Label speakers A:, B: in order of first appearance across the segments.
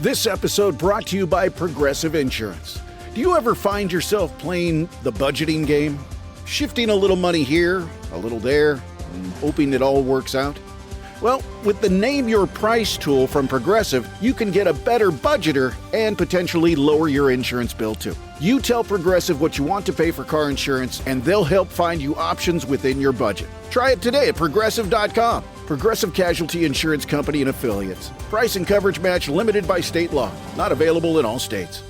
A: This episode brought to you by Progressive Insurance. Do you ever find yourself playing the budgeting game? Shifting a little money here, a little there, and hoping it all works out? Well, with the Name Your Price tool from Progressive, you can get a better budgeter and potentially lower your insurance bill too. You tell Progressive what you want to pay for car insurance, and they'll help find you options within your budget. Try it today at Progressive.com. Progressive Casualty Insurance Company and Affiliates. Price and coverage match limited by state law. Not available in all states.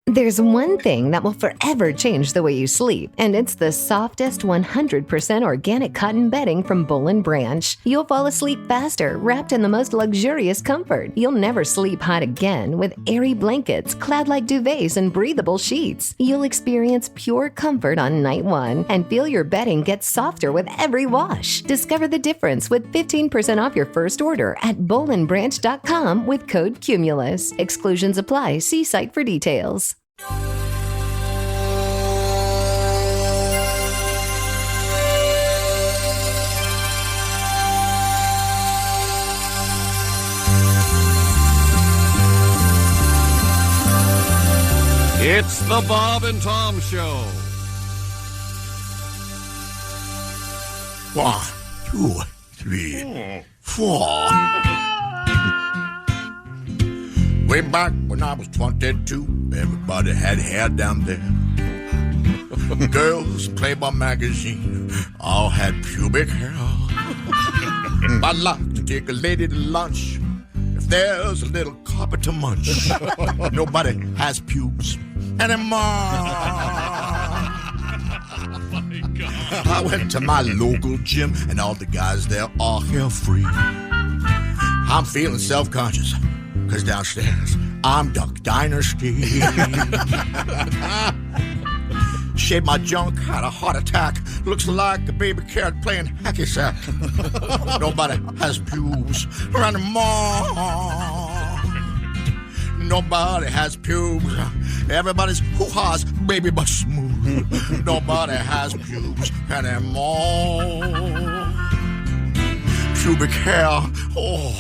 B: There's one thing that will forever change the way you sleep, and it's the softest 100% organic cotton bedding from Boll & Branch. You'll fall asleep faster, wrapped in the most luxurious comfort. You'll never sleep hot again with airy blankets, cloud-like duvets, and breathable sheets. You'll experience pure comfort on night one and feel your bedding get softer with every wash. Discover the difference with 15% off your first order at bollandbranch.com with code CUMULUS. Exclusions apply. See site for details.
C: It's the Bob and Tom Show.
D: 1, 2, 3, 4. Way back when I was 22, everybody had hair down there. Girls in Playboy magazine all had pubic hair. I'd like to take a lady to lunch if there's a little carpet to munch. Nobody has pubes anymore. I went to my local gym and all the guys there are hair free. I'm feeling self-conscious because downstairs I'm Duck Dynasty. Shaved my junk, had a heart attack. Looks like a baby carrot playing hacky sack. Nobody has pubes around the mall. Nobody has pubes. Everybody's hoo-ha's baby but smooth. Nobody has pubes anymore. Pubic hair, oh,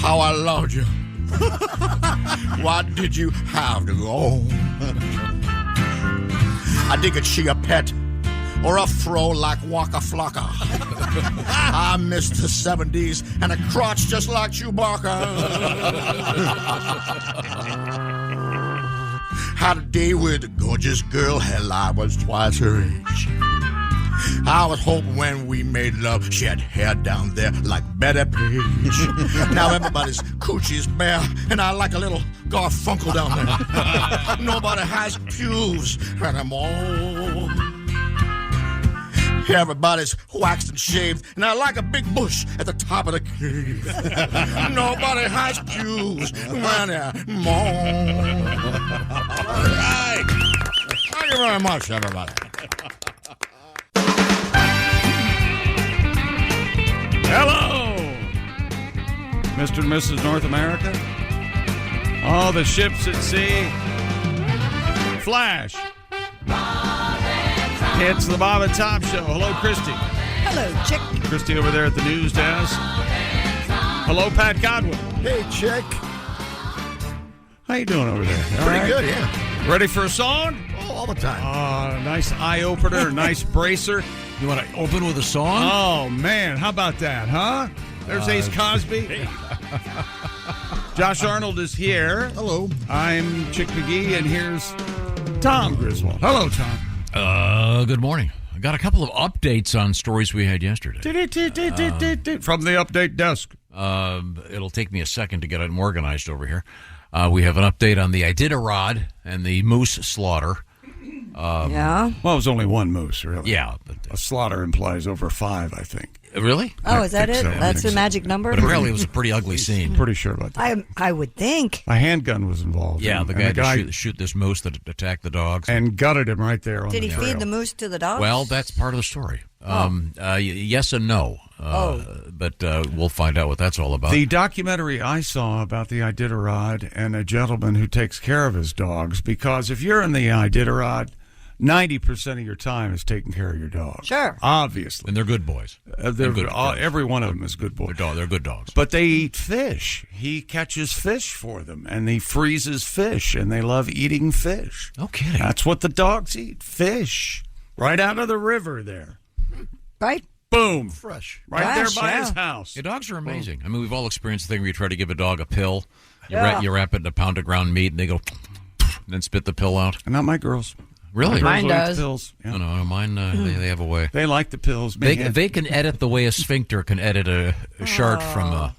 D: how I loved you. Why did you have to go? I dig a chia pet or a fro like Waka Flocka. I miss the 70s and a crotch just like Chewbacca. Had a day with a gorgeous girl, hell, I was twice her age. I was hoping when we made love, she had hair down there like Betty Page. Now everybody's coochie's bare, and I like a little Garfunkel down there. Nobody has pubes anymore. Everybody's waxed and shaved, and I like a big bush at the top of the cave. Nobody has pubes anymore. All right. Thank you very much, everybody.
C: Hello, Mr. and Mrs. North America. All the ships at sea. Flash. It's the Bob and Tom Show. Hello, Christy.
E: Hello, Chick.
C: Christy over there at the news desk. Hello, Pat Godwin.
D: Hey, Chick.
C: How you doing over there? All
D: Pretty
C: right?
D: good, yeah.
C: Ready for a song?
D: Oh, all the time.
C: Nice eye-opener, nice bracer.
F: You want to open with a song?
C: Oh, man. How about that, huh? There's Ace Cosby. Josh Arnold is here.
D: Hello.
C: I'm Chick McGee, and here's Tom Griswold. Hello, Tom.
F: Good morning. I got a couple of updates on stories we had yesterday.
C: From the update desk.
F: It'll take me a second to get it organized over here. We have an update on the Iditarod and the moose slaughter.
E: Yeah.
C: Well, it was only one moose, really.
F: Yeah. But,
C: a slaughter implies over 5, I think.
F: Really?
E: Oh, is that it?
C: so.
E: That's the magic number?
F: But apparently it was a pretty ugly scene.
C: Pretty sure about that.
E: I would think.
C: A handgun was involved.
F: Yeah, the guy had to shoot this moose that attacked the dogs.
C: And gutted him right there on
E: Did
C: the
E: he
C: trail.
E: feed the moose to the dogs?
F: Well, that's part of the story. Yes and no. But we'll find out what that's all about.
C: The documentary I saw about the Iditarod and a gentleman who takes care of his dogs, because if you're in the Iditarod,
G: 90% of your time is taking care of your dog.
E: Sure.
G: Obviously.
F: And they're good boys.
G: Every one of them is good boys.
F: They're good dogs.
G: But they eat fish. He catches fish for them, and he freezes fish, and they love eating fish.
F: No kidding.
G: That's what the dogs eat, fish. Right out of the river there.
E: Right?
G: Boom.
D: Fresh.
G: Right
E: Fresh,
G: there by
E: yeah.
G: his house.
F: Yeah, dogs are amazing. I mean, we've all experienced the thing where you try to give a dog a pill.
E: Yeah.
F: You wrap it in a pound of ground meat, and they go, and then spit the pill out.
G: Not my girls.
F: Really?
G: My
E: Mine
G: girls like
E: does.
G: the pills. Yeah.
F: No, mine, they have a way.
G: They like the pills.
F: They can edit the way a sphincter can edit a shart from a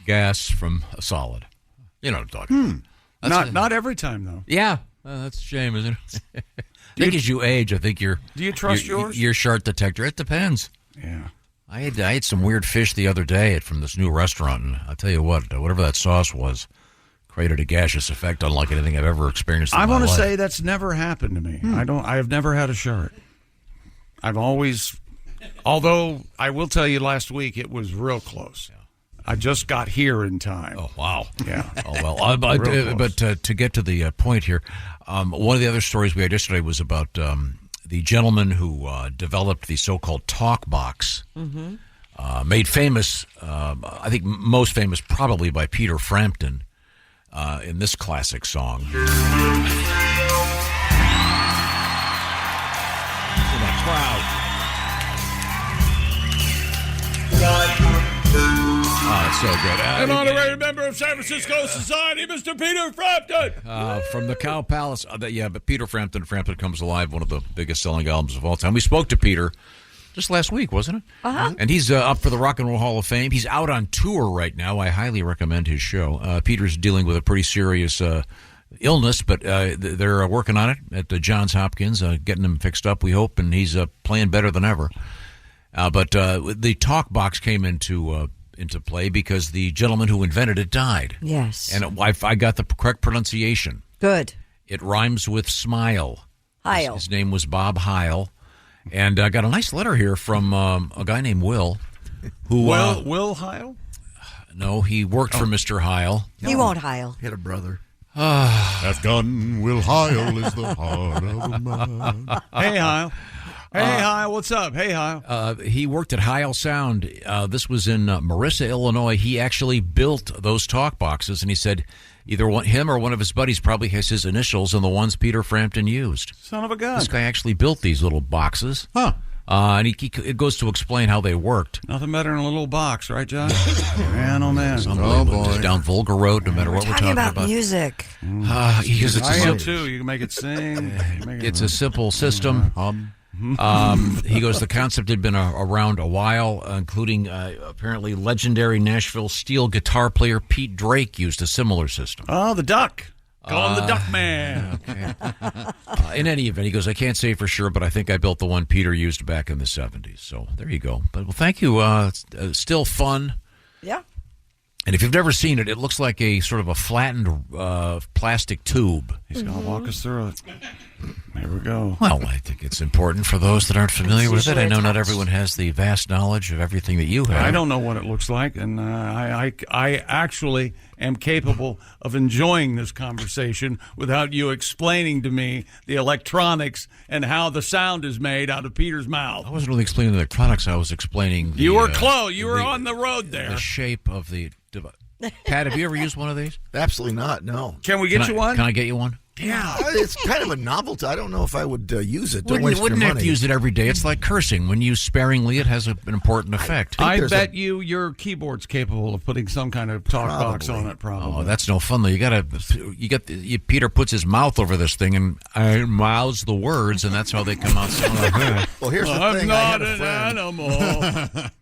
F: gas from a solid. You know what I'm talking about.
G: Not every time, though.
F: Yeah. That's a shame, isn't it? I think as you age, I think your
G: Do you trust yours?
F: Your shart detector. It depends.
G: Yeah.
F: I ate some weird fish the other day from this new restaurant, and I'll tell you what, whatever that sauce was, created a gaseous effect unlike anything I've ever experienced in
G: I
F: my
G: want to
F: life.
G: say that's never happened to me. I have never had a shart. I've always, although I will tell you, last week it was real close. I just got here in time.
F: Oh, wow.
G: Yeah.
F: Oh, well. But to get to the point here, one of the other stories we had yesterday was about the gentleman who developed the so-called talk box, made famous, I think most famous probably by Peter Frampton in this classic song. In that crowd. Oh, it's so good.
C: An honorary member of San Francisco Society, Mr. Peter Frampton.
F: From the Cow Palace. But Peter Frampton Comes Alive, one of the biggest selling albums of all time. We spoke to Peter just last week, wasn't it?
E: Uh-huh.
F: And he's up for the Rock and Roll Hall of Fame. He's out on tour right now. I highly recommend his show. Peter's dealing with a pretty serious illness, but they're working on it at Johns Hopkins, getting him fixed up, we hope, and he's playing better than ever. But the talk box came into play because the gentleman who invented it died.
E: Yes.
F: And I got the correct pronunciation.
E: Good.
F: It rhymes with smile.
E: Heil.
F: His name was Bob Heil. And I got a nice letter here from a guy named Will. Who,
G: Will Heil?
F: No, he worked for Mr. Heil.
E: He won't heil.
D: He had a brother. That gun will Heil is the heart of a man.
G: Hey, Heil. Hey, Heil, what's up? Hey, Heil.
F: He worked at Heil Sound. This was in Marissa, Illinois. He actually built those talk boxes, and he said either him or one of his buddies probably has his initials in the ones Peter Frampton used.
G: Son of a gun.
F: This guy actually built these little boxes.
G: Huh.
F: And it goes to explain how they worked.
G: Nothing better than a little box, right, John? Man, oh, man.
F: Oh, boy. Just down Vulgar Road, no matter what we're talking
E: about music.
F: Because it's
G: I
F: a
G: am, too. You can make it sing.
F: It's a simple system. He goes, the concept had been around a while, including apparently legendary Nashville steel guitar player Pete Drake used a similar system.
G: Oh, the duck. Call him the Duck Man.
F: Okay. In any event, he goes, I can't say for sure, but I think I built the one Peter used back in the 70s. So there you go. But thank you. It's still fun.
E: Yeah.
F: And if you've never seen it, it looks like a sort of a flattened plastic tube.
G: He's going to walk us through it. There we go.
F: Well, I think it's important for those that aren't familiar with it. I know not everyone has the vast knowledge of everything that you have.
G: I don't know what it looks like, and I actually am capable of enjoying this conversation without you explaining to me the electronics and how the sound is made out of Peter's mouth.
F: I wasn't really explaining the electronics. I was explaining the,
G: You were close. You were on the road there.
F: The shape of the device. Pat, have you ever used one of these?
D: Absolutely not, no.
G: Can we get you one?
F: Can I get you one?
G: Yeah.
D: It's kind of a novelty. I don't know if I would use it. Don't waste
F: Wouldn't
D: your
F: have
D: money.
F: to use it every day. It's like cursing. When used sparingly, it has an important effect.
G: I bet your keyboard's capable of putting some kind of talk box on it, probably.
F: Oh, that's no fun, though. Peter puts his mouth over this thing and mouths the words, and that's how they come out.
D: Well, here's the
G: I'm
D: thing.
G: not an animal.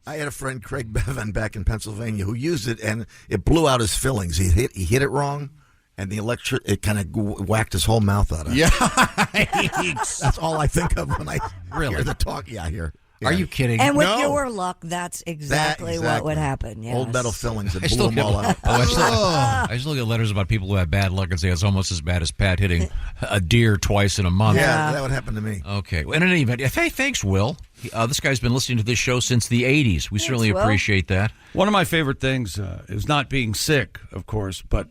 D: I had a friend, Craig Bevan, back in Pennsylvania, who used it, and it blew out his fillings. He hit it wrong, and the it kind of whacked his whole mouth out of it.
C: Yeah.
D: That's all I think of when I hear the talk. Yeah, here. Yeah.
F: Are you kidding?
E: And with
D: No.
E: your luck, that's exactly what would happen. Yes.
D: Old metal fillings that
F: I
D: blew them all out.
F: I still get letters about people who have bad luck and say it's almost as bad as Pat hitting a deer twice in a month.
D: Yeah, that would happen to me.
F: Okay. In any event, hey, thanks, Will. This guy's been listening to this show since the 80s. We certainly
E: Will.
F: appreciate that.
G: One of my favorite things is not being sick, of course, but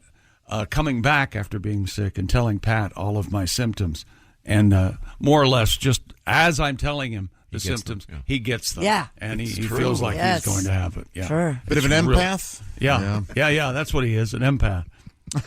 G: coming back after being sick and telling Pat all of my symptoms and more or less just as I'm telling him the symptoms, he gets them.
E: Yeah.
G: And he feels like he's going to have it. Yeah.
E: Sure.
D: Bit of an empath?
G: Yeah. That's what he is, an empath.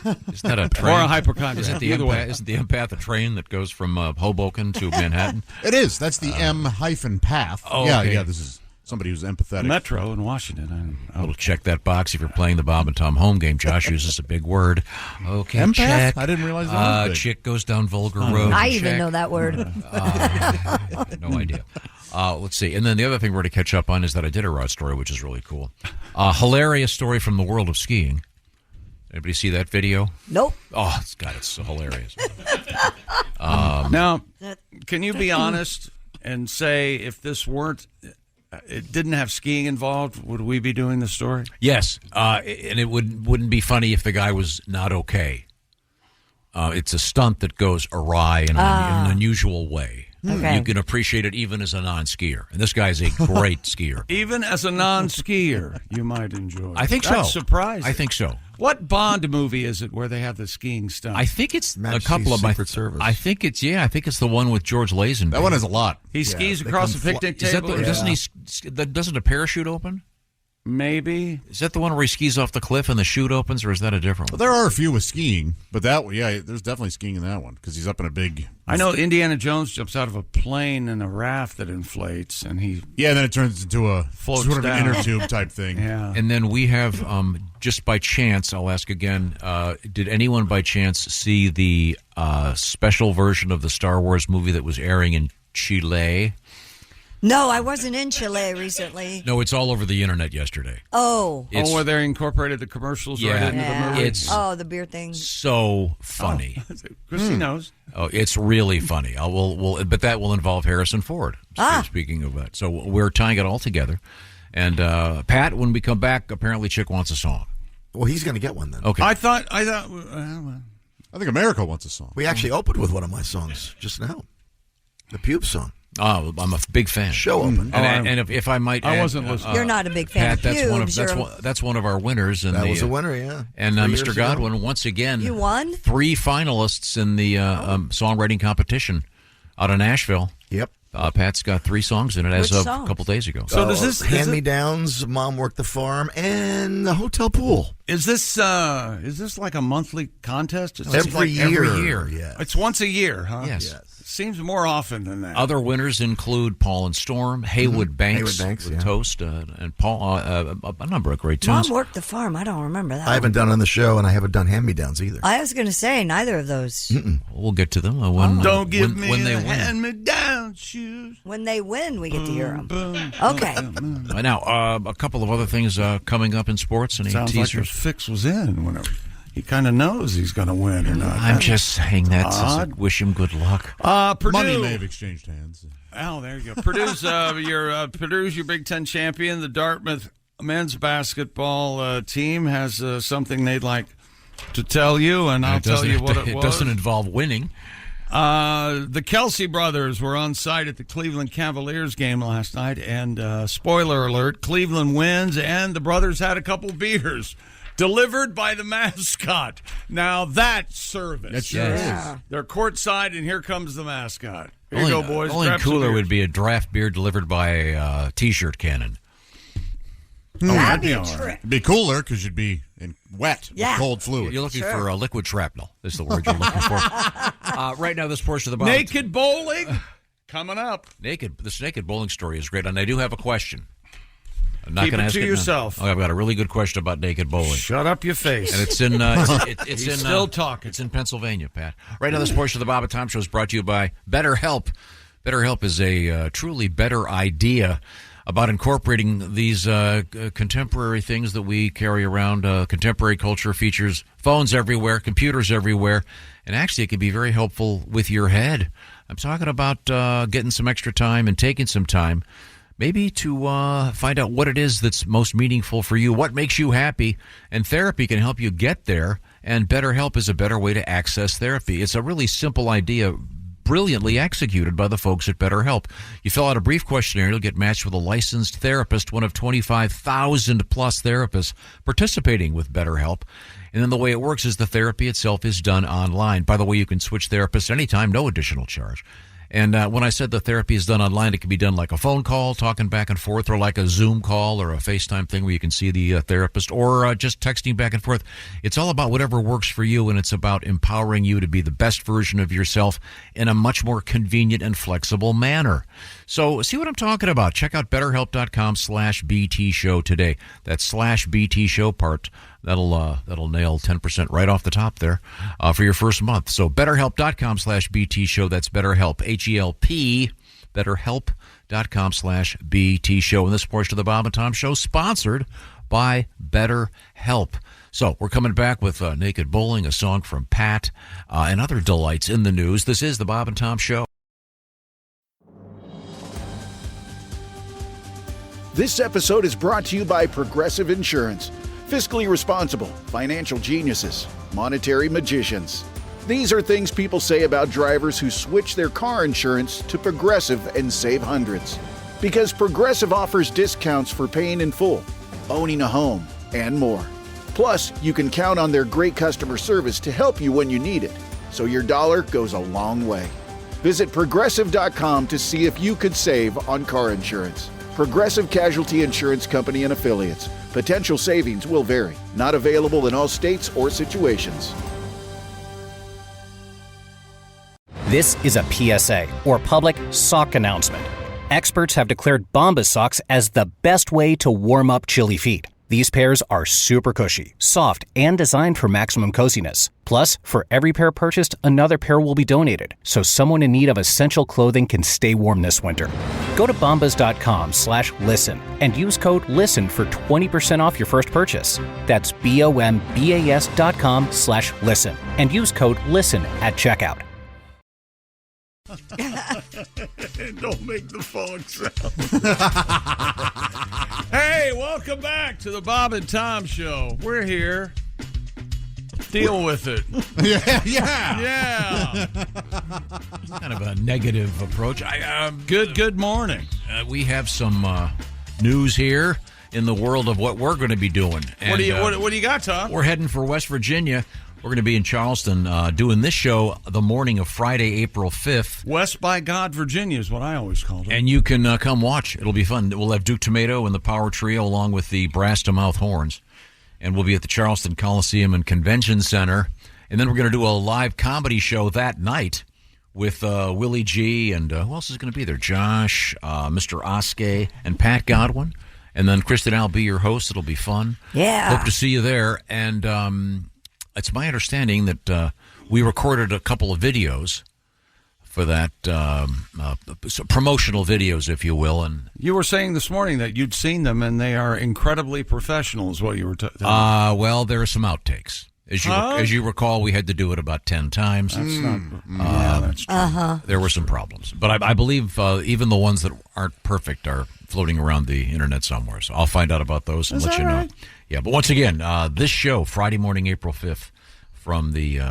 F: Isn't that a train?
G: Or a hypochondriac.
F: Isn't the empath a train that goes from Hoboken to Manhattan?
D: It is. That's the M-path.
F: Oh,
D: yeah,
F: okay.
D: yeah, this is somebody who's empathetic.
G: Metro in Washington.
F: We'll check that box if you're playing the Bob and Tom home game. Josh uses a big word. Okay,
D: Empath?
F: check.
D: I didn't realize that was big.
F: Chick goes down Vulgar Road.
E: I
F: check.
E: even know that word.
F: No idea. Let's see. And then the other thing we're going to catch up on is that Iditarod story, which is really cool. Hilarious story from the world of skiing. Anybody see that video?
E: Nope.
F: Oh, it's so hilarious.
G: Now, can you be honest and say if this weren't, it didn't have skiing involved, would we be doing the story?
F: Yes, and it wouldn't be funny if the guy was not okay. It's a stunt that goes awry in an unusual way.
E: Okay.
F: You can appreciate it even as a non-skier. And this guy's a great skier.
G: Even as a non-skier, you might enjoy it.
F: I think so.
G: That's surprising.
F: I think so.
G: What Bond movie is it where they have the skiing stunt?
F: I think it's
H: Majesty's
F: a couple of
H: Secret Service.
F: I think it's the one with George Lazenby.
D: That one has a lot.
G: He skis across the picnic
F: Is that
G: table.
F: doesn't a parachute open?
G: Maybe.
F: Is that the one where he skis off the cliff and the chute opens, or is that a different one?
D: Well, there are a few with skiing, but there's definitely skiing in that one because he's up in a big.
G: I know Indiana Jones jumps out of a plane in a raft that inflates, and he.
D: Yeah, then it turns into a
G: Floats
D: sort of
G: down.
D: an inner tube type thing.
G: Yeah.
F: And then we have, just by chance, I'll ask again, did anyone by chance see the special version of the Star Wars movie that was airing in Chile?
E: No, I wasn't in Chile recently.
F: No, it's all over the internet yesterday.
E: Oh.
G: Where they incorporated the commercials right into the movie?
F: It's
E: the beer thing.
F: so funny.
G: Chrissy knows.
F: Oh, it's really funny. But that will involve Harrison Ford. Speaking of that. So we're tying it all together. And Pat, when we come back, apparently Chick wants a song.
H: Well, he's going to get one then.
F: Okay.
D: I think America wants a song.
H: We actually opened with one of my songs just now, the Pube song.
F: Oh, I'm a big fan.
H: Show open.
F: And if I might,
G: I wasn't listening.
E: You're not a big fan
F: Pat,
E: of
F: that's one of our winners.
H: That was a winner, yeah.
F: And
H: 3
F: Mr.
H: years ago.
F: Godwin, once again,
E: You won?
F: 3 finalists in the songwriting competition out of Nashville.
H: Yep.
F: Pat's got 3 songs in it as
E: Which
F: of
E: songs?
F: a couple days ago.
G: So does this
H: Hand-Me-Downs, Mom Worked the Farm, and the Hotel Pool.
G: Is this like a monthly contest? It seems
H: Every
G: like
H: year. Yeah.
G: It's once a year, huh?
F: Yes.
G: Seems more often than that.
F: Other winners include Paul and Storm, Haywood Banks, with
H: yeah.
F: Toast, and Paul. A number of great tunes.
E: Mom Worked the Farm. I don't remember that.
H: I haven't done on the show, and I haven't done Hand-Me-Downs either.
E: I was going to say neither of those.
F: We'll get to them
G: Don't give me
F: when they
G: the
F: win.
G: hand-me-down shoes.
E: When they win, we get to hear them. Okay.
F: Now, a couple of other things coming up in sports. Any
G: Sounds like
F: teasers?
G: his fix was in whenever. He kind of knows he's going to win or not.
F: I'm just saying that to wish him good luck.
G: Purdue.
D: Money may have exchanged hands.
G: Oh, there you go. Purdue's your Big Ten champion. The Dartmouth men's basketball team has something they'd like to tell you, and I'll tell you what it was.
F: It doesn't involve winning.
G: The Kelsey brothers were on site at the Cleveland Cavaliers game last night, and spoiler alert, Cleveland wins, and the brothers had a couple beers delivered by the mascot. Now that's service.
D: It sure is.
G: They're courtside, and here comes the mascot. Here you go, boys.
F: Only
G: Grab some
F: cooler
G: beers.
F: would be a draft beer delivered by a T-shirt cannon.
E: That'd be a
G: all right.
E: trick.
D: It'd be cooler because you'd be wet with cold fluid.
F: You're looking for liquid shrapnel. Is the word you're looking for. Right now, this portion of the
G: Naked bowling coming up.
F: This naked bowling story is great, and I do have a question. I'm not
G: Keep
F: going to
G: it
F: ask
G: to
F: it now.
G: yourself.
F: Oh, I've got a really good question about naked bowling.
G: Shut up your face.
F: And it's in. It's
G: He's
F: in.
G: still talking.
F: It's in Pennsylvania, Pat. Right now, this portion of the Bob and Tom Show is brought to you by BetterHelp. BetterHelp is a truly better idea about incorporating these contemporary things that we carry around. Contemporary culture features phones everywhere, computers everywhere, and actually, it can be very helpful with your head. I'm talking about getting some extra time and taking some time. Maybe to find out what it is that's most meaningful for you, what makes you happy, and therapy can help you get there, and BetterHelp is a better way to access therapy. It's a really simple idea, brilliantly executed by the folks at BetterHelp. You fill out a brief questionnaire, you'll get matched with a licensed therapist, one of 25,000 plus therapists participating with BetterHelp. And then the way it works is the therapy itself is done online. By the way, you can switch therapists anytime, no additional charge. And when I said the therapy is done online, it can be done like a phone call, talking back and forth, or like a Zoom call or a FaceTime thing where you can see the therapist, or just texting back and forth. It's all about whatever works for you, and it's about empowering you to be the best version of yourself in a much more convenient and flexible manner. So see what I'm talking about. Check out BetterHelp.com/BT Show today. That /BT Show part. That'll nail 10% right off the top there for your first month. So BetterHelp.com/BT Show. That's BetterHelp, HELP, BetterHelp.com/BT Show. And this portion of the Bob and Tom Show sponsored by BetterHelp. So we're coming back with Naked Bowling, a song from Pat, and other delights in the news. This is the Bob and Tom Show.
A: This episode is brought to you by Progressive Insurance. Fiscally responsible, financial geniuses, monetary magicians. These are things people say about drivers who switch their car insurance to Progressive and save hundreds. Because Progressive offers discounts for paying in full, owning a home, and more. Plus, you can count on their great customer service to help you when you need it, so your dollar goes a long way. Visit Progressive.com to see if you could save on car insurance. Progressive Casualty Insurance Company and Affiliates. Potential savings will vary. Not available in all states or situations.
I: This is a PSA, or public sock announcement. Experts have declared Bombas socks as the best way to warm up chilly feet. These pairs are super cushy, soft, and designed for maximum coziness. Plus, for every pair purchased, another pair will be donated, so someone in need of essential clothing can stay warm this winter. Go to bombas.com/listen and use code LISTEN for 20% off your first purchase. That's BOMBAS.com/listen and use code LISTEN at checkout.
G: Don't make the phone sound. Hey, welcome back to the Bob and Tom Show. We're here. Deal with it. Yeah.
F: Kind of a negative approach.
G: Good morning.
F: We have some news here in the world of what we're going to be doing. And,
G: what do you got, Tom?
F: We're heading for West Virginia. We're going to be in Charleston doing this show the morning of Friday, April 5th.
G: West by God, Virginia is what I always called it.
F: And you can come watch. It'll be fun. We'll have Duke Tomato and the Power Trio along with the Brass to Mouth Horns. And we'll be at the Charleston Coliseum and Convention Center. And then we're going to do a live comedy show that night with Willie G. and who else is going to be there? Josh, Mr. Oskay, and Pat Godwin. And then Kristen, I'll be your host. It'll be fun.
E: Yeah.
F: Hope to see you there. And it's my understanding that we recorded a couple of videos for that, promotional videos, if you will. And
G: you were saying this morning that you'd seen them, and they are incredibly professional, is what you were telling me.
F: Well, there are some outtakes. As you recall, we had to do it about 10 times.
G: That's not. That's true.
F: There were some problems. But I believe even the ones that aren't perfect are floating around the internet somewhere. So I'll find out about those and let you know. Yeah, but once again, this show, Friday morning, April 5th, from the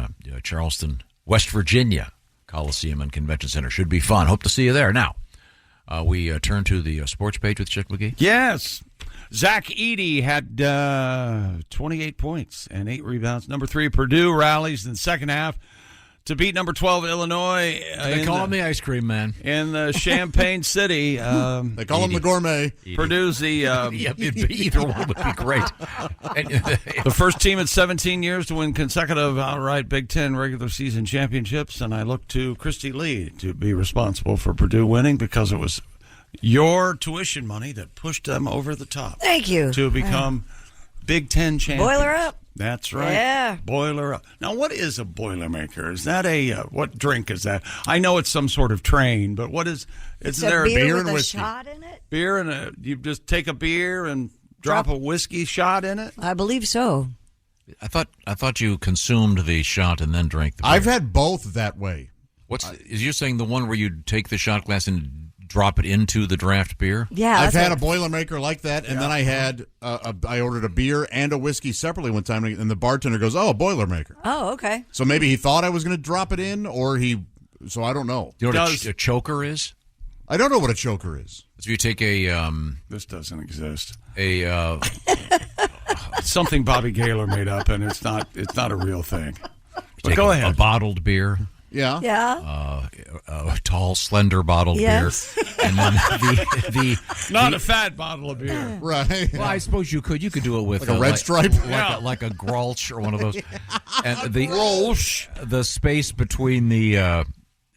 F: Charleston, West Virginia Coliseum and Convention Center. Should be fun. Hope to see you there. Now, we turn to the sports page with Chick McGee.
G: Yes. Zach Edey had 28 points and 8 rebounds. Number 3, Purdue rallies in the second half to beat number 12 Illinois.
F: They call him the ice cream man.
G: In the Champaign City.
H: They call him the gourmet.
G: Purdue's the...
F: either one would be great.
G: The first team in 17 years to win consecutive outright Big Ten regular season championships, and I look to Christy Lee to be responsible for Purdue winning because it was your tuition money that pushed them over the top.
E: Thank you.
G: To become Big Ten champions.
E: Boiler up.
G: That's right.
E: Yeah.
G: Boiler up. Now, what is a Boilermaker? Is that what drink is that? I know it's some sort of train, but what is?
E: It's
G: there
E: a beer
G: and
E: with
G: whiskey?
E: a shot in it?
G: Beer and you just take a beer and drop a whiskey shot in it?
E: I believe so.
F: I thought you consumed the shot and then drank the beer.
H: I've had both that way.
F: Is you saying the one where you take the shot glass and drop it into the draft beer?
E: Yeah,
H: I've had a Boilermaker like that, and then I had I ordered a beer and a whiskey separately one time, and the bartender goes, "Oh, a Boilermaker."
E: Oh, okay.
H: So maybe he thought I was going to drop it in, or so I don't know.
F: Do you know what a choker is?
H: I don't know what a choker is.
F: So you take a
G: this doesn't exist.
F: A
G: something Bobby Gaylor made up, and it's not a real thing. But
F: Take
G: go
F: a
G: ahead.
F: bottled beer.
H: Yeah.
E: Yeah.
F: A tall, slender bottled
E: Yes.
F: beer, and then
G: Not a fat bottle of beer.
H: Right.
F: Well, I suppose you could do it with
H: Like a Red Stripe?
F: like a Grolsch or one of those. And the space between the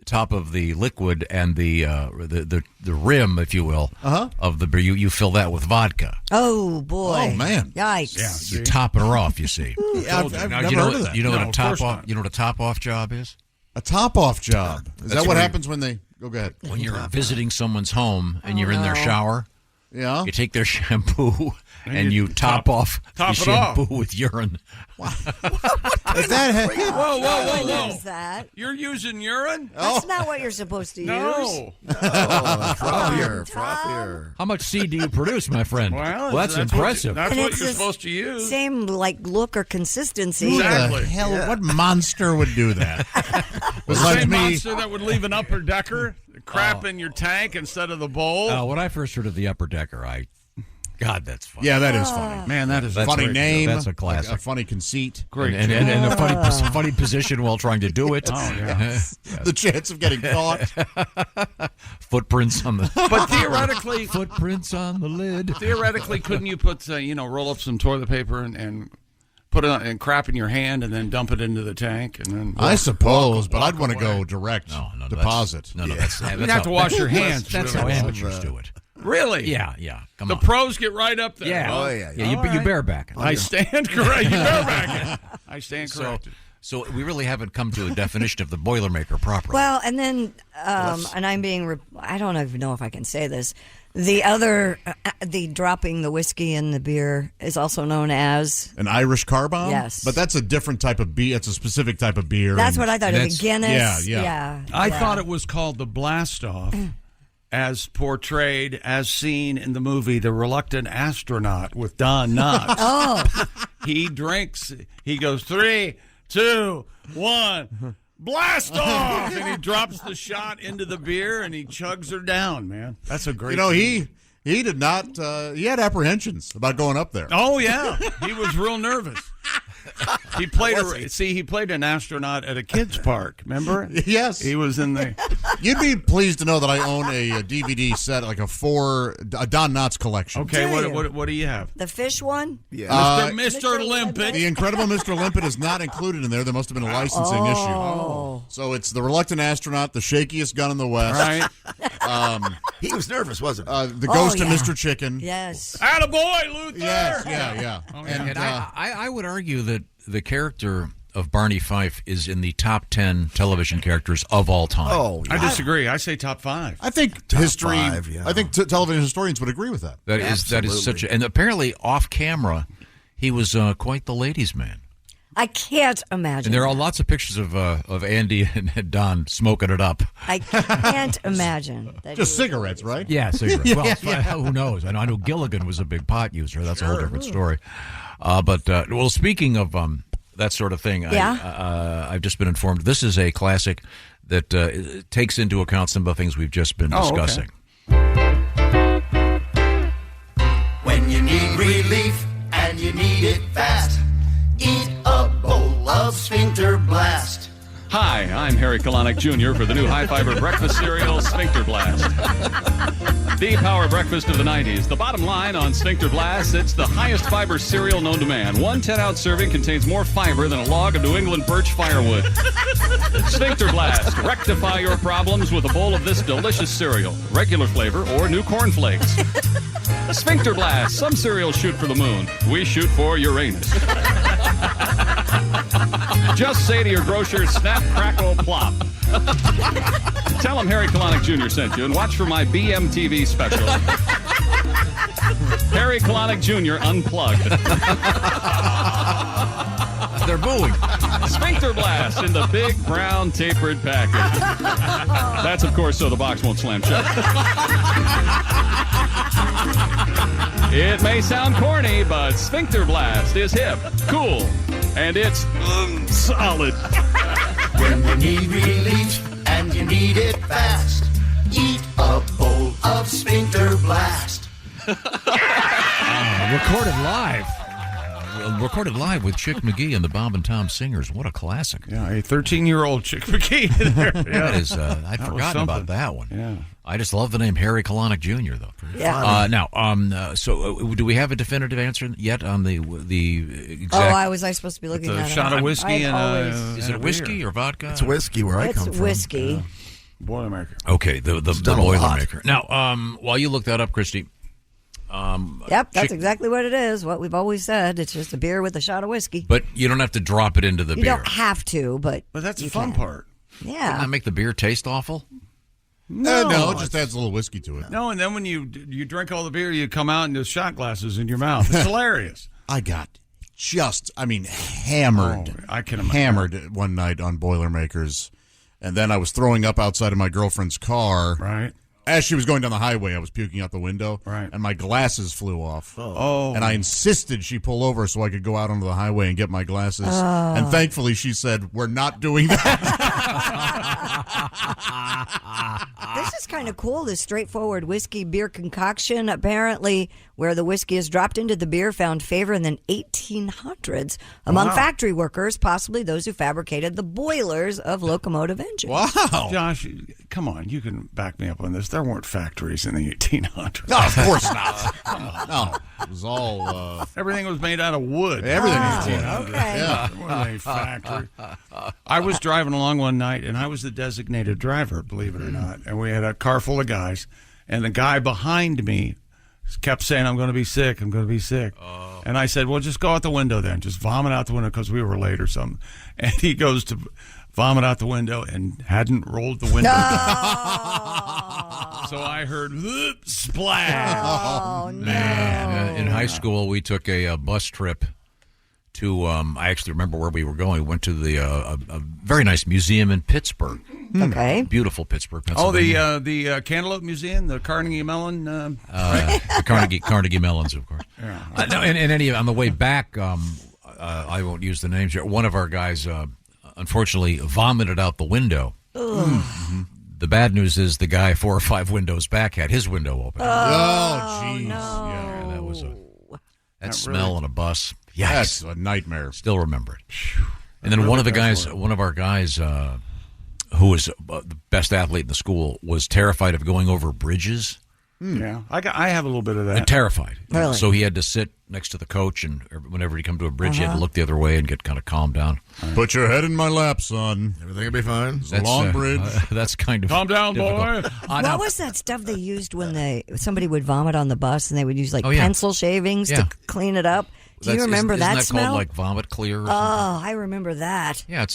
F: top of the liquid and the rim, if you will, of the beer, you fill that with vodka.
E: Oh boy.
H: Oh, man.
E: Yikes.
F: You're topping her off, you see.
H: Yeah, I've
F: Now,
H: never heard of that.
F: You know
G: No,
F: what a
G: of course
F: top off?
G: not.
F: You know what a top off job is?
H: A top-off job. Is that what
F: where
H: happens when they... Go ahead.
F: When you're visiting someo's home and you're in their shower,
H: Yeah.
F: you take their shampoo and you top off the
G: it
F: shampoo
G: off.
F: with urine.
H: Is that...
G: Whoa.
E: What is that?
G: You're using urine?
E: That's not what you're supposed to use.
G: No.
A: Frothier.
F: How much seed do you produce, my friend?
G: Well,
F: That's impressive.
G: That's
E: And
G: what
E: it's
G: you're
E: the
G: supposed to use.
E: Same look or consistency.
H: Who
G: Exactly.
H: the hell? What monster would do that?
G: The
H: Besides
G: same
H: me.
G: monster that would leave an upper decker crap in your tank instead of the bowl.
F: When I first heard of the upper decker, God, that's funny.
H: Yeah, that is funny.
G: Man, that is
H: Funny
G: great.
H: name.
F: That's a classic.
H: A funny conceit.
G: Great.
F: And a funny position while trying to do it.
G: Oh, yeah.
H: The chance of getting caught.
F: Footprints on the
G: But theoretically,
F: footprints on the lid.
G: couldn't you put, roll up some toilet paper and put it and crap in your hand and then dump it into the tank and then
H: I suppose, but
G: walk
H: I'd want to
G: away.
H: go direct
F: No,
H: deposit.
F: That's
G: You have to wash your hands.
F: That's how amateurs do it.
G: Really?
F: Yeah. Come
G: The
F: on.
G: pros get right up there.
F: Yeah.
A: Oh, yeah.
F: You bareback it.
G: I stand correct. You bareback it. I stand corrected.
F: So we really haven't come to a definition of the Boilermaker properly.
E: Well, and then, and I'm being, I don't even know if I can say this. The other, the dropping the whiskey in the beer is also known as.
H: An Irish car bomb?
E: Yes.
H: But that's a different type of beer. It's a specific type of beer.
E: That's what I thought. The
F: that's-
E: Guinness.
H: yeah.
G: I thought it was called the blast off. As portrayed, as seen in the movie The Reluctant Astronaut with Don Knotts.
E: Oh.
G: He drinks, he goes 3, 2, 1, blast off! And he drops the shot into the beer and he chugs her down, man. That's a great
H: he did not, he had apprehensions about going up there.
G: Oh, yeah. He was real nervous. He played he played an astronaut at a kids park, remember?
H: Yes.
G: He was in the
H: You'd be pleased to know that I own a DVD set, like a Don Knotts collection.
G: Okay,
E: Do you?
G: what do you have?
E: The fish one?
G: Mr. Limpet.
H: The Incredible Mr. Limpet is not included in there. There must have been a licensing issue. So it's The Reluctant Astronaut, The Shakiest Gun in the West.
G: Right.
A: He was nervous, wasn't he?
H: The Ghost
E: yeah.
H: of Mr. Chicken.
E: Yes.
G: Attaboy, Luther!
H: Yes, yeah.
F: and I would argue that the character of Barney Fife is in the top 10 television characters of all time.
A: Oh,
G: I disagree. I say top 5.
H: I think history.
A: 5, yeah.
H: I think television historians would agree with that.
F: That is such a, and apparently off camera, he was quite the ladies' man.
E: I can't imagine.
F: And there are lots of pictures of Andy and Don smoking it up.
E: I can't imagine. That
H: Just
E: he would-
H: cigarettes, right?
F: Yeah, cigarettes. Who knows? I know Gilligan was a big pot user. That's a whole different story. But speaking of that sort of thing,
E: Yeah.
F: I've just been informed this is a classic that takes into account some of the things we've just been discussing.
J: When you need relief and you need it fast, eat a bowl of Sphincter Blast.
K: Hi, I'm Harry Kalanick Jr. for the new high-fiber breakfast cereal, Sphincter Blast. The power breakfast of the 90s. The bottom line on Sphincter Blast, it's the highest fiber cereal known to man. One 10-ounce serving contains more fiber than a log of New England birch firewood. Sphincter Blast. Rectify your problems with a bowl of this delicious cereal. Regular flavor or new corn flakes. Sphincter Blast. Some cereals shoot for the moon. We shoot for Uranus. Just say to your grocer, snap, crackle, plop. Tell him Harry Kalanick Jr. sent you and watch for my BMTV special. Harry Kalanick Jr. Unplugged.
F: They're booing.
K: Sphincter Blast in the big brown tapered package. That's, of course, so the box won't slam shut. It may sound corny, but Sphincter Blast is hip, cool, and it's solid.
J: When you need relief and you need it fast, eat a bowl of Sphincter Blast.
F: Recorded live. recorded live with Chick McGee and the Bob and Tom Singers. What a classic.
G: Yeah, a 13-year-old Chick McGee in there. Yeah.
F: That is, I'd forgotten about that one.
G: Yeah.
F: I just love the name Harry Kalanick Jr., though.
E: Yeah.
F: So do we have a definitive answer yet on the exact...
E: was I supposed to be looking at
G: a shot of whiskey
F: Is it whiskey or vodka?
L: It's whiskey where I come from.
E: It's whiskey.
G: Boilermaker.
F: Okay, the Boilermaker. Now, while you look that up, Christy...
E: Yep, that's exactly what it is. What we've always said. It's just a beer with a shot of whiskey.
F: But you don't have to drop it into the beer.
E: You don't have to, but
G: that's the fun part.
E: Yeah.
F: Doesn't that make the beer taste awful?
H: No, it just adds a little whiskey to it.
G: No, and then when you drink all the beer, you come out and there's shot glasses in your mouth. It's hilarious.
H: I got hammered.
G: I can imagine.
H: Hammered one night on Boilermakers, and then I was throwing up outside of my girlfriend's car.
G: Right.
H: As she was going down the highway, I was puking out the window, and my glasses flew off.
G: Oh.
H: And I insisted she pull over so I could go out onto the highway and get my glasses. And thankfully, she said, "We're not doing that."
E: This is kind of cool, this straightforward whiskey beer concoction. Apparently, where the whiskey is dropped into the beer found favor in the 1800s among factory workers, possibly those who fabricated the boilers of locomotive engines.
H: Wow.
G: Josh, come on. You can back me up on this. There weren't factories in the 1800s.
H: No, of course not. No, it was all...
G: Everything was made out of wood.
H: Everything was
E: okay.
H: Yeah.
G: It wasn't a factory. I was driving along one night, and I was the designated driver, believe it or not. And we had a car full of guys, and the guy behind me kept saying, "I'm going to be sick, I'm going to be sick." And I said, "Well, just go out the window then. Just vomit out the window because we were late or something." And he goes to vomit out the window and hadn't rolled the window down. So I heard splash.
E: Oh, no.
F: Man, in high school, we took a bus trip to, I actually remember where we were going. We went to a very nice museum in Pittsburgh.
E: Okay.
F: Beautiful Pittsburgh,
G: Oh,
F: Pennsylvania.
G: the Cantaloupe Museum, the Carnegie Mellon.
F: The Carnegie Mellons, of course.
G: Yeah.
F: No, on the way back, I won't use the names here. One of our guys, unfortunately, vomited out the window.
E: Mm-hmm.
F: The bad news is the guy 4 or 5 windows back had his window open.
H: Oh, jeez.
E: No.
F: Yeah, that was that smell
G: really.
F: on a bus. Yikes.
H: That's a nightmare.
F: Still remember it. And then one of our guys, who was the best athlete in the school, was terrified of going over bridges.
G: Yeah, I have a little bit of that.
F: Terrified.
E: Really?
F: So he had to sit next to the coach, and whenever he come to a bridge, he had to look the other way and get kind of calmed down.
H: Put your head in my lap, son.
L: Everything will be fine.
H: It's a long bridge.
F: That's kind of
G: Calm down,
F: difficult.
G: boy.
E: What was that stuff they used when somebody would vomit on the bus and they would use
F: Oh, yeah.
E: pencil shavings to clean it up? Do you remember
F: isn't that
E: smell?
F: called like Vomit Clear or
E: Oh,
F: something?
E: I remember that.
F: Yeah,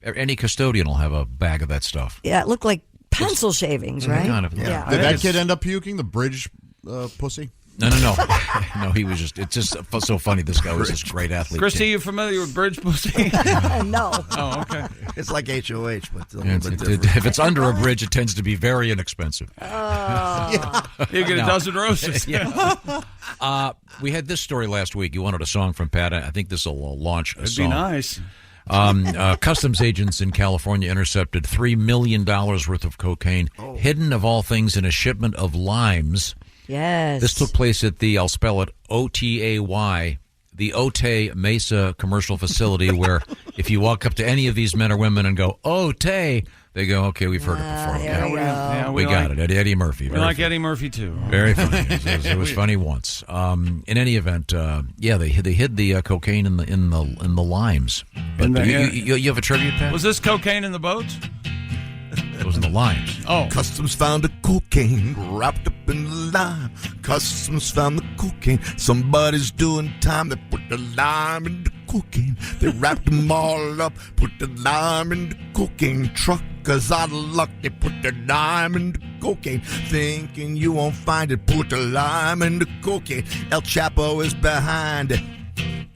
F: any custodian will have a bag of that stuff.
E: Yeah, it looked like pencil shavings, right?
F: Kind of.
E: Yeah.
H: Did that kid end up puking? The bridge pussy?
F: No. No, he was just, it's just so funny. This guy was this great athlete.
G: Christy, you familiar with bridge pussy?
E: No.
G: Oh, okay.
L: It's like HOH, but a
F: Yeah,
L: little bit different.
F: if it's under a bridge, it tends to be very inexpensive.
G: You get a dozen roses.
F: We had this story last week. You wanted a song from Pat. I think this will launch a
G: It'd
F: song.
G: be nice.
F: Customs agents in California intercepted $3 million worth of cocaine, hidden of all things in a shipment of limes.
E: Yes.
F: This took place at the, I'll spell it, Otay, the Otay Mesa commercial facility, where if you walk up to any of these men or women and go, Otay, they go, okay, we've heard it before.
E: There
F: We got it. Eddie Murphy.
G: We
F: Very
G: like
F: funny.
G: Eddie Murphy, too.
F: Very funny. It was funny once. In any event, they hid the cocaine in the limes. But you have a tribute, Pat?
G: Was this cocaine in the boats?
F: It was in the limes.
G: Oh.
L: Customs found the cocaine wrapped up in the lime. Customs found the cocaine. Somebody's doing time. They put the lime in the cocaine. They wrapped them all up. Put the lime in the cocaine. Truckers out of luck. They put the lime in the cocaine. Thinking you won't find it. Put the lime in the cocaine. El Chapo is behind it.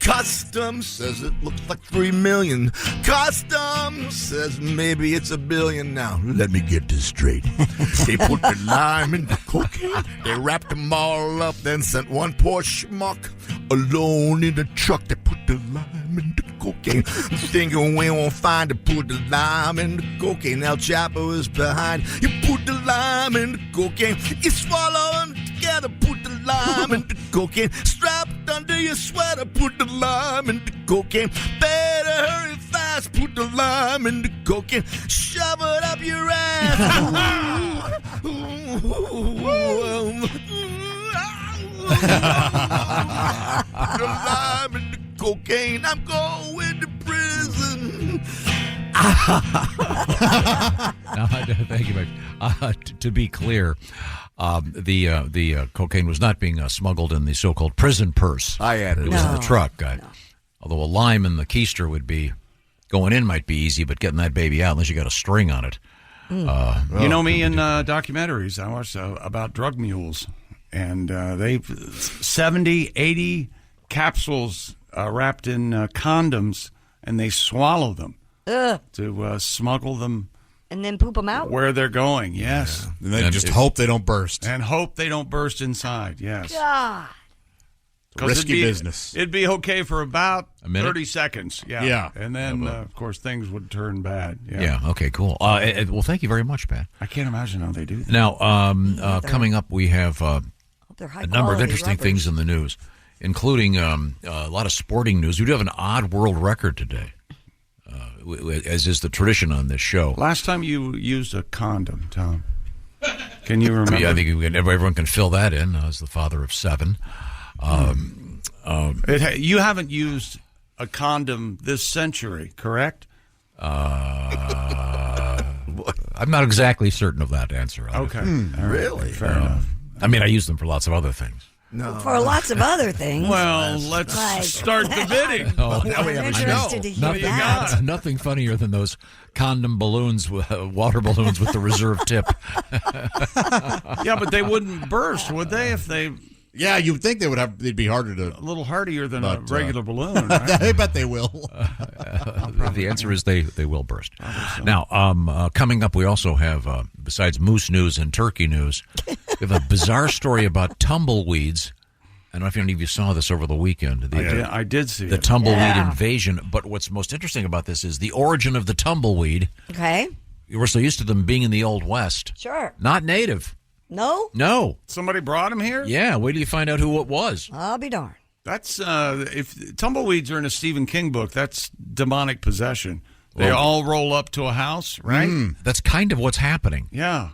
L: Customs says it looks like 3 million. Customs says maybe it's 1 billion. Now, let me get this straight. They put the lime in the cocaine. They wrapped them all up, then sent one poor schmuck alone in the truck. They put the lime in the cocaine. Thinking we won't find it. Put the lime in the cocaine. El Chapo is behind. You put the lime in the cocaine. You swallow them together. Put the lime in the cocaine. Strapped under your sweater, put the lime in the cocaine. Better hurry fast, put the lime in the cocaine. Shove it up your ass. Put the lime in the cocaine. I'm going to prison.
F: Now, thank you, Mike. To be clear, the cocaine was not being smuggled in the so-called prison purse.
L: I added
F: it was in the truck. Although a lime in the keister would be going in might be easy, but getting that baby out, unless you got a string on it.
G: You know me in documentaries. I watched about drug mules, and they 70, 80 capsules wrapped in condoms, and they swallow them to smuggle them.
E: And then poop them out?
G: Where they're going, yes.
H: Yeah. And they just hope they don't burst.
G: And hope they don't burst inside, yes.
E: God.
H: Risky business.
G: It'd be okay for about 30 seconds.
H: Yeah.
G: And then, of course, things would turn bad.
F: Yeah, okay, cool. Well, thank you very much, Pat.
G: I can't imagine how they do that.
F: Now, coming up, we have a number of interesting
E: rubbers.
F: things in the news, including a lot of sporting news. We do have an odd world record today, as is the tradition on this show.
G: Last time you used a condom, Tom, can you remember?
F: Yeah, I think everyone can fill that in as the father of 7.
G: You haven't used a condom this century, correct?
F: I'm not exactly certain of that answer.
G: Okay.
L: Really?
G: Fair enough.
F: I mean, I use them for lots of other things.
L: No.
E: For lots of other things.
G: Well, let's start the bidding.
F: Oh,
L: now we have a show.
E: Interested to hear
F: Nothing,
E: that.
F: nothing funnier than those condom balloons, water balloons with the reserve tip.
G: Yeah, but they wouldn't burst, would they? If they
H: Yeah, you would think they'd be harder to.
G: a little hardier than a regular balloon. Right?
H: I bet they will.
F: The answer is they will burst. Now, coming up, we also have, besides moose news and turkey news, we have a bizarre story about tumbleweeds. I don't know if any of you saw this over the weekend.
G: I did see
F: the
G: it.
F: tumbleweed invasion. But what's most interesting about this is the origin of the tumbleweed.
E: Okay.
F: We're so used to them being in the Old West.
E: Sure.
F: Not native.
E: No?
F: No.
G: Somebody brought him here?
F: Yeah, wait till you find out who it was.
E: I'll be darned.
G: That's if tumbleweeds are in a Stephen King book, that's demonic possession. They all roll up to a house, right?
F: That's kind of what's happening.
G: Yeah.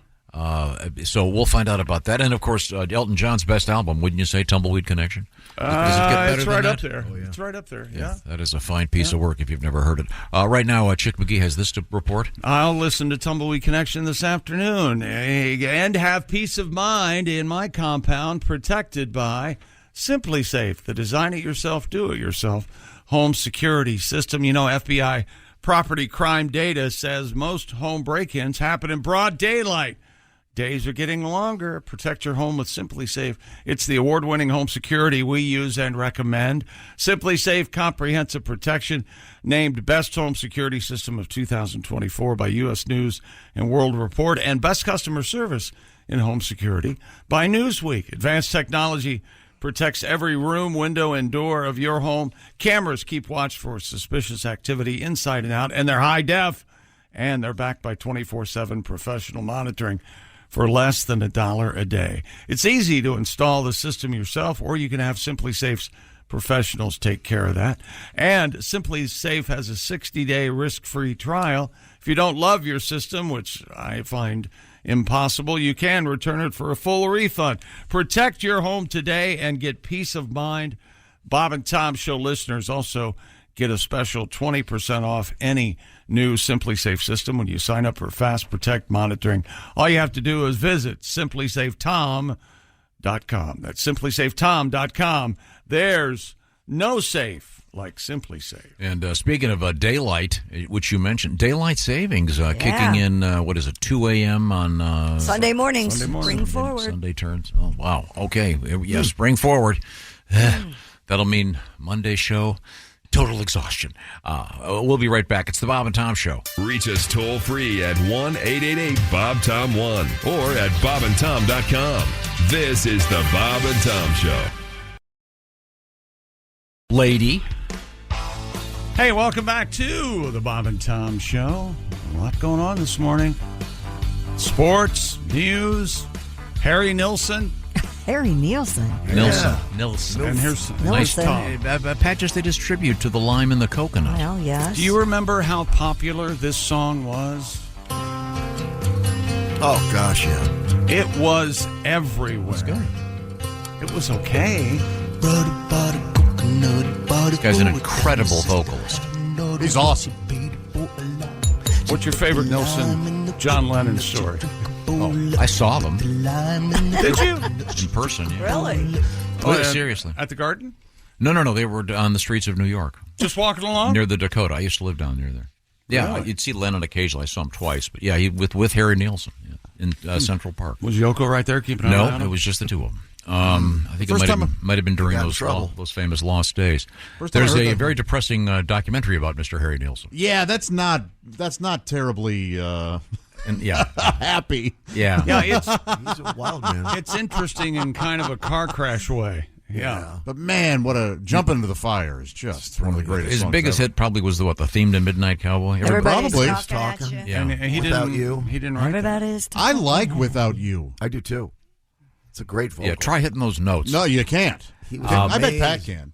F: So we'll find out about that. And, of course, Elton John's best album, wouldn't you say, Tumbleweed Connection? Does it get better
G: it's
F: than
G: right
F: that?
G: up there. Oh, yeah. It's right up there, yeah.
F: That is a fine piece of work if you've never heard it. Right now, Chick McGee has this to report.
G: I'll listen to Tumbleweed Connection this afternoon and have peace of mind in my compound protected by Simply Safe, the design-it-yourself, do-it-yourself home security system. You know, FBI property crime data says most home break-ins happen in broad daylight. Days are getting longer. Protect your home with Simply Safe. It's the award-winning home security we use and recommend. Simply Safe Comprehensive Protection, named Best Home Security System of 2024 by U.S. News and World Report, and Best Customer Service in Home Security by Newsweek. Advanced technology protects every room, window, and door of your home. Cameras keep watch for suspicious activity inside and out, and they're high def, and they're backed by 24/7 professional monitoring for less than $1 a day. It's easy to install the system yourself, or you can have Simply Safe's professionals take care of that. And Simply Safe has a 60-day risk-free trial. If you don't love your system, which I find impossible, you can return it for a full refund. Protect your home today and get peace of mind. Bob and Tom Show listeners also get a special 20% off any new Simply Safe system when you sign up for Fast Protect monitoring. All you have to do is visit simplysafetom.com. That's simplysafetom.com. There's no safe like Simply Safe.
F: And speaking of daylight, which you mentioned, daylight savings kicking in, 2 a.m. on
E: Sunday mornings. Spring forward.
F: Sunday turns. Oh, wow. Okay. Yeah, spring forward. That'll mean Monday show. Total exhaustion. We'll be right back. It's the Bob and Tom Show.
M: Reach us toll free at 1-888-BOB-TOM-1 or at bobandtom.com. This is the Bob and Tom Show.
F: Lady.
G: Hey, welcome back to the Bob and Tom Show. A lot going on this morning. Sports, news, Harry Nilsson.
E: Harry Nilsson.
F: Nilsson.
G: And here's
F: Nice
E: Nilsson.
F: patches they distribute to the lime and the coconut.
E: Well, yes.
G: Do you remember how popular this song was?
L: Oh, gosh, yeah.
G: It was everywhere. It was
F: good.
G: It was okay.
F: This guy's an incredible vocalist.
H: He's awesome.
G: What's your favorite Nilsson John Lennon story?
F: Oh, I saw them.
G: Did you?
F: In person, yeah.
E: Really?
F: Oh, seriously.
G: At the Garden?
F: No. They were on the streets of New York.
G: Just walking along?
F: Near the Dakota. I used to live down near there. Yeah,
G: Really?
F: you'd see Lennon occasionally. I saw him twice. But yeah, with Harry Nilsson in Central Park.
G: Was Yoko right there keeping an eye on
F: No,
G: him?
F: it was just the two of them. I think it might have been during those famous lost days. There's a very depressing documentary about Mr. Harry Nilsson.
H: Yeah, that's not terribly happy.
F: Yeah.
G: Yeah,
L: He's a wild man.
G: it's interesting in kind of a car crash way. Yeah.
H: But man, what a jump into the fire is just one of the greatest.
F: His
H: songs
F: biggest
H: ever.
F: hit probably was the theme to Midnight Cowboy.
E: Everybody's
H: Probably.
E: talking at you.
F: Yeah.
G: And he
L: Without
G: didn't,
L: You.
G: He didn't write that.
E: Everybody's
H: I
E: talking
H: like
E: at
H: Without You.
L: I do, too. It's a great vocal.
F: Yeah, try hitting those notes.
H: No, you can't.
L: He was
H: I bet
L: amazing.
H: Pat can.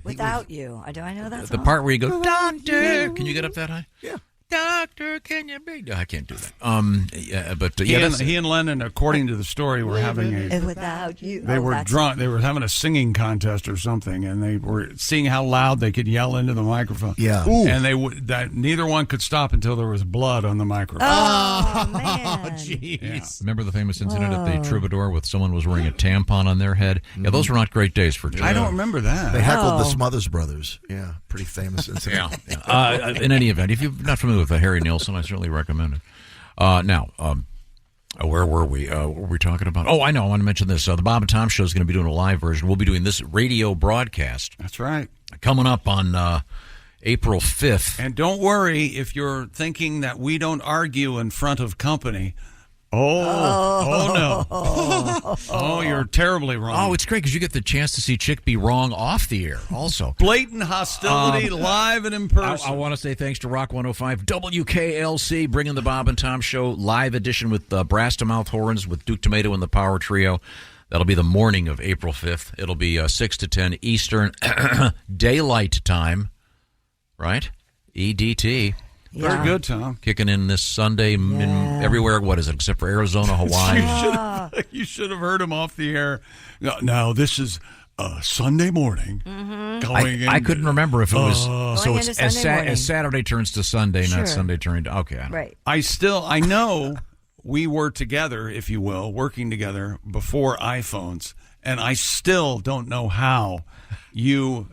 E: Without You. Do I know that
F: The
E: song?
F: part where you go, Doctor, can you get up that high?
L: Yeah.
F: Doctor, can you be? No, I can't do that. Yeah, but
G: He and Lennon, according to the story, were having
E: Without You.
G: They were drunk. They were having a singing contest or something, and they were seeing how loud they could yell into the microphone.
L: Yeah.
H: Ooh.
G: And neither one could stop until there was blood on the microphone.
E: Oh, man.
H: Jeez.
F: Remember the famous incident at the Troubadour with someone was wearing a tampon on their head? Yeah, those were not great days for
G: I don't remember that.
L: They heckled the Smothers Brothers. Yeah, pretty famous incident.
F: In any event, if you're not familiar with Harry Nilsson, I certainly recommend it. Now, where were we? What were we talking about? Oh, I know. I want to mention this. The Bob and Tom Show is going to be doing a live version. We'll be doing this radio broadcast.
G: That's right.
F: Coming up on April 5th.
G: And don't worry if you're thinking that we don't argue in front of company. Oh no. Oh, you're terribly wrong.
F: Oh, it's great because you get the chance to see Chick be wrong off the air also.
G: Blatant hostility live and in person.
F: I want to say thanks to Rock 105 WKLC bringing the Bob and Tom Show live edition with brass to mouth horns with Duke Tomato and the Power Trio. That'll be the morning of April 5th. It'll be 6 to 10 Eastern Daylight Time, right? EDT.
G: Very good, Tom.
F: Kicking in this Sunday in everywhere. What is it? Except for Arizona, Hawaii.
G: You should have heard him off the air. Now this is Sunday morning.
E: Mm-hmm.
F: I couldn't remember if it was. So
E: Going
F: it's
E: into Sunday morning.
F: as Saturday turns to Sunday,
E: Sure.
F: not Sunday turning to. Okay.
E: Right.
G: I know we were together, if you will, working together before iPhones, and I still don't know how you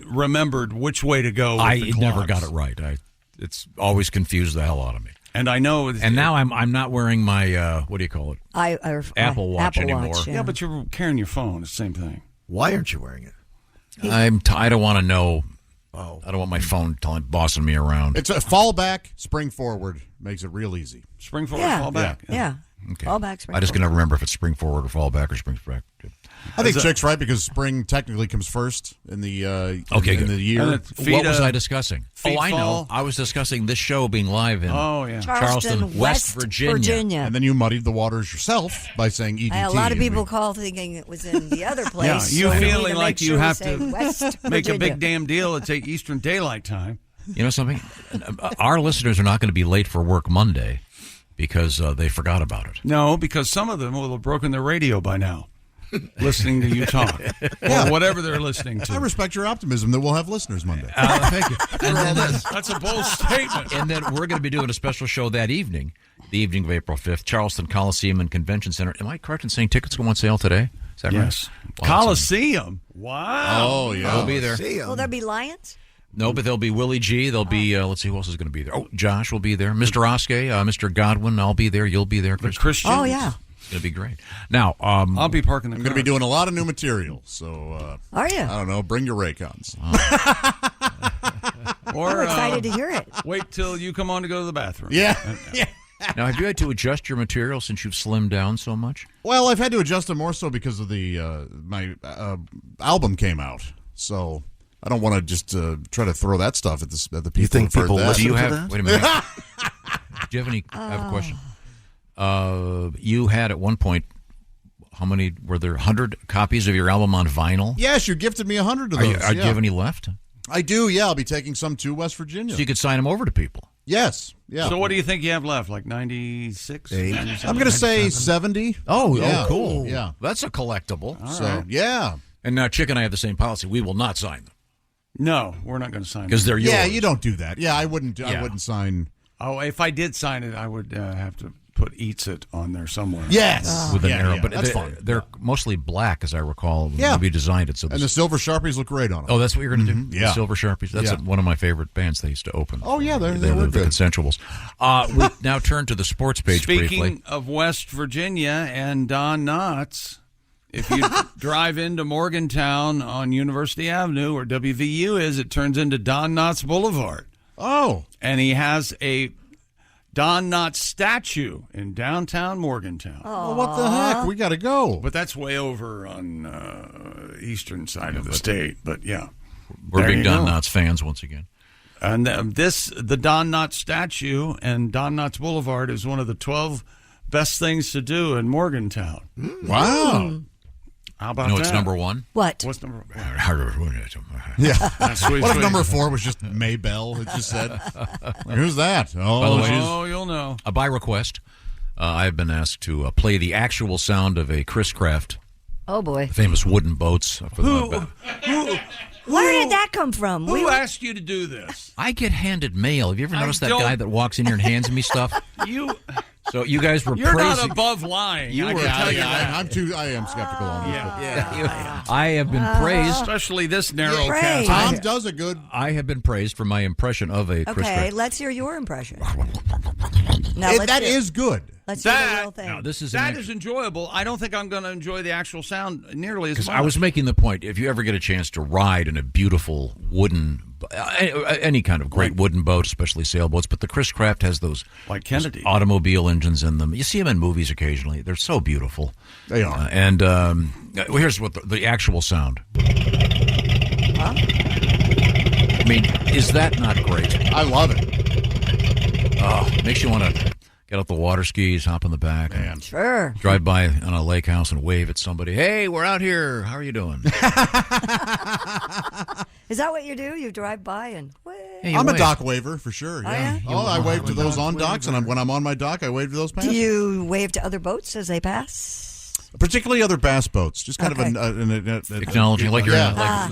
G: remembered which way to go. With
F: I
G: the
F: never
G: clocks.
F: got it right. It's always confused the hell out of me.
G: And I know.
F: And now I'm not wearing my what do you call it? Apple Watch anymore.
G: Yeah, but you're carrying your phone. It's the same thing.
L: Why aren't you wearing it?
F: I don't want to know. Oh, I don't want my phone bossing me around.
H: It's a fall back, spring forward. Makes it real easy.
G: Spring forward, fall back.
E: Yeah.
F: Okay.
E: Fall back, spring
F: I just
E: forward.
F: gonna remember if it's spring forward or fall back or spring back.
H: I think Chick's right because spring technically comes first in the
F: Okay,
H: in
F: good.
H: the year.
F: What was I discussing?
G: feet
F: I know.
G: fall.
F: I was discussing this show being live in Charleston, West Virginia.
H: And then you muddied the waters yourself by saying EDT.
E: A lot of people call thinking it was in the other place.
G: Yeah, you
E: so we need
G: feeling
E: to
G: like
E: make
G: you
E: sure we
G: have
E: say
G: to
E: West
G: make a
E: Virginia.
G: big damn deal. It's Eastern Daylight Time.
F: You know something? Our listeners are not going to be late for work Monday because they forgot about it.
G: No, because some of them will have broken their radio by now, listening to you talk, or whatever they're listening to.
H: I respect your optimism that we'll have listeners Monday.
F: Thank you. And then,
G: That's a bold statement.
F: and then we're going to be doing a special show that evening, the evening of April 5th, Charleston Coliseum and Convention Center. Am I correct in saying tickets go on sale today? Is that
G: Yes.
F: right?
G: Coliseum. Wow.
H: Oh, yeah.
F: We'll be there.
E: Will there be lions?
F: No, but there'll be Willie G. There'll be, let's see, who else is going to be there? Oh, Josh will be there. Mr. Oskay, Mr. Godwin, I'll be there. You'll be there, Chris.
G: Christians.
E: Oh, yeah.
F: It's going to be great. Now,
G: I'll be parking the
H: I'm
G: car.
H: going to be doing a lot of new material, so
E: Are you?
H: I don't know. Bring your Raycons.
G: Or,
E: I'm excited to hear it.
G: Wait till you come on to go to the bathroom.
H: Yeah.
F: now, have you had to adjust your material since you've slimmed down so much?
H: Well, I've had to adjust it more so because of the my album came out, so I don't want to just try to throw that stuff at the people.
L: You think
H: who've heard
L: people
H: that.
L: listen
F: Do you
L: to
F: have?
L: that?
F: Wait a minute. Do you have any? I have a question. You had at one point how many were there? 100 copies of your album on vinyl?
H: Yes, you gifted me 100 of those.
F: Do you have any left?
H: I do, yeah. I'll be taking some to West Virginia.
F: So you could sign them over to people.
H: Yes, yeah.
G: So what do you think you have left? Like 96?
H: I'm going to say 70.
F: Oh, cool.
H: Yeah.
F: That's a collectible.
H: Right. Yeah.
F: And now Chick and I have the same policy. We will not sign them.
G: No, we're not going to sign them.
F: Because they're yours.
H: Yeah, you don't do that. Yeah, I wouldn't sign.
G: Oh, if I did sign it, I would have to put "Eats It" on there somewhere.
H: Yes,
F: with an arrow.
H: Yeah,
F: but
H: that's fine.
F: They're mostly black, as I recall.
H: Yeah,
F: we designed it. So
H: and the silver Sharpies look great on them.
F: Oh, that's what you're going to do?
H: Yeah,
F: the silver Sharpies. That's one of my favorite bands they used to open.
H: Oh yeah, they
F: were
H: good.
F: The Consensuals. We now turn to the sports page briefly.
G: Speaking of West Virginia and Don Knotts, if you drive into Morgantown on University Avenue, where WVU is, it turns into Don Knotts Boulevard.
H: Oh,
G: and he has a Don Knotts statue in downtown Morgantown.
H: Well, what the heck? We got to go.
G: But that's way over on eastern side of the state. But yeah,
F: we're big Don Knotts fans once again.
G: And the Don Knotts statue and Don Knotts Boulevard is one of the 12 best things to do in Morgantown.
H: Wow.
G: How about
F: that? It's number one?
E: What?
G: What's number one?
H: Yeah.
G: Sweet,
H: what if
G: sweet.
H: number 4 was just Maybell? It just said, who's that? Oh,
F: by the way,
G: you'll know.
F: By request, I have been asked to play the actual sound of a Chris Craft.
E: Oh, boy.
F: Famous wooden boats.
E: Where did that come from?
G: Who asked you to do this?
F: I get handed mail. Have you ever noticed that guy that walks in here and hands me stuff? So you guys were
G: You're
F: praising.
G: not above lying. I
H: am skeptical on this.
F: I have been praised.
G: Especially this narrow cast.
H: Tom does a good.
F: I have been praised for my impression of a Chris
E: Okay,
F: Craft.
E: let's hear your impression.
H: That is good.
E: Let's hear the real thing.
F: Now, this is
G: That is enjoyable. I don't think I'm going to enjoy the actual sound nearly as much.
F: I was making the point, if you ever get a chance to ride in a beautiful wooden, any kind of great wooden boat, especially sailboats, but the Chris Craft has those
G: like Kennedy
F: automobile engines in them. You see them in movies occasionally. They're so beautiful.
H: They are.
F: Here's what the actual sound. Huh? I mean, is that not great?
H: I love it.
F: Oh, makes you want to get out the water skis, hop in the back, and
E: sure,
F: drive by on a lake house and wave at somebody. Hey, we're out here. How are you doing?
E: Is that what you do? You drive by and wave?
F: Hey,
H: I'm
F: wave.
H: a dock waver for sure. Yeah.
E: Oh,
H: I wave to those on docks, and when I'm on my dock, I wave to those passengers.
E: Do you wave to other boats as they pass?
H: Particularly other bass boats, just kind of
F: acknowledging, like you're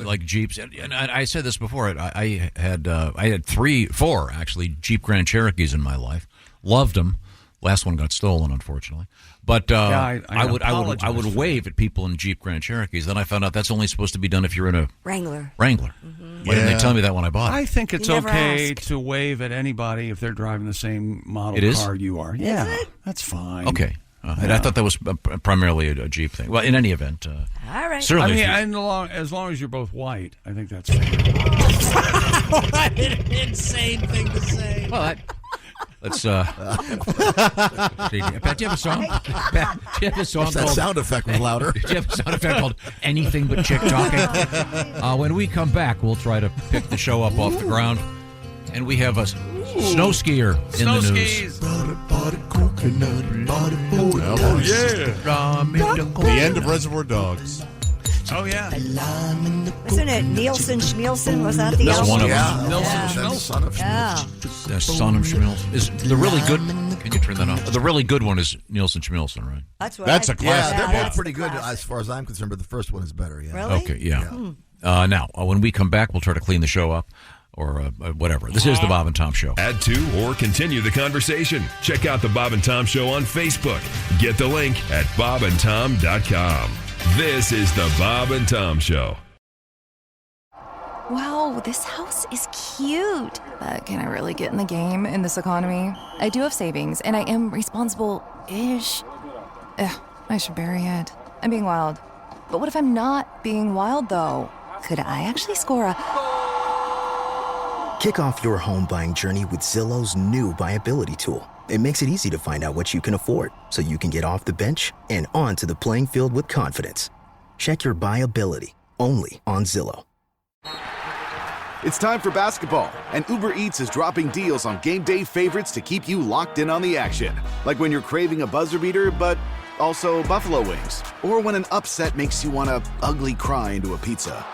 F: like Jeeps. And I said this before. I had 4 actually Jeep Grand Cherokees in my life. Loved them. Last one got stolen, unfortunately. But I would wave at people in Jeep Grand Cherokees. Then I found out that's only supposed to be done if you're in a
E: Wrangler.
F: Mm-hmm. Why didn't they tell me that when I bought it?
G: I think it's okay to wave at anybody if they're driving the same model car you are. Yeah, that's fine.
F: Okay. I thought that was primarily a Jeep thing. Well, in any event,
E: all right.
F: Certainly,
G: as long as you're both white, I think that's fair.
H: What an insane thing to say.
F: Well, let's. Pat, do you have a song? Pat, do you have a song
L: that sound effect was louder.
F: Do you have a sound effect called "Anything But Chick Talking"? When we come back, we'll try to pick the show up off the ground, and we have a snow skier in the news.
H: Oh yeah! The end of Reservoir Dogs.
G: Oh yeah!
E: Wasn't it Nielsen Schmielsen? Was that the
F: That's
E: album?
F: one of them.
G: Yeah. Nelson
L: Son of
E: Yeah.
F: Son of Schmilson. Is the really good? Can you turn that off? The really good one is Nielsen Schmilson, right?
E: That's what
H: That's
E: I-
H: a classic.
L: Yeah, they're
E: that's
L: both pretty
E: a
L: good
E: classic.
L: as far as I'm concerned, but the first one is better. Yeah.
E: Really?
F: Okay, yeah. Now, when we come back, we'll try to clean the show up. Or whatever. This is the Bob and Tom Show.
M: Add to or continue the conversation. Check out the Bob and Tom Show on Facebook. Get the link at bobandtom.com. This is the Bob and Tom Show.
N: Wow, this house is cute. But can I really get in the game in this economy? I do have savings, and I am responsible-ish. Ugh, I should bury it. I'm being wild. But what if I'm not being wild, though? Could I actually score a...
O: Kick off your home buying journey with Zillow's new BuyAbility tool. It makes it easy to find out what you can afford, so you can get off the bench and onto the playing field with confidence. Check your BuyAbility only on Zillow.
P: It's time for basketball, and Uber Eats is dropping deals on game day favorites to keep you locked in on the action. Like when you're craving a buzzer beater, but Also, buffalo wings. Or when an upset makes you want to ugly cry into a pizza.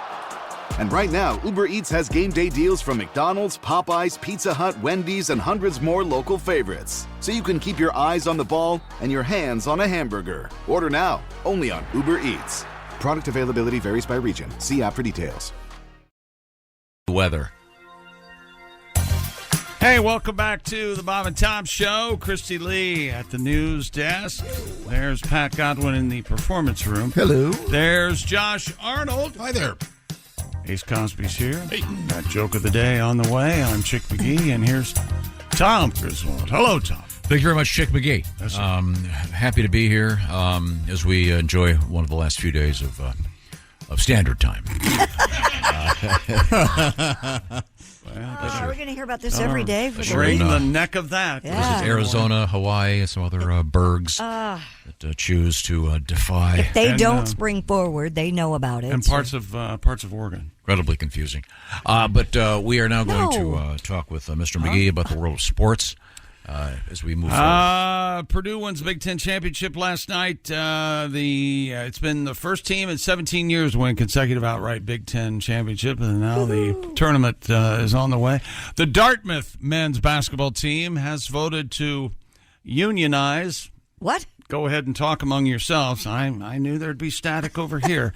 P: And right now, Uber Eats has game day deals from McDonald's, Popeyes, Pizza Hut, Wendy's, and hundreds more local favorites. So you can keep your eyes on the ball and your hands on a hamburger. Order now, only on Uber Eats. Product availability varies by region. See app for details.
F: Weather.
G: Hey, welcome back to the Bob and Tom Show. Christy Lee at the news desk. There's Pat Godwin in the performance room.
H: Hello.
G: There's Josh Arnold.
H: Hi there.
G: Ace Cosby's here. Hey. Got joke of the day on the way. I'm Chick McGee, and here's Tom Griswold. Hello, Tom.
F: Thank you very much, Chick McGee. Happy to be here as we enjoy one of the last few days of standard time.
E: We're going to hear about this every day for the
G: we're
E: week.
G: in the neck of that.
E: Yeah.
F: This is Arizona, Hawaii, and some other burgs that choose to defy.
E: If they don't spring forward, they know about it.
G: And parts of Oregon.
F: Incredibly confusing. But we are now going to talk with Mr. McGee about the world of sports as we move forward.
G: Purdue wins the Big Ten championship last night. It's been the first team in 17 years to win consecutive outright Big Ten championship, and now the tournament is on the way. The Dartmouth men's basketball team has voted to unionize.
E: What?
G: Go ahead and talk among yourselves. I knew there'd be static over here.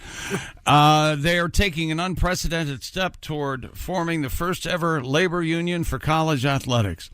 G: They are taking an unprecedented step toward forming the first ever labor union for college athletics.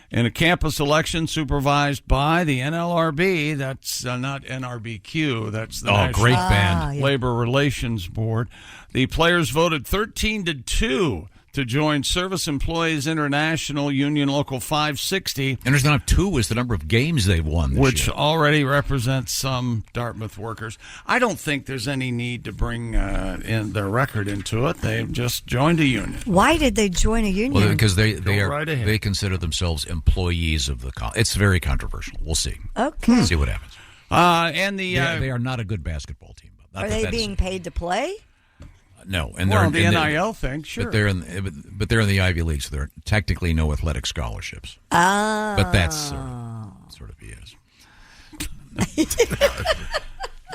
G: In a campus election supervised by the NLRB, that's not NRBQ, that's the National
F: great band.
G: Labor Relations Board. The players voted 13-2 to join Service Employees International Union Local 560.
F: And there's not 2 is the number of games they've won this
G: which
F: year.
G: Already represents some Dartmouth workers. I don't think there's any need to bring in their record into it. They've just joined a union.
E: Why did they join a union?
F: Well, because they consider themselves employees of the college. It's very controversial. We'll see.
E: Okay.
F: See what happens.
G: And
F: they are not a good basketball team.
E: Are they being paid to play?
F: No, and
G: well,
F: they're
G: the NIL thing, sure.
F: But they're in the Ivy League, so there are technically no athletic scholarships. But that's sort of BS.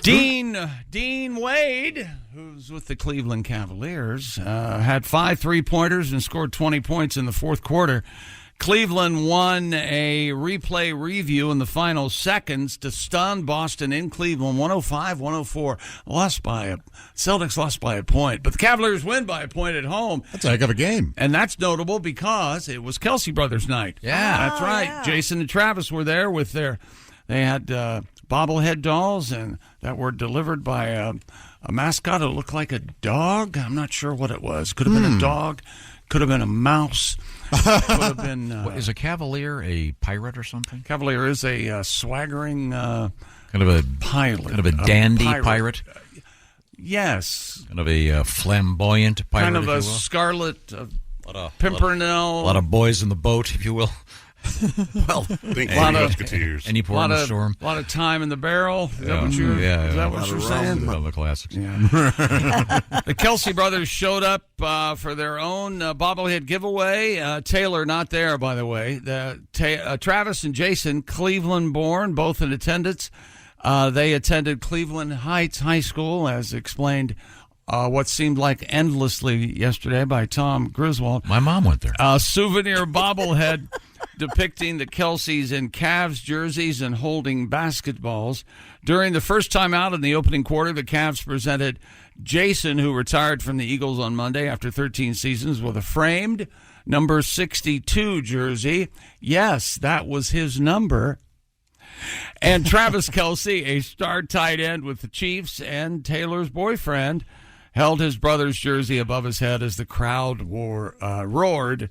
G: Dean Wade, who's with the Cleveland Cavaliers, had 5 3-pointers and scored 20 points in the fourth quarter. Cleveland won a replay review in the final seconds to stun Boston in Cleveland, 105-104. Celtics lost by a point, but the Cavaliers win by a point at home.
H: That's a heck of a game.
G: And that's notable because it was Kelsey Brothers night.
F: Yeah.
G: That's right. Yeah. Jason and Travis were there with they had bobblehead dolls and that were delivered by a mascot who looked like a dog. I'm not sure what it was. Could have been a dog. Could have been a mouse. Could have been.
F: Is a Cavalier a pirate or something?
G: Cavalier is a swaggering
F: kind of a
G: pilot,
F: kind of a dandy pirate.
G: Yes,
F: kind of a flamboyant pirate,
G: kind of a scarlet pimpernel.
F: A lot of boys in the boat, if you will.
L: Well, think
F: Musketeers. Any port in the storm.
G: A lot of time in the barrel. Is that what you're? Is that what you're saying?
F: The classics.
G: Yeah. The Kelsey brothers showed up for their own bobblehead giveaway. Taylor not there, by the way. Travis and Jason, Cleveland-born, both in attendance. They attended Cleveland Heights High School, as explained. What seemed like endlessly yesterday by Tom Griswold.
F: My mom went there.
G: Souvenir bobblehead depicting the Kelseys in Cavs jerseys and holding basketballs. During the first time out in the opening quarter, the Cavs presented Jason, who retired from the Eagles on Monday after 13 seasons, with a framed number 62 jersey. Yes, that was his number. And Travis Kelce, a star tight end with the Chiefs and Taylor's boyfriend, held his brother's jersey above his head as the crowd roared.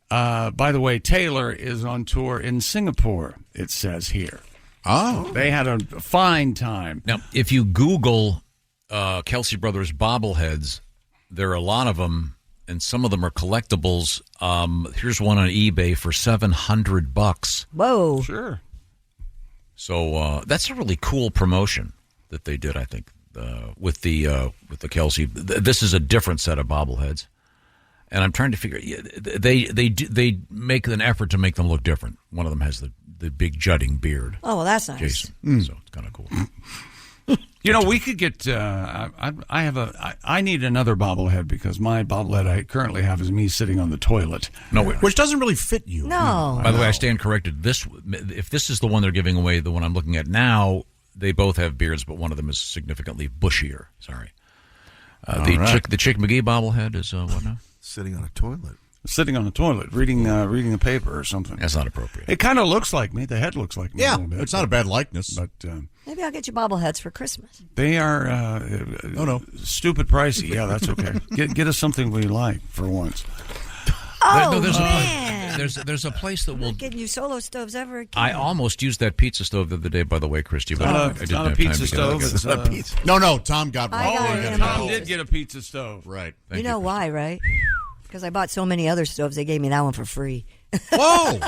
G: By the way, Taylor is on tour in Singapore, it says here.
H: Oh.
G: They had a fine time.
F: Now, if you Google Kelce Brothers bobbleheads, there are a lot of them, and some of them are collectibles. Here's one on eBay for $700.
E: Whoa.
G: Sure.
F: So that's a really cool promotion that they did, I think, with the Kelce. This is a different set of bobbleheads. And I'm trying to figure. They make an effort to make them look different. One of them has the big jutting beard.
E: Oh, well, that's nice.
F: Jason. So it's kind of cool.
G: We could get. I need another bobblehead because my bobblehead I currently have is me sitting on the toilet.
F: No,
H: which doesn't really fit you.
E: No.
F: By the way, I stand corrected. If this is the one they're giving away, the one I'm looking at now, they both have beards, but one of them is significantly bushier. Sorry. The Chick McGee bobblehead is what now?
L: Sitting on a toilet.
G: Sitting on a toilet, reading a paper or something.
F: That's not appropriate.
G: It kind of looks like me. The head looks like me.
H: Yeah,
G: a little bit,
H: it's not a bad likeness.
G: But
E: maybe I'll get you bobbleheads for Christmas.
G: They are stupid pricey. Yeah, that's okay. Get us something we like for once.
E: Oh,
F: there's a place that will.
E: Not getting you solo stoves ever again.
F: I almost used that pizza stove the other day, by the way, Christy. But I didn't have
G: pizza
F: time to
G: stove.
F: get it.
G: It's a pizza.
H: No, Tom got
G: one. Tom did get a pizza stove.
H: Right.
E: You know why, right? Because I bought so many other stoves, they gave me that one for free.
H: Whoa!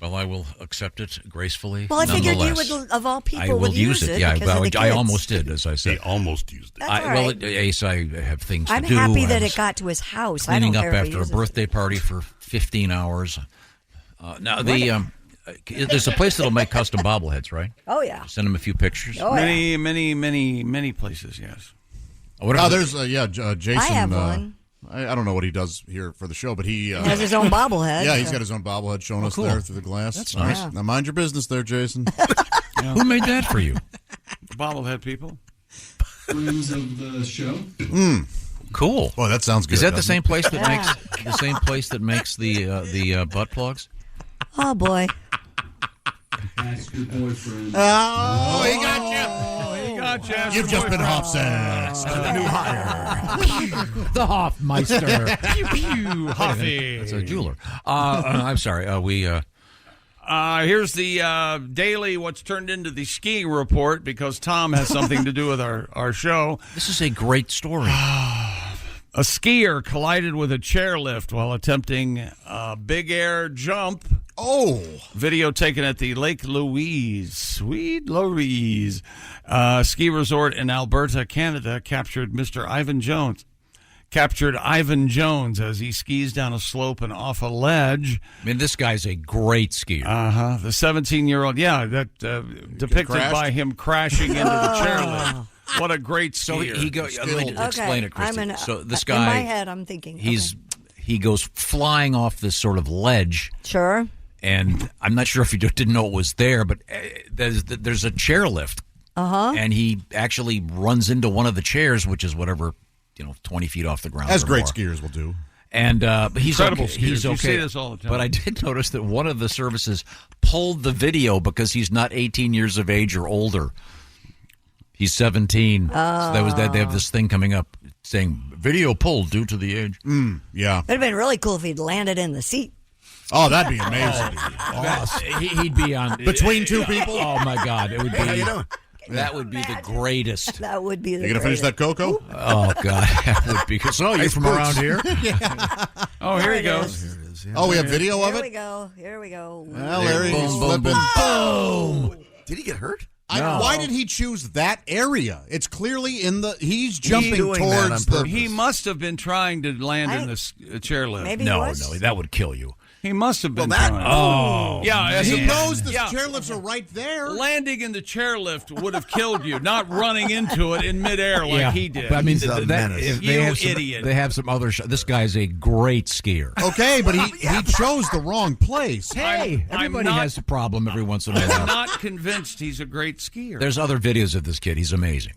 F: Well, I will accept it gracefully.
E: Well, I figured you would, of all people,
F: I will use it. Yeah, I almost did, as I said.
G: He almost used it.
E: That's all right.
F: Well, Ace, I have things
E: I'm
F: to do.
E: happy that it got to his house.
F: Cleaning
E: I don't
F: up
E: care
F: after a birthday party for 15 hours. Now, there's a place that'll make custom bobbleheads, right?
E: Oh, yeah.
F: Send them a few pictures.
E: Oh,
G: many places, yes.
H: There's Jason.
E: I have one.
H: I don't know what he does here for the show, but he
E: has his own bobblehead.
H: Yeah, he's got his own bobblehead showing us there through the glass.
F: That's nice.
H: Yeah. Now mind your business there, Jason.
F: Who made that for you?
G: The bobblehead people.
Q: Friends of the show.
F: Cool.
H: Boy, that sounds good.
F: Is that the same place that makes the butt plugs?
E: Oh boy.
Q: Ask your boyfriend.
H: Oh, he got you. You've just been Hofsexed. The new hire.
F: The Hofmeister.
G: Pew, pew, Hoffy.
F: That's a jeweler. I'm sorry.
G: Here's the daily what's turned into the skiing report because Tom has something to do with our show.
F: This is a great story.
G: A skier collided with a chairlift while attempting a big air jump.
H: Oh.
G: Video taken at the Lake Louise, Sweet Louise, ski resort in Alberta, Canada, captured Ivan Jones as he skis down a slope and off a ledge.
F: I mean, this guy's a great skier.
G: The 17-year-old, depicted by him crashing into the chairlift. What a great skier.
F: So let me explain it, Christy. So this guy,
E: in my head, I'm thinking
F: he goes flying off this sort of ledge.
E: Sure.
F: And I'm not sure if you didn't know it was there, but there's a chairlift. And he actually runs into one of the chairs, which is 20 feet off the ground.
H: As great skiers will do.
F: And he's
G: incredible
F: okay.
G: skiers.
F: He's okay.
G: You see this all the time.
F: But I did notice that one of the services pulled the video because he's not 18 years of age or older. He's 17. So that was that. They have this thing coming up saying video pulled due to the age.
H: Yeah.
E: It'd have been really cool if he'd landed in the seat.
H: Oh, that'd be amazing.
F: He'd be on
H: between two people.
F: Oh my God, it would be.
L: How you doing?
F: That would be the greatest.
E: That would be the
H: You going to finish that cocoa?
F: Oh, God. That would be. So, you're from around here?
G: Oh, here he goes.
L: Here it is. Yeah.
H: Oh, we have video of it?
E: Here we go.
H: Well, there he is. Flipping.
L: Boom. Did he get hurt?
F: No.
H: Why did he choose that area? It's clearly he's jumping towards the...
G: He must have been trying to land in the chairlift.
E: Maybe
F: No, that would kill you.
G: He must have been trying.
F: Oh.
G: Yeah.
H: He knows the chairlifts are right there.
G: Landing in the chairlift would have killed you, not running into it in midair like he did.
F: But, I mean,
G: idiot.
F: They have some other... This guy's a great skier.
H: Okay, but he chose the wrong place.
F: Hey, everybody has a problem every once in a
G: I'm
F: while.
G: not convinced he's a great skier.
F: There's other videos of this kid. He's amazing.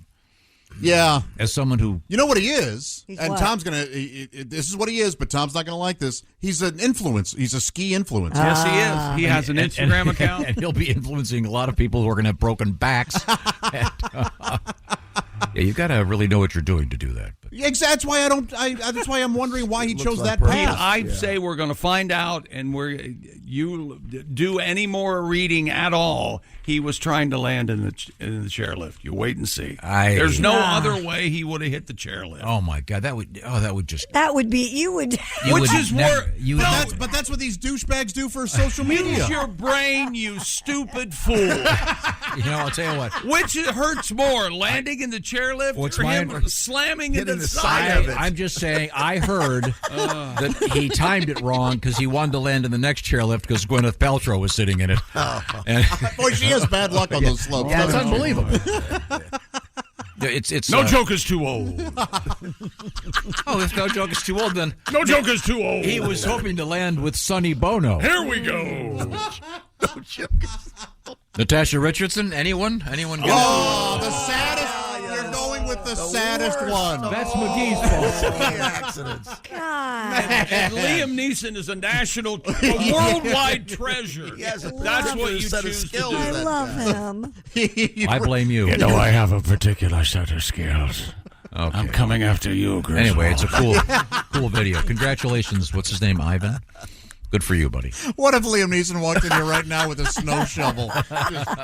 H: Yeah.
F: As someone who...
H: You know what he is?
E: He's
H: and
E: what?
H: Tom's going to... This is what he is, but Tom's not going to like this. He's an influencer. He's a ski influencer.
G: Yes, he is. He has an Instagram account.
F: And he'll be influencing a lot of people who are going to have broken backs. Yeah, you've got to really know what you're doing to do that.
H: That's why that's why I'm wondering why he chose that
G: Breen,
H: path.
G: I'd say we're going to find out, and you do any more reading at all. He was trying to land in the chairlift. You wait and see. There's no other way he would have hit the chairlift.
F: Oh my God, that would just.
E: That would be you would.
H: But that's what these douchebags do for social media.
G: Use your brain, you stupid fool.
F: I'll tell you what.
C: Which hurts more, landing in the chairlift or him slamming into the side of it?
F: I'm just saying, I heard that he timed it wrong because he wanted to land in the next chairlift because Gwyneth Paltrow was sitting in it. And,
H: Boy, she has bad luck on those slopes.
F: Yeah, it's unbelievable. It's
C: no joke is too old.
F: If no joke is too old, then
C: no joke is too old.
F: He was hoping to land with Sonny Bono.
C: Here we go.
L: No joke is too old.
F: Natasha Richardson. Anyone? Get
H: the saddest. You're going with the saddest one.
F: That's McGee's fault.
L: Accidents.
C: And Liam Neeson is a worldwide treasure.
L: Yes,
C: that's what you choose to do.
E: I love him.
F: I blame you.
G: You know, I have a particular set of skills.
F: Okay.
G: I'm coming after you, Griswold.
F: Anyway, it's a cool video. Congratulations. What's his name? Ivan? Good for you, buddy.
H: What if Liam Neeson walked in here right now with a snow shovel?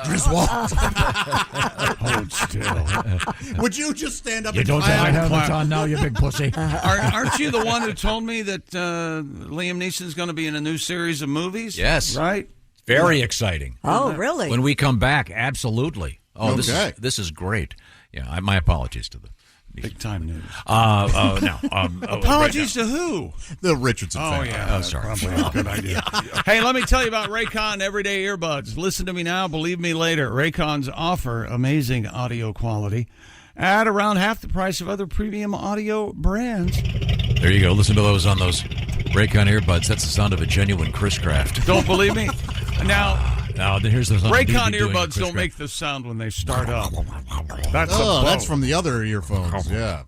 H: Griswold.
G: Hold still.
H: Would you just stand up
F: You
H: and
F: don't say I
H: clap?
F: have it on now, you big pussy.
C: Aren't you the one who told me that Liam Neeson's going to be in a new series of movies?
F: Yes.
C: Right?
F: Very exciting.
E: Oh, really?
F: When we come back, absolutely. Oh,
H: Okay.
F: this is great. Yeah, my apologies to the
C: Big time news.
F: No.
C: Apologies to who?
H: The Richardson family.
C: Yeah.
F: Oh, sorry.
C: Probably a good idea. Hey, let me tell you about Raycon Everyday Earbuds. Listen to me now, believe me later. Raycons offer amazing audio quality at around half the price of other premium audio brands.
F: There you go. Listen to those on those Raycon earbuds. That's the sound of a genuine Chris Craft.
C: Don't believe me? Now,
F: here's the sound
C: Raycon
F: BB doing
C: earbuds
F: Chris
C: don't
F: Craft.
C: make the sound when they start up. That's
H: That's from the other earphones. Yeah.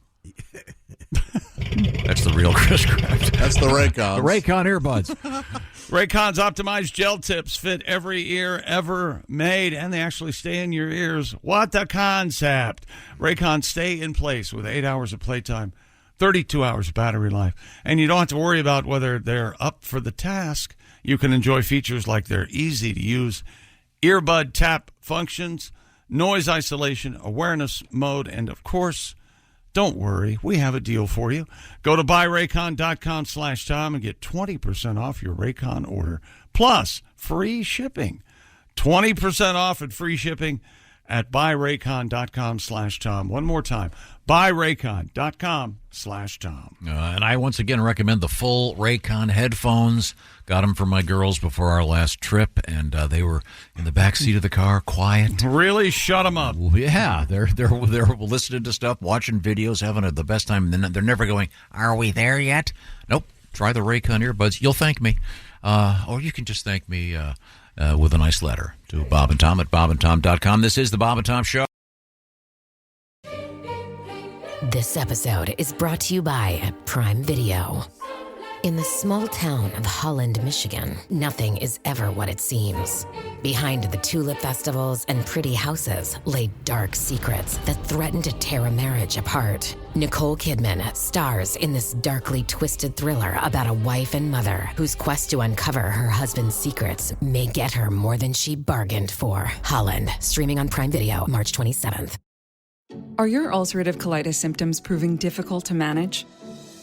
F: That's the real Chris Craft.
H: That's the Raycons.
F: The Raycon earbuds.
C: Raycon's optimized gel tips fit every ear ever made, and they actually stay in your ears. What the concept? Raycons stay in place with 8 hours of playtime, 32 hours of battery life, and you don't have to worry about whether they're up for the task. You can enjoy features like their easy-to-use earbud tap functions, noise isolation, awareness mode, and, of course, don't worry, we have a deal for you. Go to buyraycon.com/Tom and get 20% off your Raycon order, plus free shipping. 20% off and free shipping at buyraycon.com/Tom. One more time, buyraycon.com/Tom.
F: And I once again recommend the full Raycon headphones. Got them for my girls before our last trip, and they were in the back seat of the car, quiet.
C: Really shut them up.
F: Yeah, they're listening to stuff, watching videos, having the best time. They're never going, "Are we there yet?" Nope. Try the Raycon earbuds. You'll thank me, or you can just thank me with a nice letter to Bob and Tom at bobandtom.com. This is the Bob and Tom Show.
R: This episode is brought to you by Prime Video. In the small town of Holland, Michigan, nothing is ever what it seems. Behind the tulip festivals and pretty houses lay dark secrets that threaten to tear a marriage apart. Nicole Kidman stars in this darkly twisted thriller about a wife and mother whose quest to uncover her husband's secrets may get her more than she bargained for. Holland, streaming on Prime Video March 27th.
S: Are your ulcerative colitis symptoms proving difficult to manage?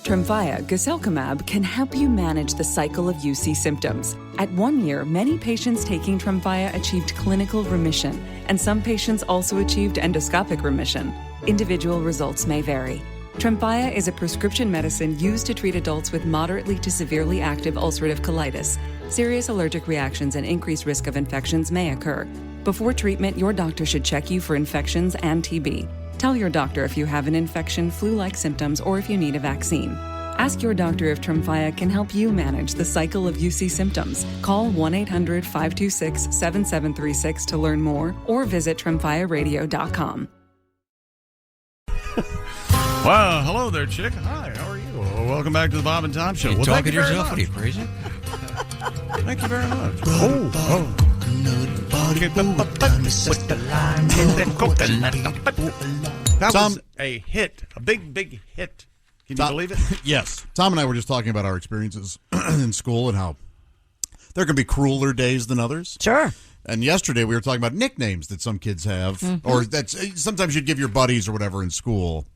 S: Tremfya guselkumab can help you manage the cycle of UC symptoms. At 1 year, many patients taking Tremfya achieved clinical remission, and some patients also achieved endoscopic remission. Individual results may vary. Tremfya is a prescription medicine used to treat adults with moderately to severely active ulcerative colitis. Serious allergic reactions and increased risk of infections may occur. Before treatment, your doctor should check you for infections and TB. Tell your doctor if you have an infection, flu-like symptoms, or if you need a vaccine. Ask your doctor if Tremfya can help you manage the cycle of UC symptoms. Call 1-800-526-7736 to learn more, or visit tremfyaradio.com.
C: Well, hello there, chick. Hi, how are you? Well, welcome back to the Bob and Tom Show.
F: You talking to yourself?
C: Much.
F: Are you crazy?
C: Thank you very much. That was a hit, a big hit. Can you believe it?
H: Yes. Tom and I were just talking about our experiences in school and how there can be crueler days than others.
E: Sure.
H: And yesterday we were talking about nicknames that some kids have, or that sometimes you'd give your buddies or whatever in school.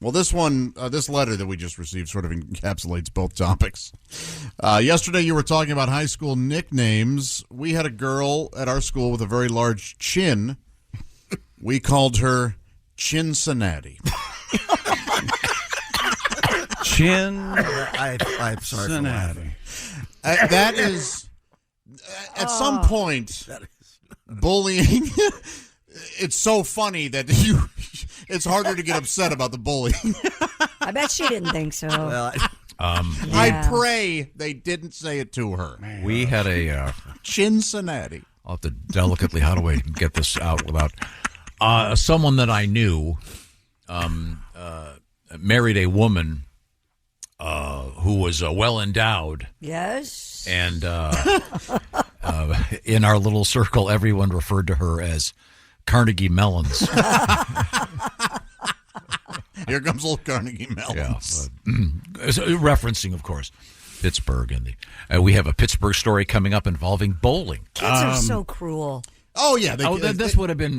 H: Well, this letter that we just received sort of encapsulates both topics. Yesterday you were talking about high school nicknames. We had a girl at our school with a very large chin We called her Cincinnati.
L: I'm sorry for laughing.
H: That is, at some point, bullying. It's so funny that it's harder to get upset about the bullying.
E: I bet she didn't think so.
L: Well,
H: I pray they didn't say it to her.
F: We had a
H: Cincinnati.
F: I'll have to delicately, how do I get this out without someone that I knew married a woman who was well endowed.
E: Yes.
F: And in our little circle, everyone referred to her as Carnegie Mellons.
H: Here comes old Carnegie Mellons.
F: Referencing, of course, Pittsburgh. And we have a Pittsburgh story coming up involving bowling.
E: Kids are so cruel.
H: Oh, yeah.
F: This would have been...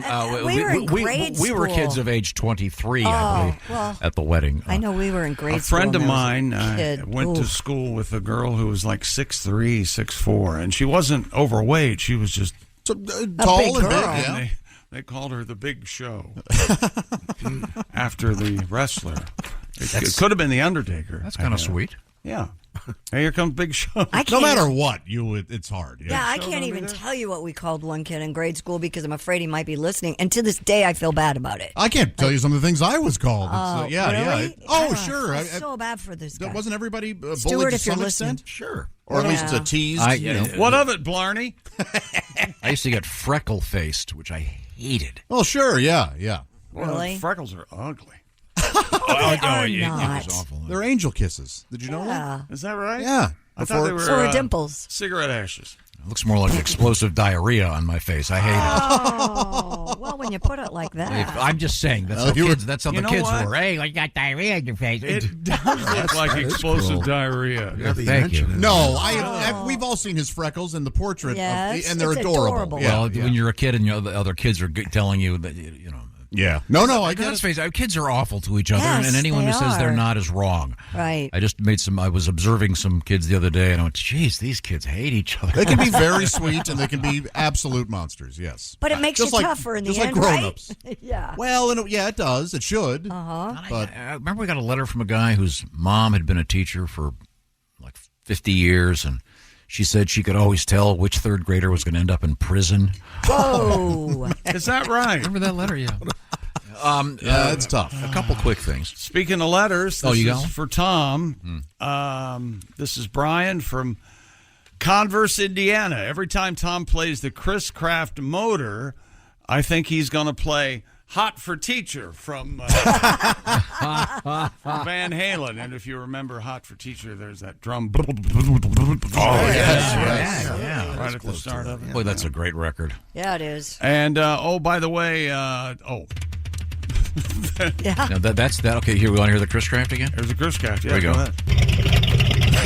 F: we were kids of age 23, I believe, at the wedding.
E: I know we were in grade school.
C: A friend of mine
E: kid.
C: went to school with a girl who was like 6'3", 6'4", and she wasn't overweight. She was just
H: tall and big,
C: yeah. They called her the Big Show after the wrestler. It could have been the Undertaker.
F: That's kind of sweet.
C: Yeah. Hey, here comes Big Show.
H: No matter what, it's hard.
E: Yeah, I can't even tell you what we called one kid in grade school because I'm afraid he might be listening. And to this day, I feel bad about it.
H: I can't tell you some of the things I was called.
E: Really?
H: Sure.
E: I feel so bad for this guy.
H: Wasn't everybody bullied
E: Stuart,
H: to
E: if you're
H: some
E: listening.
H: extent? Sure. Or at least teased.
C: What of it, Blarney?
F: I used to get freckle-faced, which I hated.
H: Oh, sure. Yeah.
E: Really?
C: Freckles are ugly.
E: It
F: was awful.
H: They're angel kisses. Did you know that?
C: Is that right?
H: Yeah.
C: I thought they were
E: so are dimples.
C: Cigarette ashes.
F: It looks more like explosive diarrhea on my face. I hate
E: Oh, well, when you put it like that.
F: it. I'm just saying, that's how the kids were. Hey, you got diarrhea in your face.
C: It does look like explosive diarrhea.
F: Yeah, thank you.
H: No, we've all seen his freckles in the portrait,
E: Yes,
H: and they're
E: it's
H: adorable.
F: Well, when you're a kid and the other kids are telling you that, you know.
H: Yeah. No, I get
F: let's face it, kids are awful to each other,
E: Yes,
F: and anyone
E: they
F: who says they're
E: are.
F: not is wrong.
E: Right.
F: I was observing some kids the other day, and I went, geez, these kids hate each other.
H: They can be very sweet, and they can be absolute monsters, yes.
E: But it makes
H: Just
E: you
H: like-
E: tougher in the
H: just
E: end,
H: like grown-ups.
E: right? Yeah.
H: Well, it does. It should.
E: Uh-huh.
F: I remember we got a letter from a guy whose mom had been a teacher for like 50 years, and she said she could always tell which third grader was going to end up in prison.
E: Whoa.
C: Is that right?
F: Remember that letter? Yeah.
H: It's tough.
F: A couple quick things.
C: Speaking of letters, this
F: you
C: is
F: go?
C: for Tom. This is Brian from Converse, Indiana. Every time Tom plays the Chris Craft motor, I think he's going to play Hot for Teacher from Van Halen. And if you remember Hot for Teacher, there's that drum.
F: Yeah.
C: Right at the start of it.
F: Boy, that's a great record.
E: Yeah, it is.
C: And, by the way,
E: Yeah.
F: Now that's that. Okay, here we want to hear the Chris Craft again.
C: There's a Chris Craft. Yeah,
F: Here we go.
C: ahead.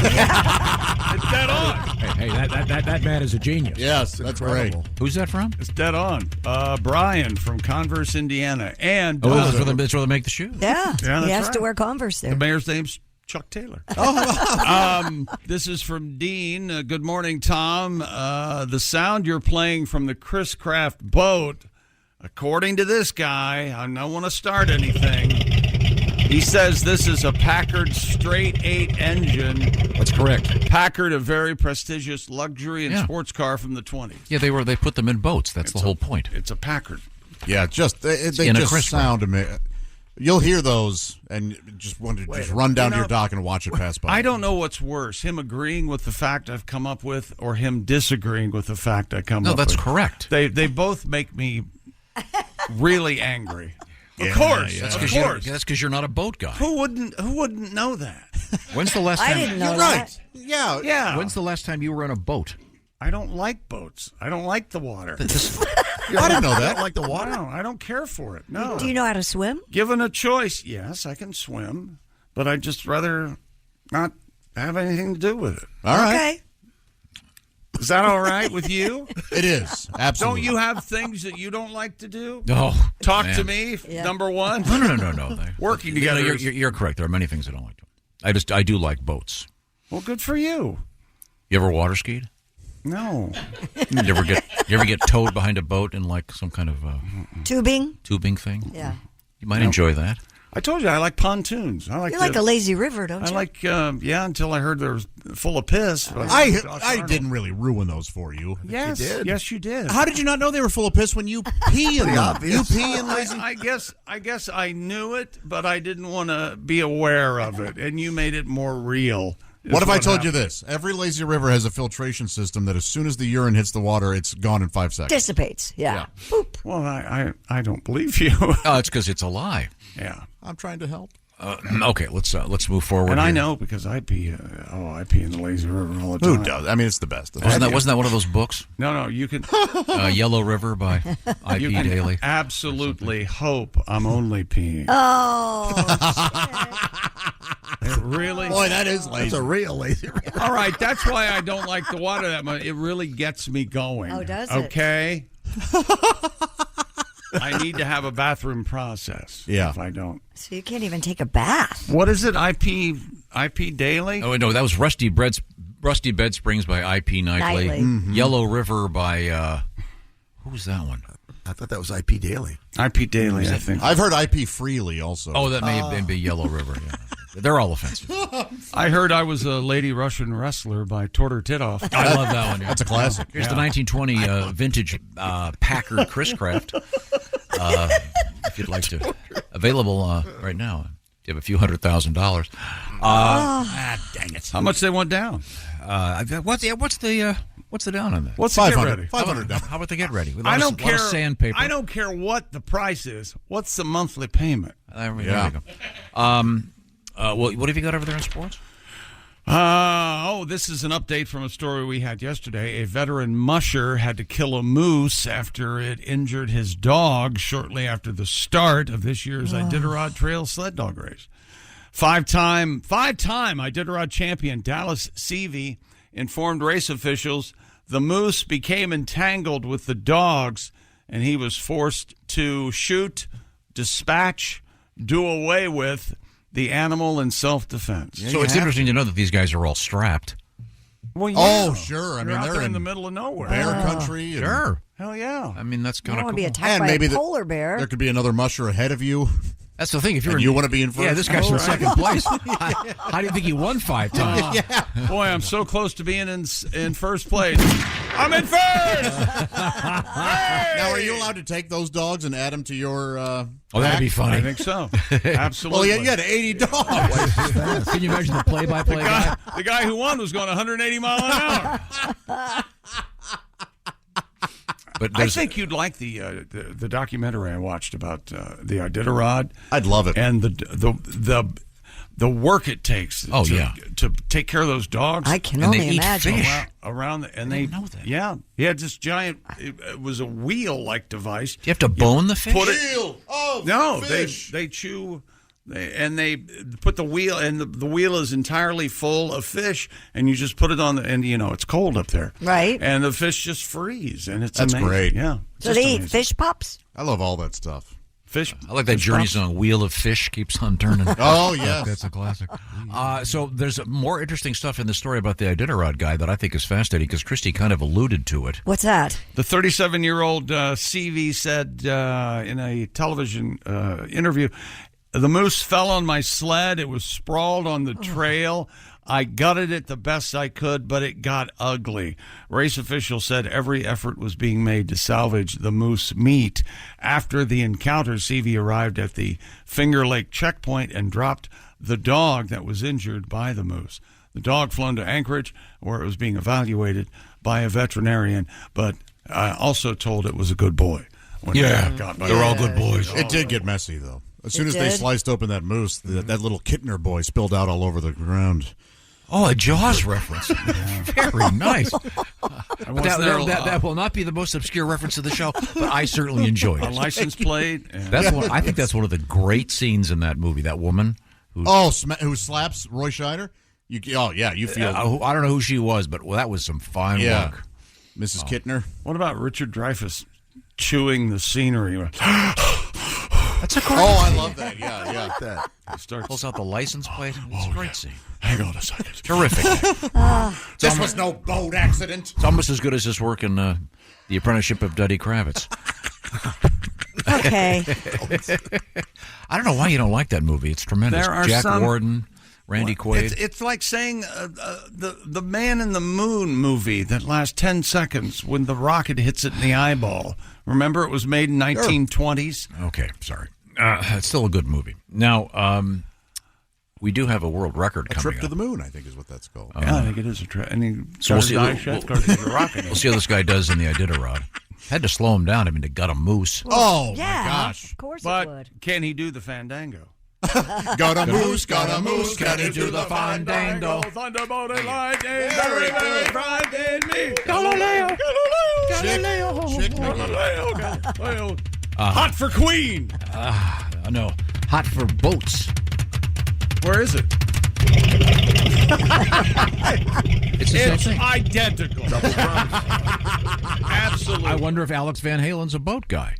C: It's dead on.
F: Hey, that man is a genius.
H: Yes, that's great.
F: Who's that from?
C: It's dead on. Brian from Converse, Indiana. And
F: that's where they make the shoe.
E: Yeah.
C: Yeah,
E: he
C: that's
E: has to
C: right.
E: wear Converse there.
C: The mayor's name's Chuck Taylor. This is from Dean. Good morning, Tom. The sound you're playing from the Chris Craft boat, according to this guy, I don't want to start anything. He says this is a Packard straight 8 engine.
F: That's correct.
C: Packard, a very prestigious luxury and sports car from the 20s.
F: Yeah, they put them in boats. That's the whole point.
C: It's a Packard.
H: Yeah, they
F: In a
H: just
F: Chris
H: sound amazing. You'll hear those and just want to just run down to your dock and watch it pass by.
C: I don't know what's worse, him agreeing with the fact I've come up with or him disagreeing with the fact I come up with.
F: No, that's correct.
C: They both make me really angry. Of course.
F: That's
C: Of
F: because
C: course.
F: you're not a boat guy.
C: Who wouldn't know that?
F: When's the last
E: I
F: time?
E: didn't know
H: You're
E: that.
H: right. Yeah.
C: Yeah.
F: When's the last time you were on a boat?
C: I don't like boats. I don't like the water.
H: I didn't know that.
L: Like the water?
C: No, I don't care for it. No.
E: Do you know how to swim?
C: Given a choice, yes, I can swim, but I'd just rather not have anything to do with it.
H: All right.
E: Okay.
C: Is that all right with you?
H: It is. Absolutely.
C: Don't you have things that you don't like to do?
F: No.
C: Talk
F: man.
C: to me,
E: Yeah.
C: number one.
F: No.
C: Working together.
F: You're correct. There are many things I don't like to. I do like boats.
C: Well, good for you.
F: You ever water skied?
C: No.
F: You ever get towed behind a boat in like some kind of
E: Tubing
F: thing?
E: Yeah.
F: You might enjoy that.
C: I told you I like pontoons. I like
E: You like a lazy river, don't you?
C: I like until I heard they were full of piss. But
H: I didn't really ruin those for you.
C: Yes, yes, you did.
H: How did you not know they were full of piss when you pee in them? You pee in lazy.
C: I guess I knew it, but I didn't want to be aware of it, and you made it more real.
H: What if I told you this? Every lazy river has a filtration system that as soon as the urine hits the water, it's gone in 5 seconds.
E: Dissipates. Yeah.
C: Boop. Well, I don't believe you.
F: Oh, it's because it's a lie.
C: Yeah.
H: I'm trying to help.
F: Okay, let's move forward.
C: And
F: here.
C: I know because I pee. I pee in the lazy river all the time.
H: Who does? I mean, it's the best.
F: Wasn't that one of those books?
C: No, you can.
F: Yellow River by I.P. Daly.
C: Absolutely hope I'm only peeing.
E: Oh.
C: Really?
H: Boy, that is lazy.
L: That's a real lazy river.
C: All right, that's why I don't like the water that much. It really gets me going.
E: Oh, does it?
C: Okay. I need to have a bathroom process.
H: Yeah.
C: If I don't.
E: So you can't even take a bath.
C: What is it? IP Daily?
F: Oh no, that was Rusty Bed Springs by IP Nightly.
E: Mm-hmm.
F: Yellow River by who was that one?
L: I thought that was IP Daily.
C: IP Daily, I think.
H: I've heard IP Freely also.
F: Oh, that may have been Yellow River. Yeah. They're all offensive.
C: I heard I was a lady Russian wrestler by Torter Titoff.
F: I love that one. Yeah.
H: That's a classic.
F: Here's the 1920 vintage Packard Chris Craft. If you'd like to, available right now. You have a few $100,000.
C: Dang it! How much they want down?
F: What's the down on that?
C: What's the get ready?
H: 500 down.
F: How about the get ready?
C: I don't care.
F: Sandpaper.
C: I don't care what the price is. What's the monthly payment?
F: There we go. Well, what have you got over there in sports?
C: This is an update from a story we had yesterday. A veteran musher had to kill a moose after it injured his dog shortly after the start of this year's Iditarod Trail sled dog race. Five-time Iditarod champion Dallas Seavey informed race officials the moose became entangled with the dogs and he was forced to shoot, dispatch, do away with the animal in self-defense.
F: So it's interesting to know that these guys are all strapped.
C: Well, yeah.
H: Oh, sure. I mean,
C: they're in the middle of nowhere.
H: Bear country. And,
F: Sure.
C: Hell yeah.
F: I mean, that's kind of
E: want
F: cool.
E: to be attacked by a polar bear.
H: There could be another musher ahead of you.
F: That's the thing. If
H: you want to be in first.
F: Yeah, this guy's in second place. How do you think he won 5 times?
H: Yeah.
C: Boy, I'm so close to being in first place. I'm in first! Hey!
H: Now, are you allowed to take those dogs and add them to your
F: Oh, that'd be funny.
C: I think so. Absolutely.
H: Well, yeah, you had 80 dogs.
F: Can you imagine the play-by-play guy?
C: The guy who won was going 180 miles an hour.
F: But
C: I think you'd like the documentary I watched about the Iditarod.
H: I'd love it.
C: And the work it takes to take care of those dogs.
E: I can only imagine.
C: Around and they know that. Yeah, he had this giant. It was a wheel-like device.
F: Do you have to bone the fish?
H: Fish.
C: They chew. They put the wheel, and the wheel is entirely full of fish, and you just put it on and it's cold up there,
E: right?
C: And the fish just freeze, and it's
H: That's
C: amazing.
H: great.
C: Yeah.
E: So they eat fish pups.
H: I love all that stuff.
C: Fish.
F: I like that Journey song, "Wheel of Fish" keeps on turning.
H: Oh yeah,
F: that's a classic. So there's more interesting stuff in the story about the Iditarod guy that I think is fascinating because Christy kind of alluded to it.
E: What's that?
C: The 37-year-old CV said in a television interview, "The moose fell on my sled. It was sprawled on the trail. I gutted it the best I could, but it got ugly." Race officials said every effort was being made to salvage the moose meat. After the encounter, CV arrived at the Finger Lake checkpoint and dropped the dog that was injured by the moose. The dog flown to Anchorage, where it was being evaluated by a veterinarian, but also told it was a good boy.
F: They're all good boys.
H: It did get messy, though. As soon as they sliced open that moose, that little Kittner boy spilled out all over the ground.
F: Oh, a Jaws reference. Very nice. That will not be the most obscure reference of the show, but I certainly enjoyed it.
C: A license plate.
F: I think that's one of the great scenes in that movie. That woman
H: who slaps Roy Scheider. You feel.
F: I don't know who she was, but that was some fine work.
H: Mrs. Kittner.
C: What about Richard Dreyfuss chewing the scenery?
F: That's a great
H: Oh, I
F: scene.
H: love that. Yeah.
L: That.
F: Pulls out the license plate. It's a great scene.
C: Hang on a second.
F: Terrific.
H: This was no boat accident.
F: It's almost as good as his work in The Apprenticeship of Duddy Kravitz.
E: Okay.
F: I don't know why you don't like that movie. It's tremendous.
C: There are
F: Jack
C: some-
F: Warden, Randy Quaid.
C: It's like saying the Man in the Moon movie that lasts 10 seconds when the rocket hits it in the eyeball. Remember, it was made in 1920s.
F: Okay, sorry. It's still a good movie. Now, we do have a world record
H: A
F: coming
H: trip to
F: up.
H: the moon, I think, is what that's called.
C: Yeah, I think it is a trip. And he
F: So we'll see.
C: we'll see
F: how this guy does in the Iditarod. Had to slow him down. I mean, to gut a moose.
H: Oh,
E: yeah,
H: my gosh.
E: Of course
C: But
E: it would.
C: can he do the fandango?
H: Got a moose, can he do the fandango?
C: Thunderbolt and lightning, very, very frightening me.
F: Galileo.
H: Chick
C: Galileo. Hot for Queen.
F: No, hot for boats.
C: Where is it?
F: It's the same thing.
C: Identical. Absolutely.
F: I wonder if Alex Van Halen's a boat guy.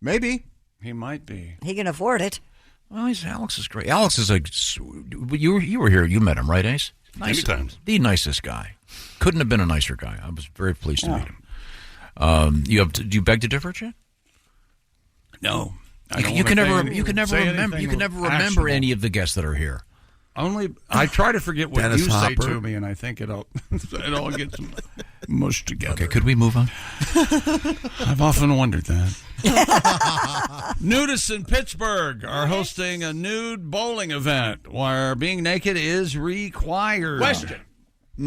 H: Maybe.
C: He might be.
E: He can afford it.
F: Well, Alex is great. Alex is you were here. You met him, right, Ace?
C: Many times.
F: The nicest guy. Couldn't have been a nicer guy. I was very pleased to meet him. Do you beg to differ, Chet?
C: No.
F: You can never remember any of the guests that are here.
C: Only I try to forget what
L: Dennis
C: you say
L: Hopper.
C: to me, and I think it all gets mushed together.
F: Okay, could we move on?
C: I've often wondered that. Nudists in Pittsburgh are hosting a nude bowling event where being naked is required.
F: Question.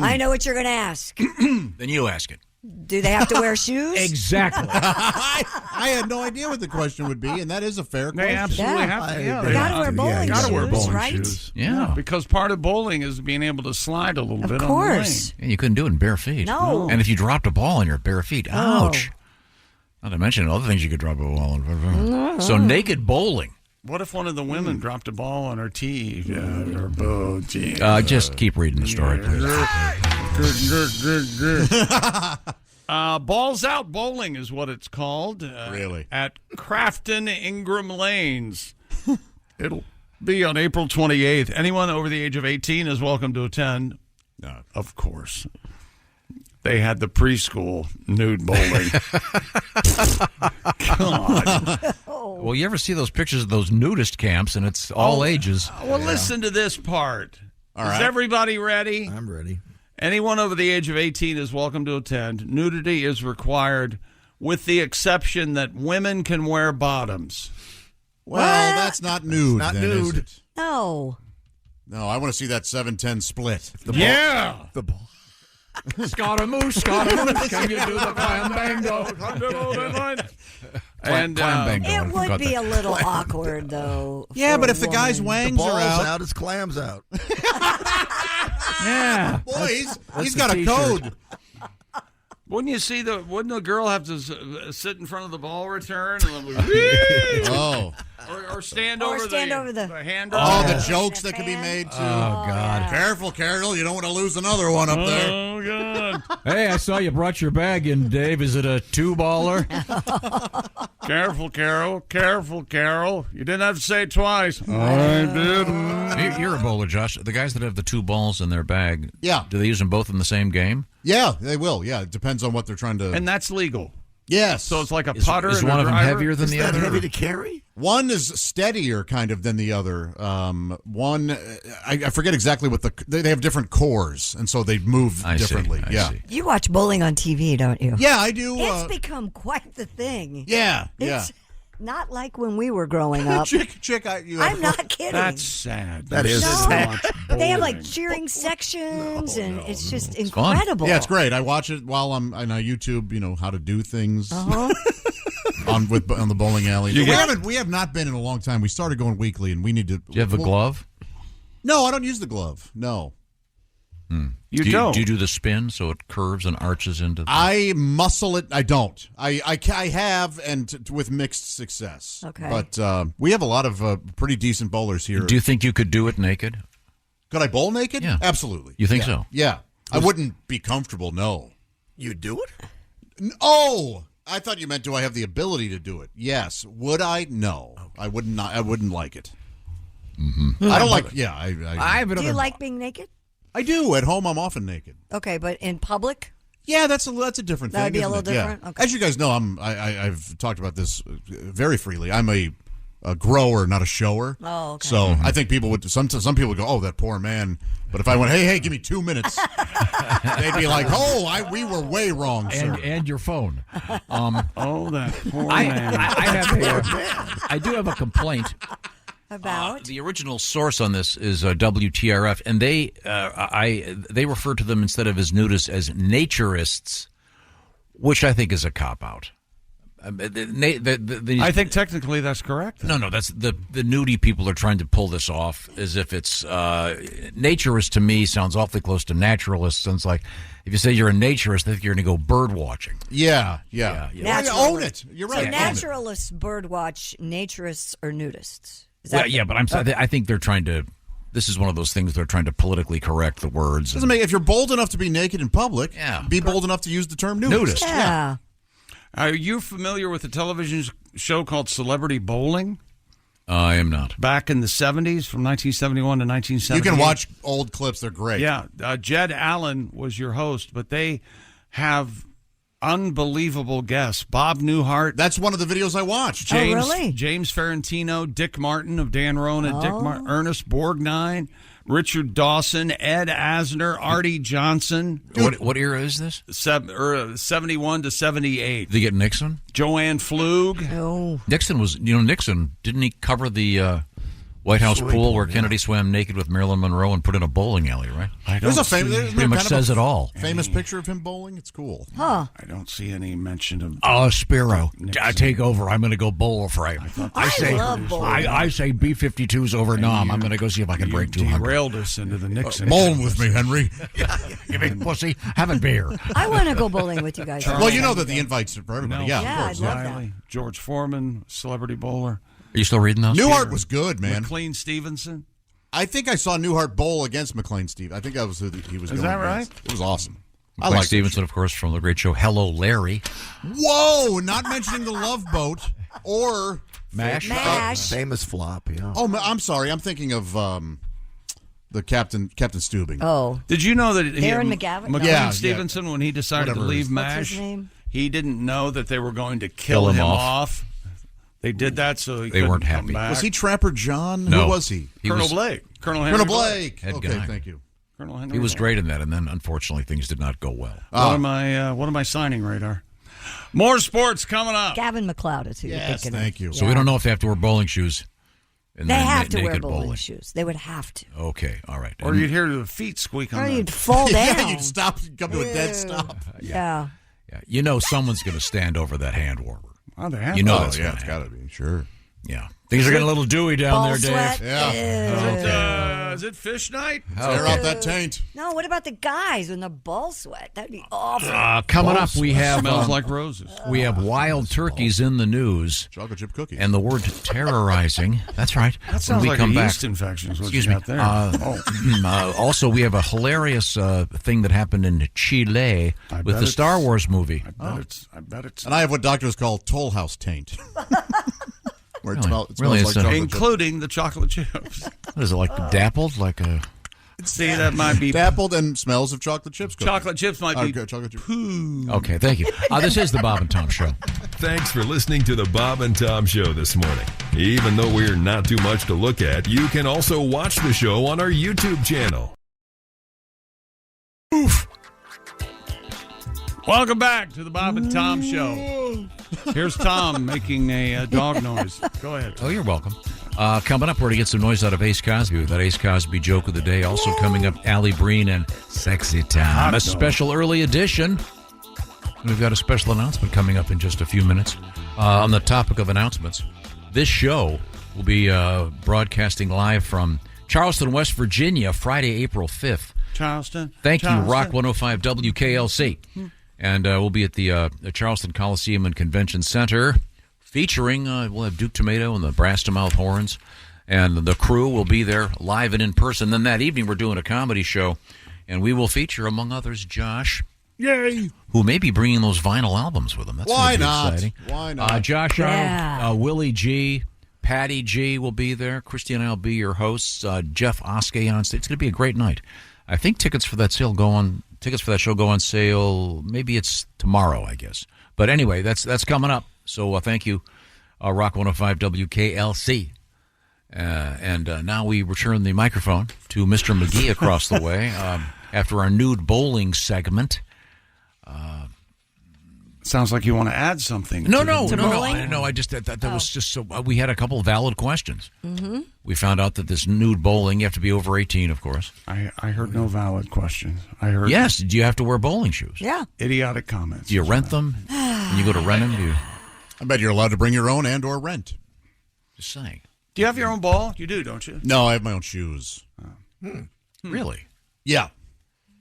E: I know what you're going to ask.
F: Then you ask it.
E: Do they have to wear shoes?
F: Exactly.
H: I had no idea what the question would be, and that is a fair question.
C: They absolutely have to.
E: They gotta wear bowling
C: gotta wear
E: shoes,
C: bowling
E: right?
C: shoes.
F: Yeah.
C: because part of bowling is being able to slide a little bit
E: Of
C: on
E: course.
F: And you couldn't do it in bare feet.
E: No.
F: And if you dropped a ball on your bare feet, ouch. Not to mention other things you could drop a ball on. So naked bowling.
C: the lane. What if one of the women dropped a ball on her tee or boat?
F: Just keep reading the story, please.
C: Balls Out Bowling is what it's called.
H: Really?
C: At Crafton Ingram Lanes. It'll be on April 28th. Anyone over the age of 18 is welcome to attend. No, of course. They had the preschool nude bowling. God.
F: Well, you ever see those pictures of those nudist camps, and it's all ages.
C: Well, listen to this part.
H: All
C: Is
H: right.
C: everybody ready?
L: I'm ready.
C: Anyone over the age of 18 is welcome to attend. Nudity is required, with the exception that women can wear bottoms.
H: Well, that's not nude.
L: Not
H: then, is
L: nude.
H: it?
E: No.
H: No, I want to see that 7-10 split.
C: Yeah.
L: The ball.
F: Scaramouche, can you do the fandango?
C: And
E: It would be a little awkward, though.
H: Yeah,
E: for
H: but
E: a
H: if the guy's
E: woman.
L: The
H: wangs are
L: ball's
H: out,
L: his clam's out.
F: Yeah.
H: boy, he's
F: the
H: got a
F: t-shirt.
H: code.
C: wouldn't the girl have to sit in front of the ball return and then
H: Oh.
C: or stand
E: Or
C: over
E: stand
C: the
E: over the-
C: handle?
H: Oh, the jokes that could be made, too.
F: Oh, God.
H: Careful, Carol. You don't want to lose another one up there.
C: Oh, God.
F: Hey, I saw you brought your bag in, Dave. Is it a two-baller?
C: Careful, Carol. Careful, Carol. You didn't have to say it twice. I didn't.
F: You're a bowler, Josh. The guys that have the two balls in their bag,
H: Yeah.
F: do they use them both in the same game?
H: Yeah, they will. Yeah, it depends on what they're trying to.
C: And that's legal.
H: Yes.
C: So it's like a
F: Is
C: putter.
F: is
C: and
F: one
C: a
F: of them
C: driver?
F: heavier than
L: Is
F: the
L: that
F: other?
L: heavy to carry?
H: One is steadier, kind of, than the other. One, I forget exactly what they have different cores, and so they move differently.
F: I see.
E: You watch bowling on TV, don't you?
H: Yeah, I do.
E: It's become quite the thing.
H: Yeah,
E: It's not like when we were growing up. I'm not kidding.
C: That's sad.
L: That is sad.
E: They have like cheering sections, and it's just incredible.
H: Yeah, it's great. I watch it while I'm on YouTube. You know how to do things on the bowling alley. We have not been in a long time. We started going weekly, and we need to.
F: Do you have a glove?
H: No, I don't use the glove. No.
C: You
F: do
C: don't.
F: Do you do the spin so it curves and arches into?
H: I muscle it. I don't. I have, and with mixed success.
E: Okay.
H: But we have a lot of pretty decent bowlers here.
F: Do you think you could do it naked?
H: Could I bowl naked?
F: Yeah.
H: Absolutely.
F: You think
H: Yeah.
F: so?
H: Yeah. I wouldn't be comfortable, no.
L: You do it?
H: Oh! I thought you meant, do I have the ability to do it? Yes. Would I? No. I would not. I wouldn't like it.
F: Mm-hmm.
H: I don't like. Yeah.
E: Do you like being naked?
H: I do. At home, I'm often naked.
E: Okay, but in public?
H: Yeah, that's a different thing.
E: That would be a
H: isn't
E: little
H: it?
E: different?
H: Yeah.
E: Okay.
H: As you guys know, I've talked about this very freely. I'm a grower, not a shower.
E: Oh, okay.
H: So I think people would some people would go, "Oh, that poor man." But if I went, "Hey, give me 2 minutes," they'd be like, "Oh, we were way wrong, sir."
F: And your phone.
C: Oh, that poor man.
F: I do have a complaint.
E: About
F: the original source on this is WTRF, and they refer to them instead of as nudists as naturists, which I think is a cop out.
C: I think technically that's correct.
F: No, that's the nudie people are trying to pull this off as if it's naturist. To me, sounds awfully close to naturalist. Sounds like if you say you're a naturist, I think you're going to go bird watching.
H: Yeah.
F: Yeah.
H: Well, you own it. You're right.
E: So naturalists birdwatch, naturists, or nudists?
F: Well, yeah, but I think they're trying to. This is one of those things they're trying to politically correct the words.
H: Doesn't make if you're bold enough to be naked in public.
F: Yeah.
H: Be bold enough to use the term nudist.
E: Yeah.
C: Are you familiar with a television show called Celebrity Bowling?
F: I am not.
C: Back in the 70s, from 1971 to 1978.
H: You can watch old clips. They're great.
C: Yeah. Jed Allen was your host, but they have unbelievable guests. Bob Newhart.
H: That's one of the videos I watched.
C: James Ferrantino, Dick Martin of Dan Roan and Ernest Borgnine, Richard Dawson, Ed Asner, Artie Johnson.
F: What era is this?
C: 71 to 78.
F: Did they get Nixon?
C: Joanne Flug.
E: Oh.
F: Nixon, didn't he cover the White House pool where Kennedy swam naked with Marilyn Monroe and put in a bowling alley, right?
H: There's
F: pretty much says it all.
H: Famous picture of him bowling. It's cool.
E: Huh.
C: I don't see any mention of
F: Spiro, I take over. I'm going to go bowl for him.
E: I love bowling.
F: I say B-52s over Nom. I'm going to go see if I can break 200.
C: Derailed us into the Nixon.
H: Bowling with me, Henry.
F: You big pussy. Have a beer.
E: I want to go bowling with you guys.
H: Well, you know that the invites are for everybody.
C: No.
H: Yeah,
E: I'd love that.
C: George Foreman, celebrity bowler.
F: Are you still reading those?
H: Newhart was good, man.
C: McLean Stevenson.
H: I think I saw Newhart bowl against McLean Steve. I think that was who he was.
C: Is
H: going
C: that right?
H: against. It was awesome. I
F: Mike
H: like
F: Stevenson, of course, from the great show Hello, Larry.
H: Whoa! Not mentioning the Love Boat or
F: MASH.
L: Famous flop. Yeah.
H: Oh, I'm sorry. I'm thinking of the Captain Steubing.
E: Oh,
C: did you know that
E: Aaron McGavin?
C: McLean Stevenson, when he decided to leave
E: What's his
C: MASH,
E: name?
C: he didn't know that they were going to kill him off. They did that so they
F: weren't
C: come
F: happy.
C: back.
H: Was he Trapper John?
F: No.
H: Who was he?
C: Colonel Blake. Colonel Henry
H: Blake.
F: Head
H: Okay,
F: guy.
H: thank you.
C: Colonel Henry
F: He was
C: Blake.
F: great in that, and then unfortunately things did not go well.
C: What am I signing, Radar? More sports coming up.
E: Gavin McLeod is who you're
H: Yes,
E: thinking
H: thank
E: of.
H: you.
F: So we don't know if they have to wear bowling shoes. And
E: They
F: then
E: have to wear
F: naked
E: bowling shoes. They would have to.
F: Okay, all right.
C: Or you'd hear the feet squeak on
E: Or
C: the...
E: you'd fall down.
H: Yeah, you'd stop, come to a dead stop.
E: Yeah.
F: Yeah, you know someone's going to stand over that hand warmer.
C: Oh, the hand
F: You know
C: warmer.
F: that's
H: yeah, it's got to be, sure.
F: Yeah. Things are getting a little dewy down
E: Ball
F: there,
E: sweat.
F: Dave.
H: Yeah.
C: Is it fish night?
H: Tear out that taint.
E: No, what about the guys in the ball sweat? That'd be awful.
F: Coming up, we have
C: Smells like roses.
F: we have wild turkeys in the news.
H: Chocolate chip cookies.
F: And the word terrorizing. That's right.
C: That sounds
F: when we
C: like
F: come
C: a
F: back,
C: yeast infection is what
F: excuse
C: you
F: me.
C: got there.
F: Also, we have a hilarious thing that happened in Chile with the Star Wars movie.
C: I bet it's.
H: And I have what doctors call Toll House taint. Where it smells
F: Really,
H: like
F: it's
H: chocolate chip.
C: including the chocolate chips.
F: What is it, like dappled? Like a...
C: See, that might be
H: dappled and smells of chocolate chips. Cookies.
C: chocolate chips might be
H: chocolate chips.
C: poo.
F: Okay, thank you. This is the Bob and Tom Show.
M: Thanks for listening to the Bob and Tom Show this morning. Even though we're not too much to look at, you can also watch the show on our YouTube channel.
C: Oof. Welcome back to the Bob and Tom Show. Here's Tom making a dog noise. Go ahead.
F: Oh, you're welcome. Coming up, we're going to get some noise out of Ace Cosby with that Ace Cosby joke of the day. Also coming up, Alli, Breen, and Sexy Time. A special early edition. We've got a special announcement coming up in just a few minutes. On the topic of announcements, this show will be broadcasting live from Charleston, West Virginia, Friday, April 5th.
C: Charleston.
F: Thank you, Rock 105 WKLC. And we'll be at the Charleston Coliseum and Convention Center featuring, we'll have Duke Tomato and the Brass to Mouth Horns. And the crew will be there live and in person. Then that evening, we're doing a comedy show. And we will feature, among others, Josh
C: Yay!
F: Who may be bringing those vinyl albums with them. That's
H: Why
F: gonna be
H: not?
F: exciting.
H: Why not?
F: Josh
E: Yeah.
F: Arnold, Willie G, Patty G will be there. Christy and I will be your hosts. Jeff Oskay on stage. It's going to be a great night. I think tickets for that show go on sale. Maybe it's tomorrow, I guess. But anyway, that's coming up. So thank you, Rock 105 WKLC. And now we return the microphone to Mr. McGee across the way after our nude bowling segment.
C: Sounds like you want to add something.
F: No. I just that was just so. We had a couple of valid questions.
E: Mm-hmm.
F: We found out that this nude bowling, you have to be over 18, of course.
C: I heard no valid questions. I heard
F: yes. Do you have to wear bowling shoes?
E: Yeah.
C: Idiotic comments.
F: Do you rent them? When you go to rent them, do you?
H: I bet you're allowed to bring your own and or rent.
F: Just saying.
C: Do you have your own ball? You do, don't you?
H: No, I have my own shoes.
F: Really?
H: Yeah.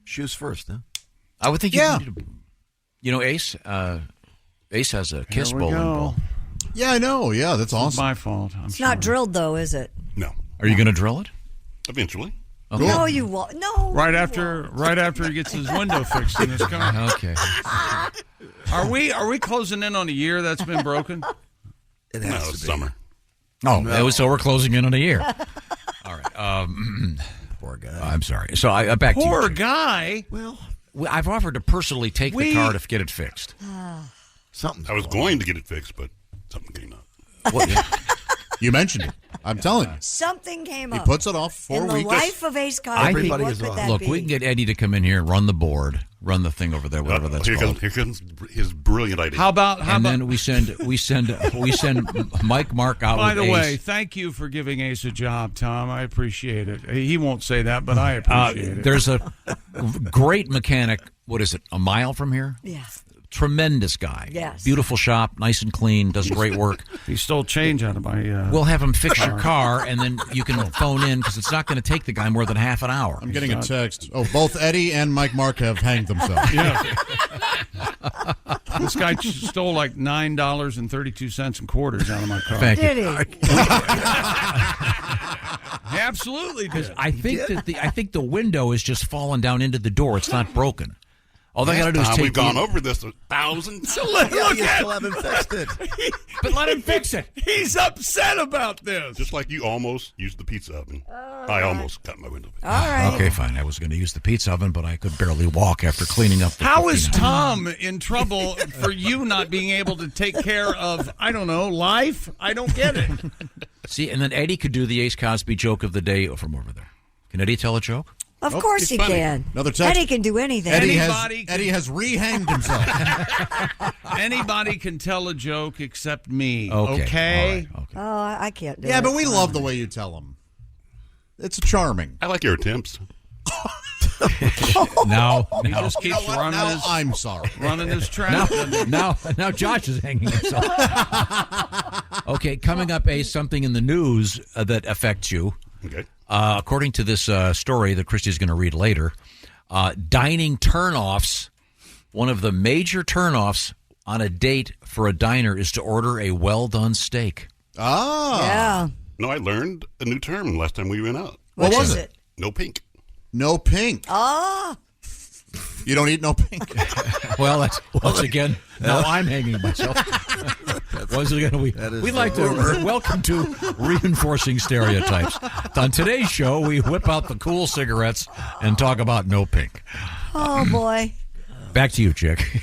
T: Shoes first, huh?
F: I would think you know, Ace has a kiss bowling ball.
H: Yeah, I know. Yeah, that's awesome.
C: It's my fault.
E: It's not drilled, though, is it?
U: No.
F: Are you going to drill it?
U: Eventually.
F: Okay.
E: No, you won't. No.
C: Right after he gets his window fixed in his car.
F: Okay.
C: Are we closing in on a year that's been broken?
U: It has to be. Summer.
F: Oh, so we're closing in on a year. All right.
T: Poor guy.
F: I'm sorry. So back to you.
C: Poor guy.
T: Well,
F: I've offered to personally take the car to get it fixed.
T: something.
U: I was going to get it fixed, but something came up.
H: What? You mentioned it. I'm telling you.
E: Something came up.
H: He puts it off 4
E: in
H: weeks.
E: The life of Ace Cosby, what could that
F: Look,
E: be?
F: we can get Eddie to come in here and run the board, run the thing over there, whatever that's called.
U: Here comes his brilliant idea.
C: How about?
F: Then we send Mike Mark out.
C: By
F: with
C: the way,
F: Ace.
C: thank you for giving Ace a job, Tom. I appreciate it. He won't say that, but I appreciate it.
F: There's a great mechanic. What is it? A mile from here?
E: Yeah.
F: Tremendous guy.
E: Yes.
F: Beautiful shop, nice and clean, does great work.
C: He stole change out of my.
F: We'll have him fix your car, and then you can phone in because it's not going to take the guy more than half an hour.
H: I'm getting a text. Oh, both Eddie and Mike Mark have hanged themselves.
C: Yeah. This guy stole like $9.32 in quarters out of my car.
F: Thank
E: Did
F: you.
C: He absolutely did.
F: I think the window is just fallen down into the door. It's not broken. All they got to do is take.
U: We've gone over this 1,000.
C: So look
T: You
C: at
T: still haven't fixed it.
F: But let him fix it.
C: He's upset about this.
U: Just like you almost used the pizza oven. I almost cut my window.
E: All right.
F: Okay, fine. I was going to use the pizza oven, but I could barely walk after cleaning up the
C: How is
F: 59.
C: Tom in trouble for you not being able to take care of, I don't know, life? I don't get it.
F: See, and then Eddie could do the Ace Cosby joke of the day from over there. Can Eddie tell a joke?
E: Of course he can.
H: Another text.
E: Eddie can do anything.
H: Eddie has rehanged himself.
C: Anybody can tell a joke except me.
F: Okay.
C: Okay?
E: Oh, I can't do it.
H: Yeah, but we love the way you tell them. It's charming.
U: I like your attempts.
F: Now
C: He just keeps running
H: Now
C: his
H: I'm sorry.
C: running his trap.
F: now Josh is hanging himself. Okay, coming up, Ace, something in the news that affects you.
U: Okay.
F: According to this story that Christy's going to read later, dining turnoffs, one of the major turnoffs on a date for a diner is to order a well-done steak.
H: Ah.
E: Yeah.
U: No, I learned a new term last time we went out.
E: What was it?
U: No pink.
H: No pink.
E: Oh.
H: You don't eat no pink.
F: Well, that's once again, now I'm hanging myself. Once again, we'd like to welcome to reinforcing stereotypes. On today's show, we whip out the cool cigarettes and talk about no pink.
E: Oh, boy.
F: Back to you, Chick.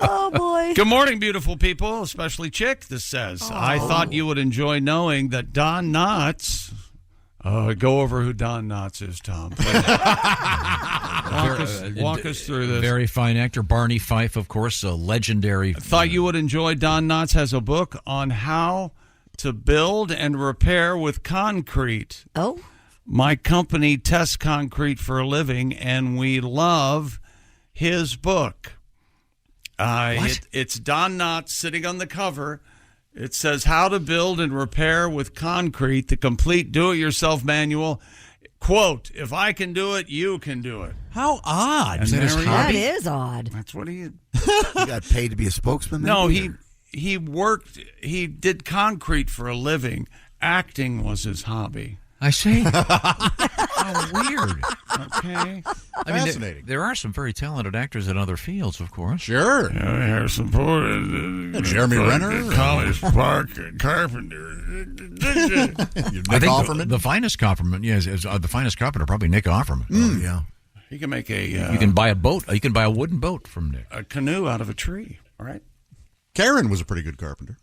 E: Oh, boy.
C: Good morning, beautiful people, especially Chick. This says, I thought you would enjoy knowing that Don Knotts. Go over who Don Knotts is, Tom. Walk us through this.
F: Very fine actor. Barney Fife, of course, a legendary.
C: Thought you would enjoy. Don Knotts has a book on how to build and repair with concrete.
E: Oh.
C: My company tests concrete for a living, and we love his book. It's Don Knotts sitting on the cover. It says how to build and repair with concrete, the complete do-it-yourself manual. Quote, if I can do it, you can do it.
F: How odd.
C: And
E: That is odd.
C: That's what he...
T: You got paid to be a spokesman?
C: No, he worked, he did concrete for a living. Acting was his hobby.
F: I see. Oh, weird.
C: Okay.
F: Fascinating. There are some very talented actors in other fields, of course.
H: Sure.
C: Harrison Ford.
H: Jeremy Renner.
C: College Park Carpenter.
F: I think the finest compliment, the finest carpenter, probably Nick Offerman.
T: Oh, yeah.
C: You can make
F: you can buy a boat. You can buy a wooden boat from Nick.
C: A canoe out of a tree. All right.
H: Karen was a pretty good carpenter.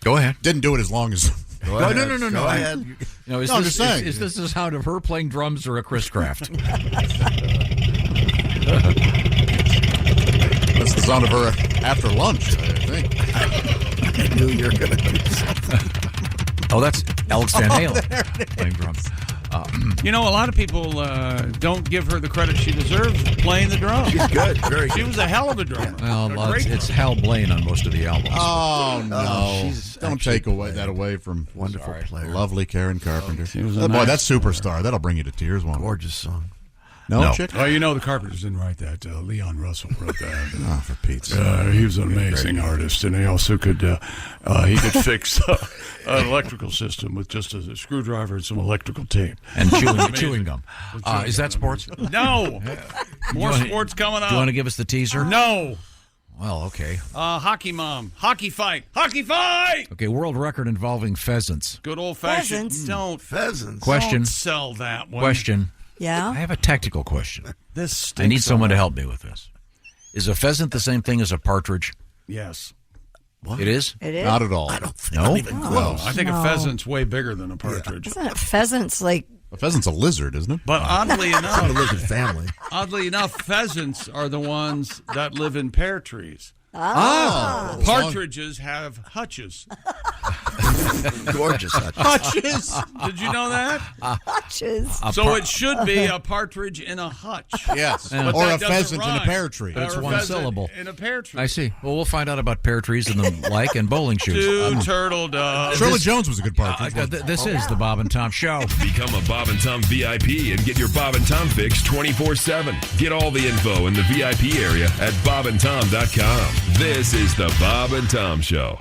F: Go ahead.
H: Didn't do it as long as.
T: Go ahead.
H: No.
T: Go ahead.
F: Is
H: I'm
F: this,
H: just saying.
F: Is this the sound of her playing drums or a Chris Craft?
H: That's the sound of her after lunch, I think.
T: I knew you were going to do something.
F: Oh, that's Alex Van Halen playing drums.
C: A lot of people don't give her the credit she deserves for playing the drums.
T: She's good. Very good.
C: She was a hell of a drummer.
F: Well, it's Hal Blaine on most of the albums.
H: Oh, no.
T: Don't
H: take that away from
T: wonderful player.
H: Lovely Karen Carpenter.
C: She was
H: Boy, that superstar. That'll bring you to tears, won't it?
T: Gorgeous song.
H: No, chick?
C: Oh, the Carpenters didn't write that. Leon Russell wrote that.
H: Oh, for Pete's sake.
C: He was an amazing artist, and he also could fix an electrical system with just a screwdriver and some electrical tape.
F: And chewing gum. Is that sports?
C: No. More sports coming up.
F: Do you want to give us the teaser?
C: No.
F: Well, okay.
C: Hockey mom. Hockey fight. Hockey fight!
F: Okay, world record involving pheasants.
C: Good old-fashioned.
T: Pheasants.
F: Question.
C: Don't sell that one.
F: Question.
E: Yeah?
F: I have a technical question.
C: This stinks.
F: I need someone to help me with this. Is a pheasant the same thing as a partridge?
C: Yes.
F: What? It is?
E: It is?
H: Not at all.
T: I don't think
F: No?
T: not even close.
C: I think a pheasant's way bigger than a partridge.
E: Isn't it pheasants like...
H: A pheasant's a lizard, isn't it?
C: But oddly enough,
T: The lizard family.
C: pheasants are the ones that live in pear trees.
H: Oh.
C: Partridges have hutches.
T: Gorgeous.
H: Hutches.
C: Did you know that?
E: Hutches.
C: So it should be a partridge in a hutch.
H: Yes.
C: But
H: Or
C: that
H: a
C: doesn't
H: pheasant in a
C: rhyme.
H: pear tree.
F: It's
C: Or a
F: one
C: pheasant
F: syllable.
C: In a pear tree.
F: I see. Well, we'll find out about pear trees and the like and bowling shoes.
C: Two turtle doves.
H: Shirley Jones was a good partridge.
F: This is the Bob and Tom Show.
M: Become a Bob and Tom VIP and get your Bob and Tom fix 24/7. Get all the info in the VIP area at bobandtom.com. This is the Bob and Tom Show.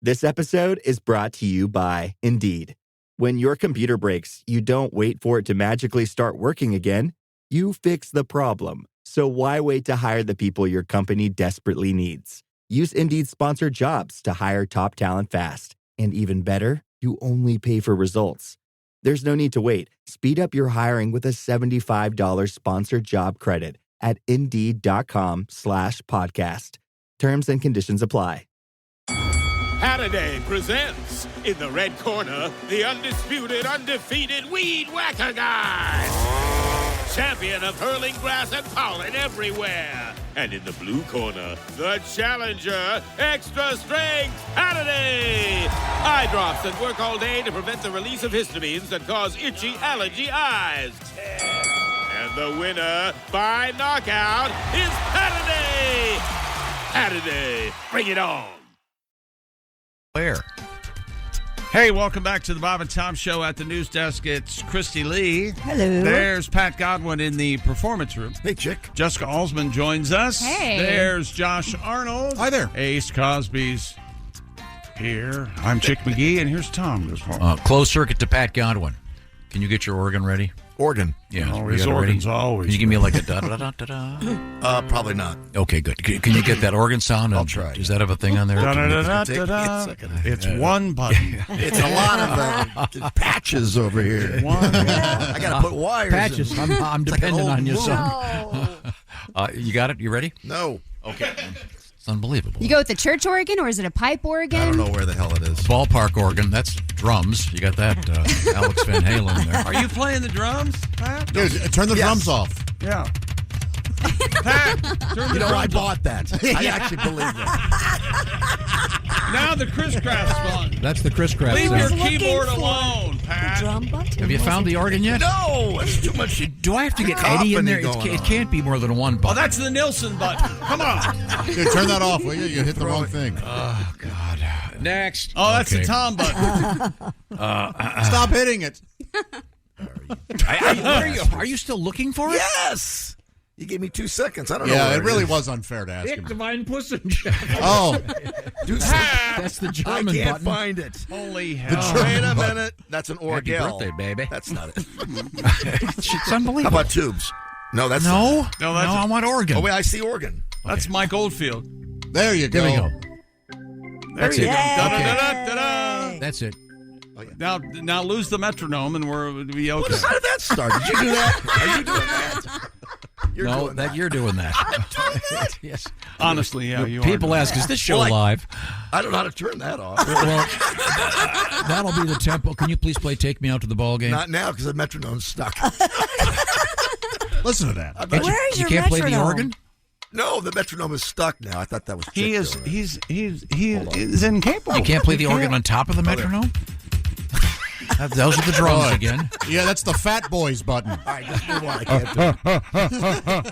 B: This episode is brought to you by Indeed. When your computer breaks, you don't wait for it to magically start working again. You fix the problem. So why wait to hire the people your company desperately needs? Use Indeed sponsored jobs to hire top talent fast. And even better, you only pay for results. There's no need to wait. Speed up your hiring with a $75 sponsored job credit at Indeed.com/podcast. Terms and conditions apply.
V: Halliday presents, in the red corner, the undisputed, undefeated Weed Whacker Guy. Champion of hurling grass and pollen everywhere. And in the blue corner, the challenger, extra strength Halliday. Eye drops that work all day to prevent the release of histamines that cause itchy allergy eyes. And the winner by knockout is Halliday. Halliday, bring it on.
F: Where?
C: Hey, welcome back to the Bob and Tom Show. At the news desk, it's Christy Lee.
E: Hello.
C: There's Pat Godwin in the performance room.
T: Hey, chick.
C: Jessica Alsman joins us.
W: Hey.
C: There's Josh Arnold.
H: Hi there.
C: Ace Cosby's here. I'm Chick McGee, and here's Tom.
F: Closed circuit to Pat Godwin. Can you get your organ ready?
T: Organ.
F: Yeah.
C: Oh,
F: you
C: his
F: got it ready?
C: organ's always
F: Can you give me like a da-da-da-da-da?
T: Probably not.
F: Okay, good. Can you get that organ sound?
T: I'll try.
F: Does that have a thing on there?
C: Da-da-da-da-da-da. It's one button.
T: It's a lot of patches over here. I got to put wires
F: Patches.
T: in.
F: I'm
T: It's like an
F: dependent
T: old
F: on you,
T: moon.
F: son. You got it? You ready?
T: No.
F: Okay. It's unbelievable.
W: You go with the church organ or is it a pipe organ?
T: I don't know where the hell it is.
F: Ballpark organ. That's drums. You got that, Alex Van Halen there.
C: Are you playing the drums, Pat?
H: Dude, turn the drums off.
C: Yeah. Pat, turn the drums
T: I
C: off.
T: bought that. I actually believe that.
C: Now the Chris Craft song.
F: That's the Chris Craft
C: Leave
F: sound.
C: your keyboard alone, Pat.
E: Drum button.
F: Have you found the organ yet?
T: No, it's too much.
F: Do I have to get Eddie in there? It can't be more than one
C: Oh,
F: button.
C: that's the Nilsson button. Come on.
H: Dude, turn that off, will you? You hit the wrong thing.
F: Oh, God. Next.
C: Oh, that's
F: Okay.
C: the Tom button.
H: Stop hitting it.
F: Are you still looking for it?
T: Yes. You gave me 2 seconds. I don't know.
H: Yeah,
T: where
H: it really
T: is.
H: was unfair to ask him.
F: Divine Pussy.
H: Oh,
F: That's the German
T: I can't
F: button.
T: find it.
C: Holy hell.
T: Wait a minute. That's an
F: Happy
T: orgel.
F: birthday, baby.
T: That's not it.
F: It's unbelievable.
T: How about tubes? No, that's
F: No,
T: not it.
C: No, that's
F: I want organ.
T: Oh, wait, I see organ.
C: That's Mike Oldfield.
H: there you go.
F: There we go.
C: There
F: That's
C: you
F: it.
C: go.
F: Okay.
C: Da-da-da-da-da.
F: That's it.
C: Now lose the metronome and we'll be okay.
T: How did that start? Did you do that? Are you doing that? You're doing that.
F: You're doing that.
T: I'm doing that.
F: Yes.
C: Honestly, yeah, you
F: People
C: are.
F: ask, is this show
T: Well,
F: live?
T: I don't know how to turn that off.
F: Well, that'll be the tempo. Can you please play "Take Me Out to the Ball Game"?
T: Not now because the metronome's stuck.
H: Listen to that.
E: Where's
F: You
E: your
F: can't play the
E: metronome?
F: organ.
T: No, the metronome is stuck now. I thought that was.
C: He
T: Chick
C: is
T: doing it.
C: he is incapable.
F: You can't play the organ on top of the metronome. Those are the drums again.
H: Yeah, that's the Fat Boys button.
T: All right, just move on. I can't do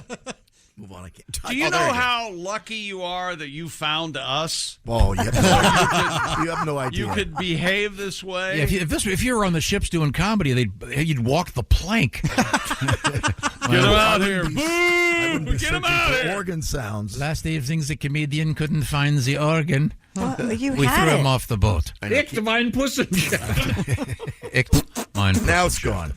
T: it. Move on. I can't.
C: Do you know how lucky you are that you found us?
T: Oh, you have no idea.
C: You could behave this way.
F: Yeah, if you were on the ships doing comedy, you'd walk the plank.
C: Get him out here! Boo! Get him out
T: for
C: here!
T: organ sounds.
F: Last evening, the comedian couldn't find the organ.
E: You
F: We
E: had
F: threw
E: it.
F: him off the boat.
G: Divine Pussy.
T: Now it's gone.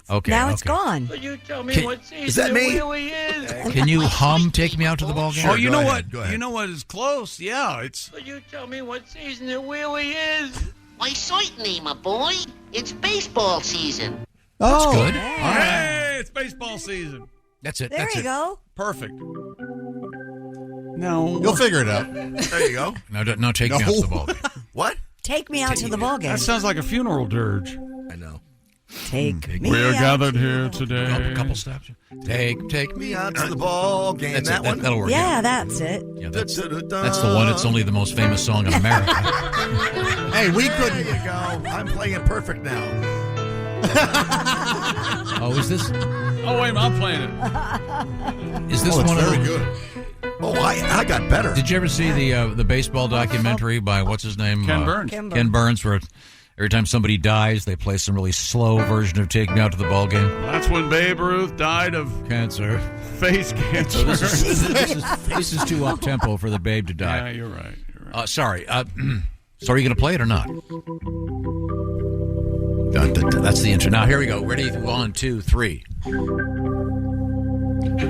F: Okay.
E: Now it's
F: okay.
E: gone.
G: You tell me
F: Can-
G: what season
T: is that me?
G: it really is.
F: Can you hum "Take Me Out to the Ball Game"?
C: Oh, you
T: go
C: know
T: ahead,
C: what?
T: go ahead.
C: You know what is close? Yeah, it's.
G: Will you tell me what season it really is?
A: Why, certainly, my boy. It's baseball season.
F: That's good.
C: Hey, it's baseball season.
F: That's it.
E: There
F: That's
E: you
F: it.
E: go.
C: Perfect. No,
H: You'll figure it out.
T: There you go.
F: Now take me out to the ball game.
T: What?
E: Take me out to the ball game.
C: that sounds like a funeral dirge.
T: I know.
E: Take me
C: We are
E: out
C: gathered
E: to
C: here
E: the-
C: today.
F: A couple steps. Take
T: Me out to the ball game.
F: That's
T: that
F: it.
T: one.
F: That'll work.
E: Yeah, that's it.
F: Yeah, that's the one. It's only the most famous song in America.
H: Hey, we
T: There
H: couldn't.
T: you go. I'm playing it perfect now.
F: Oh, is this?
C: Oh wait, I'm playing it.
F: Is this
H: Oh, it's
F: one
H: very
F: of the,
H: good.
T: Oh, I got better.
F: Did you ever see the baseball documentary by what's his name?
C: Ken Burns.
F: Ken Burns, where every time somebody dies, they play some really slow version of "Take Me Out to the Ball Game."
C: That's when Babe Ruth died of
F: Cancer.
C: face cancer.
F: So this is too up tempo for the babe to die.
C: Yeah, you're right. You're right.
F: Sorry. So are you going to play it or not? Dun, dun, dun. That's the intro. Now here we go. Ready? 1, 2, 3.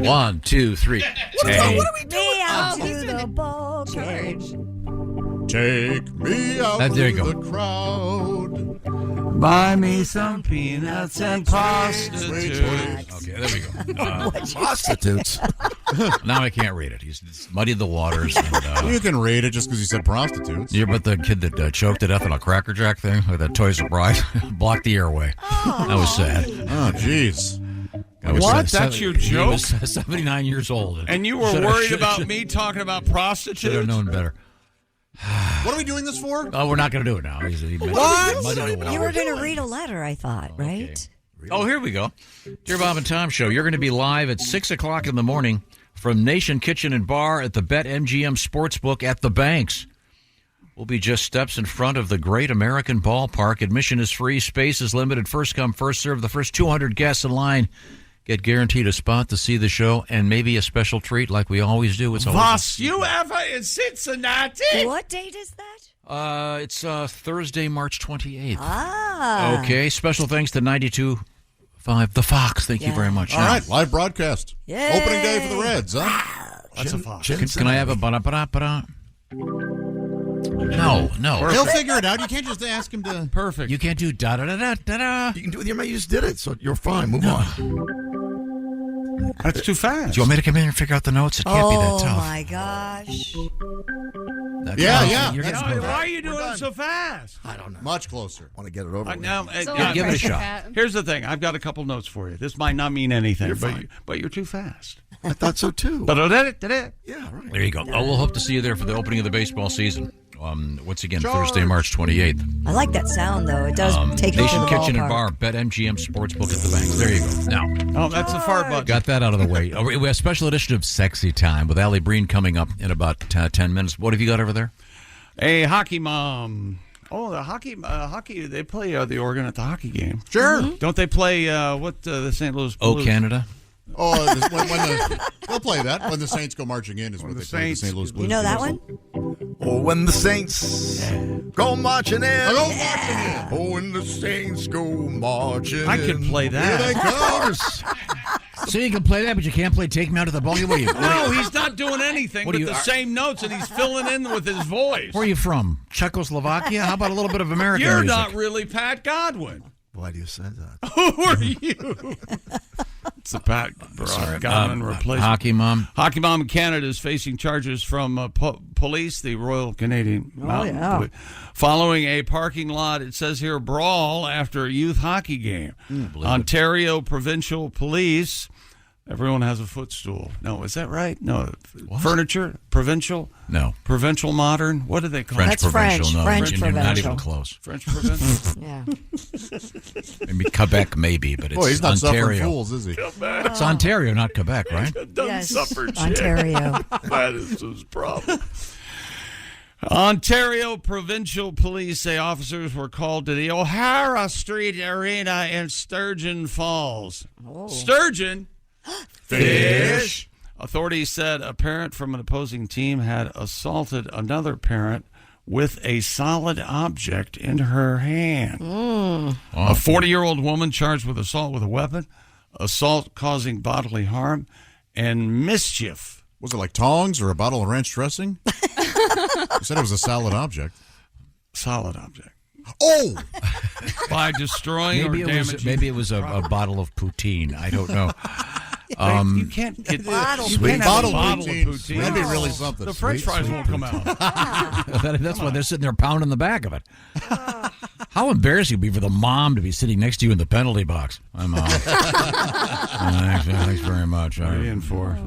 F: 1, 2, 3. Take
E: Me out to the ball game.
H: Take me out
F: There you
H: to
F: go.
H: the crowd.
C: Buy me some peanuts and prostitutes.
F: Okay, there we go.
T: Prostitutes.
F: Now I can't read it. He's muddied the waters. And,
H: You can read it just because you said prostitutes.
F: yeah, but the kid that choked to death on a Cracker Jack thing with that Toys R Us blocked the airway. That was sad.
H: Oh, jeez.
C: What? That's your
F: He
C: joke?
F: was 79 years old.
C: And you were worried about me talking about
F: Should have
C: prostitutes?
F: known better.
H: What are we doing this for?
F: Oh, we're not going to do it now. He
H: What?
F: muddied the
E: You were
F: waters.
E: going to read a letter, I thought, right?
F: Oh, here we go. Dear Bob and Tom Show, you're going to be live at 6 o'clock in the morning from Nation Kitchen and Bar at the BetMGM Sportsbook at the Banks. We'll be just steps in front of the Great American Ballpark. Admission is free. Space is limited. First come, first serve. The first 200 guests in line get guaranteed a spot to see the show and maybe a special treat like we always do. It's always
C: Was you ever in Cincinnati?
E: What date is that?
F: It's Thursday, March 28th.
E: Ah.
F: Okay. Special thanks to 92.5 The Fox. Thank you very much.
H: All right, live broadcast.
E: Yay.
H: Opening day for the Reds, huh?
C: That's a fox.
F: Can I have a ba-da-ba-da-ba-da? No.
H: He'll figure it out. You can't just ask him to.
C: Perfect.
F: You can't do da-da-da-da-da-da.
T: You can do it with your mouth. You just did it, so you're fine. Move on.
C: That's too fast.
F: Do you want me to come in and figure out the notes? It can't be that
E: Oh,
F: tough.
E: my gosh.
H: Yeah.
F: You're
H: That's
F: getting
C: Why are you doing it so fast?
T: I don't know.
H: Much closer.
T: Want to get it over with.
C: Now,
F: give it a shot.
C: Here's the thing. I've got a couple notes for you. This might not mean anything,
T: You're
C: but
T: fine.
C: you're too fast.
T: I thought so too.
C: But
T: Yeah, right.
F: There you go. Oh, we'll hope to see you there for the opening of the baseball season. Once again, Thursday, March 28th.
E: I like that sound, though. It does take you to
F: Nation
E: the
F: Kitchen and
E: ballpark.
F: Bar, BetMGM Sportsbook at the Banks. There you go. Now,
C: Oh, that's a fart button.
F: got that out of the way. We have a special edition of Sexy Time with Alli Breen coming up in about 10 minutes. What have you got over there?
C: A hockey mom. Oh, the hockey. They play the organ at the hockey game.
H: Sure.
C: Don't they play the St. Louis
F: Oh,
C: Blues?
F: Canada?
H: They'll play that. When the Saints go marching in is what they play the St. Louis Blues.
E: You know that one?
T: Oh, when the Saints go marching in. Oh, when the Saints go marching
C: I could play that.
T: Here they come.
F: So you can play that, but you can't play Take Me Out to the Ball Game?
C: No, he's not doing anything but the same notes, and he's filling in with his voice.
F: Where are you from? Czechoslovakia? How about a little bit of American
C: You're
F: music?
C: not really Pat Godwin.
T: Why do you say that?
C: Who are you? It's the Pat Godwin replacement.
F: Hockey Mom.
C: Hockey Mom in Canada is facing charges from police, the Royal Canadian Mounted Police, following a parking lot, it says here, brawl after a youth hockey game. Ontario Provincial Police. Everyone has a footstool. No, is that right? No. What? Furniture? Provincial?
F: No.
C: Provincial modern? What do they call it?
F: That's Provincial. No,
E: French
F: you're
E: provincial.
F: not even close.
C: French provincial?
E: Yeah.
F: Maybe Quebec, maybe, but it's
H: Boy, he's not
F: Ontario.
H: suffering fools, is he?
F: It's Ontario, not Quebec, right?
E: Yes,
C: suffer shit.
E: Ontario.
C: That is his problem. Ontario Provincial Police say officers were called to the O'Hara Street Arena in Sturgeon Falls.
E: Oh.
C: Sturgeon? Fish. Authorities said a parent from an opposing team had assaulted another parent with a solid object in her hand. A 40-year-old woman charged with assault with a weapon, assault causing bodily harm, and mischief.
H: Was it like tongs or a bottle of ranch dressing? You said it was a solid object.
C: Solid object.
H: Oh!
C: By destroying or damaging.
F: Maybe it was a bottle of poutine. I don't know.
C: You can't get
E: Bottle.
C: you can't have a
H: bottle
C: of
H: poutine.
C: poutine.
H: That'd be really something.
C: The French fries won't come out.
F: That's why they're sitting there pounding the back of it. How embarrassing it would be for the mom to be sitting next to you in the penalty box. I'm out. Thanks very much.
C: 3 and 4.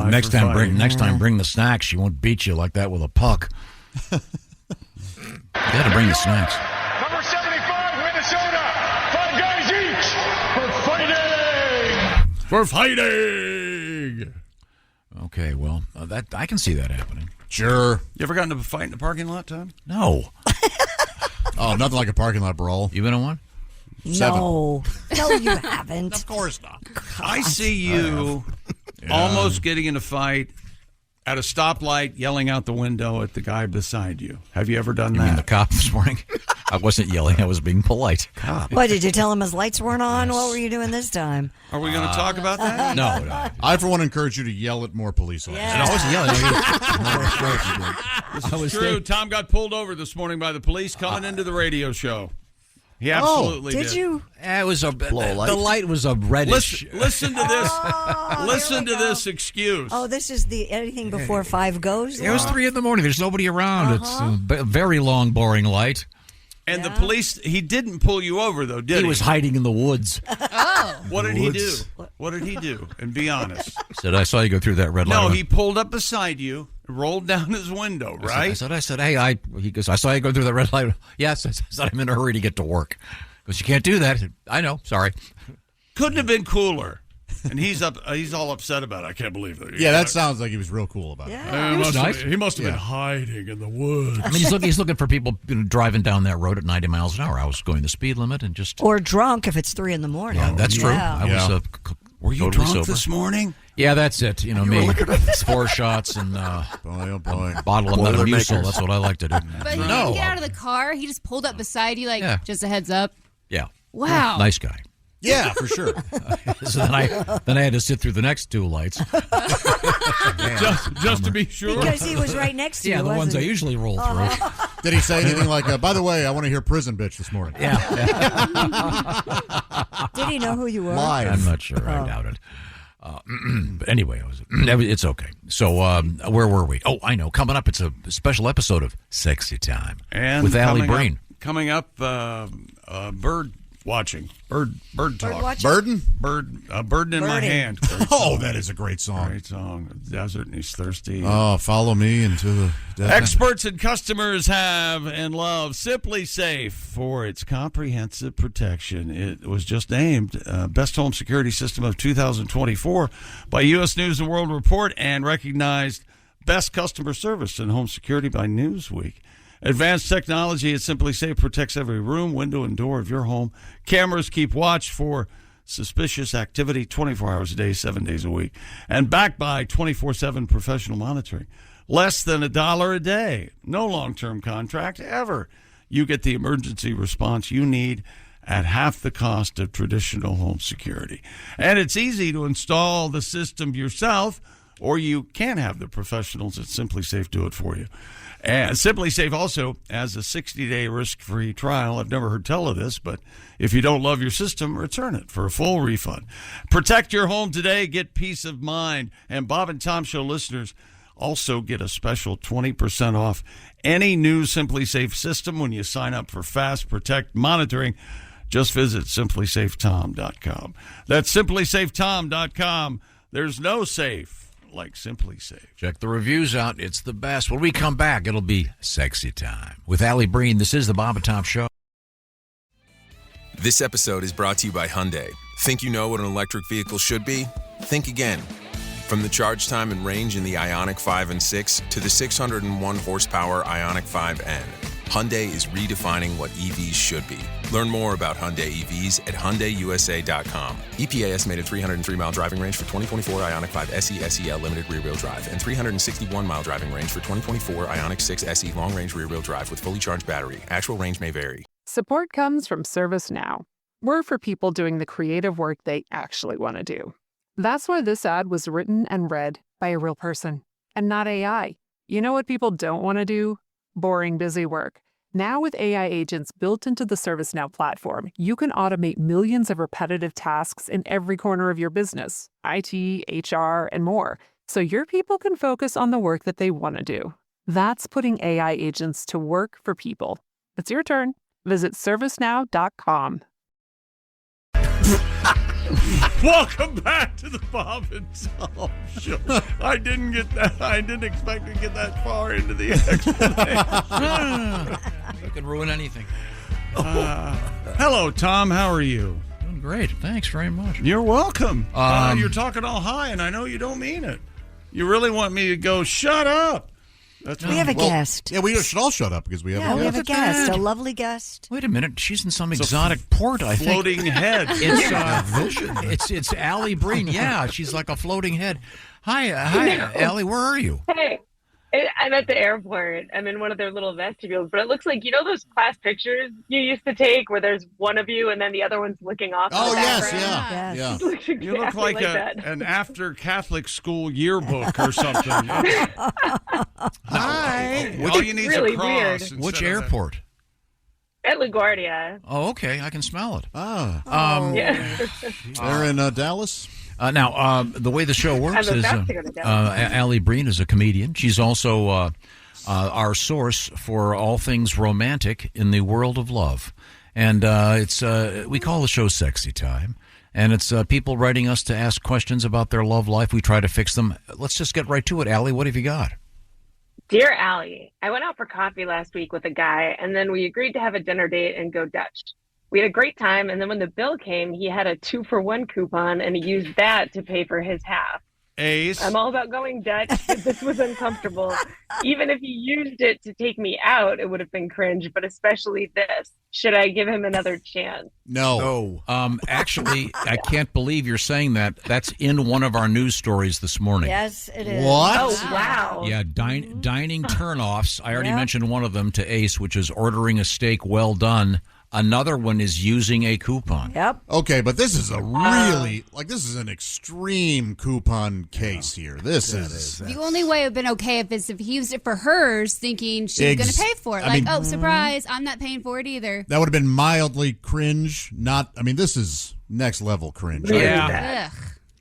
F: Next time, bring the snacks. She won't beat you like that with a puck. You got to bring the snacks.
D: Number 75, Minnesota. 5 guys each for fighting.
C: For fighting.
F: Okay, well, that I can see that happening.
H: Sure.
C: You ever gotten into a fight in the parking lot, Tom?
F: No.
H: Oh, nothing like a parking lot brawl.
F: You been in one?
H: 7.
E: No, you haven't.
H: Of course not.
C: I see you almost getting in a fight at a stoplight, yelling out the window at the guy beside you. Have you ever done
F: You
C: that?
F: mean the cop this morning? I wasn't yelling. I was being polite.
C: Cop.
E: What, did you tell him his lights weren't on? What were you doing this time?
C: Are we going to talk about that?
F: No.
H: I, for one, encourage you to yell at more police officers.
F: And I wasn't yelling.
C: It's true. Tom got pulled over this morning by the police coming into the radio show. He absolutely did.
E: Did you?
F: It was the
T: light.
F: light was a reddish.
C: Listen to this. Listen to this excuse.
E: Oh, this is the anything before 5 goes?
F: It was 3 a.m. There's nobody around. It's a very long, boring light.
C: And the police, he didn't pull you over, though, did he?
F: He was hiding in the woods.
C: What did he do? What did he do? And be honest.
F: Said, I saw you go through that red light.
C: No, he pulled up beside you, rolled down his window, right?
F: I said, hey, he goes, I saw you go through that red light. Yes, I said, I'm in a hurry to get to work. Because you can't do that. I know, sorry.
C: Couldn't have been cooler. And he's all upset about it. I can't believe that.
H: Yeah, that sounds like he was real cool about it.
C: He
F: was nice.
C: He must have been hiding in the woods.
F: I mean, he's looking for people driving down that road at 90 miles an hour. I was going the speed limit and just...
E: Or drunk if it's 3 in the morning.
F: Yeah, that's true. I was
C: Were you
F: totally
C: drunk
F: sober.
C: this morning?
F: Yeah, that's it. You know me. 4 shots and a bottle of Metamucil. That's what I like to do.
I: But he didn't get out of the car. He just pulled up beside you, like, just a heads up.
F: Yeah.
I: Wow.
F: Nice guy.
H: Yeah, for sure.
F: So then I had to sit through the next 2 lights.
C: just to be sure.
E: Because he was right next to you,
F: the
E: wasn't
F: ones I
E: he?
F: usually roll through.
H: Did he say anything like, by the way, I want to hear Prison Bitch this morning?
F: Yeah.
E: Did he know who you were?
H: Live.
F: I'm not sure. I doubt it. But anyway, it's okay. So where were we? Oh, I know. Coming up, it's a special episode of Sexy Time with Alli Breen.
C: Coming up, bird watching, bird talk.
H: Birding
C: in my hand.
H: Oh, that is a great song.
C: Great song. Desert and he's thirsty.
H: Oh, follow me into the desert.
C: Experts and customers have and love Simply Safe for its comprehensive protection. It was just named Best Home Security System of 2024 by U.S. News & World Report and recognized Best Customer Service in Home Security by Newsweek. Advanced technology at Simply Safe protects every room, window, and door of your home. Cameras keep watch for suspicious activity 24 hours a day, 7 days a week, and backed by 24/7 professional monitoring. Less than $1 a day. No long-term contract ever. You get the emergency response you need at half the cost of traditional home security. And it's easy to install the system yourself, or you can have the professionals at SimpliSafe do it for you. And SimpliSafe also has a 60-day risk-free trial. I've never heard tell of this, but if you don't love your system, return it for a full refund. Protect your home today. Get peace of mind. And Bob and Tom Show listeners also get a special 20% off any new SimpliSafe system when you sign up for Fast Protect monitoring. Just visit simplysafetom.com. That's simplysafetom.com. There's no safe like SimpliSafe.
F: Check the reviews out. It's the best. When we come back, it'll be sexy time. With Alli Breen, this is the Bob and Tom Show.
J: This episode is brought to you by Hyundai. Think you know what an electric vehicle should be? Think again. From the charge time and range in the Ioniq 5 and 6 to the 601 horsepower Ioniq 5N, Hyundai is redefining what EVs should be. Learn more about Hyundai EVs at HyundaiUSA.com. EPA estimated 303-mile driving range for 2024 Ioniq 5 SE SEL limited rear-wheel drive and 361-mile driving range for 2024 Ioniq 6 SE long-range rear-wheel drive with fully charged battery. Actual range may vary.
K: Support comes from ServiceNow. We're for people doing the creative work they actually want to do. That's why this ad was written and read by a real person and not AI. You know what people don't want to do? Boring, busy work. Now with AI agents built into the ServiceNow platform, you can automate millions of repetitive tasks in every corner of your business, IT, HR, and more, so your people can focus on the work that they want to do. That's putting AI agents to work for people. It's your turn. Visit ServiceNow.com.
C: Welcome back to the Bob and Tom Show. I didn't expect to get that far into the explanation.
F: You can ruin anything.
C: Hello, Tom. How are you?
F: Doing great. Thanks very much.
C: You're welcome. You're talking all high, and I know you don't mean it. You really want me to go, shut up.
E: We have a guest.
H: Yeah, we should all shut up because we have a guest.
E: We have a guest, a lovely guest.
F: Wait a minute, she's in some exotic port, I think.
C: Floating head.
F: It's Alli Breen. Yeah, she's like a floating head. Hi, Alli. Where are you?
N: Hey, I'm at the airport. I'm in one of their little vestibules, but it looks like, you know those class pictures you used to take where there's one of you and then the other one's looking off?
H: Oh, yes,
N: yeah.
H: Yeah.
C: You look like an after Catholic school yearbook or something.
F: Hi.
C: All you need
N: really
C: is a cross.
N: weird.
F: Which airport?
N: At LaGuardia.
F: Oh, okay. I can smell it.
N: Yeah.
H: They're in Dallas?
F: Now, the way the show works is Alli Breen is a comedian. She's also our source for all things romantic in the world of love. And we call the show Sexy Time. And it's people writing us to ask questions about their love life. We try to fix them. Let's just get right to it. Alli, what have you got?
N: Dear Alli, I went out for coffee last week with a guy, and then we agreed to have a dinner date and go Dutch. We had a great time, and then when the bill came, he had a 2-for-1 coupon, and he used that to pay for his half.
C: Ace.
N: I'm all about going Dutch, but this was uncomfortable. Even if he used it to take me out, it would have been cringe, but especially this. Should I give him another chance?
H: No.
F: Actually, I can't believe you're saying that. That's in one of our news stories this morning.
E: Yes, it is.
H: What?
N: Oh, wow.
F: Yeah, dining turnoffs. I already mentioned one of them to Ace, which is ordering a steak well done. Another one is using a coupon.
E: Yep.
H: Okay, but this is a really, this is an extreme coupon case here. This is.
I: The only way it would have been okay if he used it for hers, thinking she was going to pay for it. Surprise, I'm not paying for it either.
H: That would have been mildly cringe. This is next level cringe.
N: Yeah.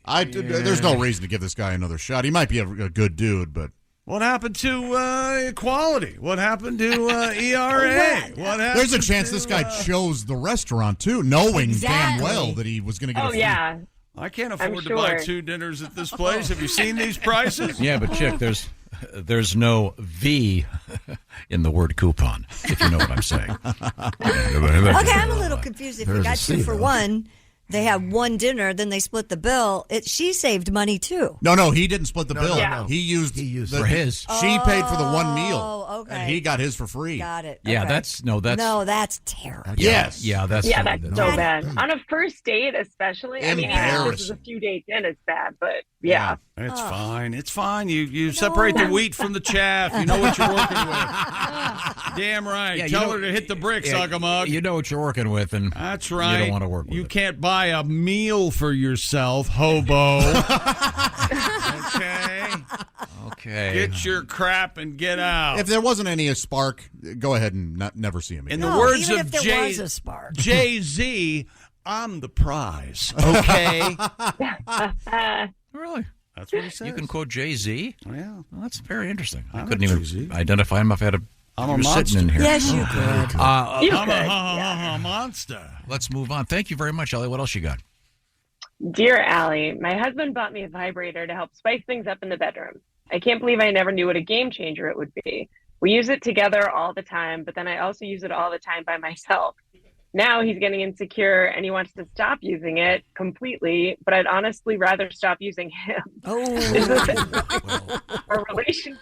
H: There's no reason to give this guy another shot. He might be a good dude, but.
C: What happened to equality? What happened to ERA? What happened?
H: There's a chance this guy chose the restaurant too, knowing damn well that he was going to get.
N: Yeah.
C: I can't afford to buy 2 dinners at this place. Have you seen these prices?
F: Yeah, but chick, there's no V in the word coupon, if you know what I'm saying.
E: Okay, I'm a little confused. If you got 2-for-1, they had one dinner, then they split the bill. She saved money too.
H: No, he didn't split the bill.
E: No.
H: He used
F: for his.
H: She paid for the one meal.
E: Oh, okay.
H: And he got his for free.
E: Got it.
F: Yeah,
E: Okay.
F: that's
E: terrible.
H: Yes.
F: Yeah, that's
N: so bad. On a first date, especially. I mean, if this is a few dates in, it's bad, but yeah.
C: It's fine. It's fine. You separate the wheat from the chaff. You know what you're working with. Damn right.
F: Yeah,
C: Tell her to hit the bricks, Uggamug.
F: You know what you're working with, and
C: that's right.
F: You don't want to work with
C: You can't buy a meal for yourself, hobo.
F: Okay.
C: Get your crap and get out.
H: If there wasn't any spark, go ahead and never see him again.
C: In the words
E: even
C: of
E: if there was a spark.
C: Jay-Z, I'm the prize. Okay?
F: Really?
C: That's what he says.
F: You can quote Jay-Z?
C: Yeah.
F: Well, that's very interesting. I
C: I'm
F: couldn't
C: a
F: even
C: Jay-Z.
F: identify him if I had
C: I'm
F: he
C: a
F: was
C: monster.
F: sitting in here.
E: Yes, you could.
C: I'm a monster.
F: Let's move on. Thank you very much, Alli. What else you got?
N: Dear Allie, my husband bought me a vibrator to help spice things up in the bedroom. I can't believe I never knew what a game changer it would be. We use it together all the time, but then I also use it all the time by myself. Now he's getting insecure and he wants to stop using it completely, but I'd honestly rather stop using him. Is this a relationship?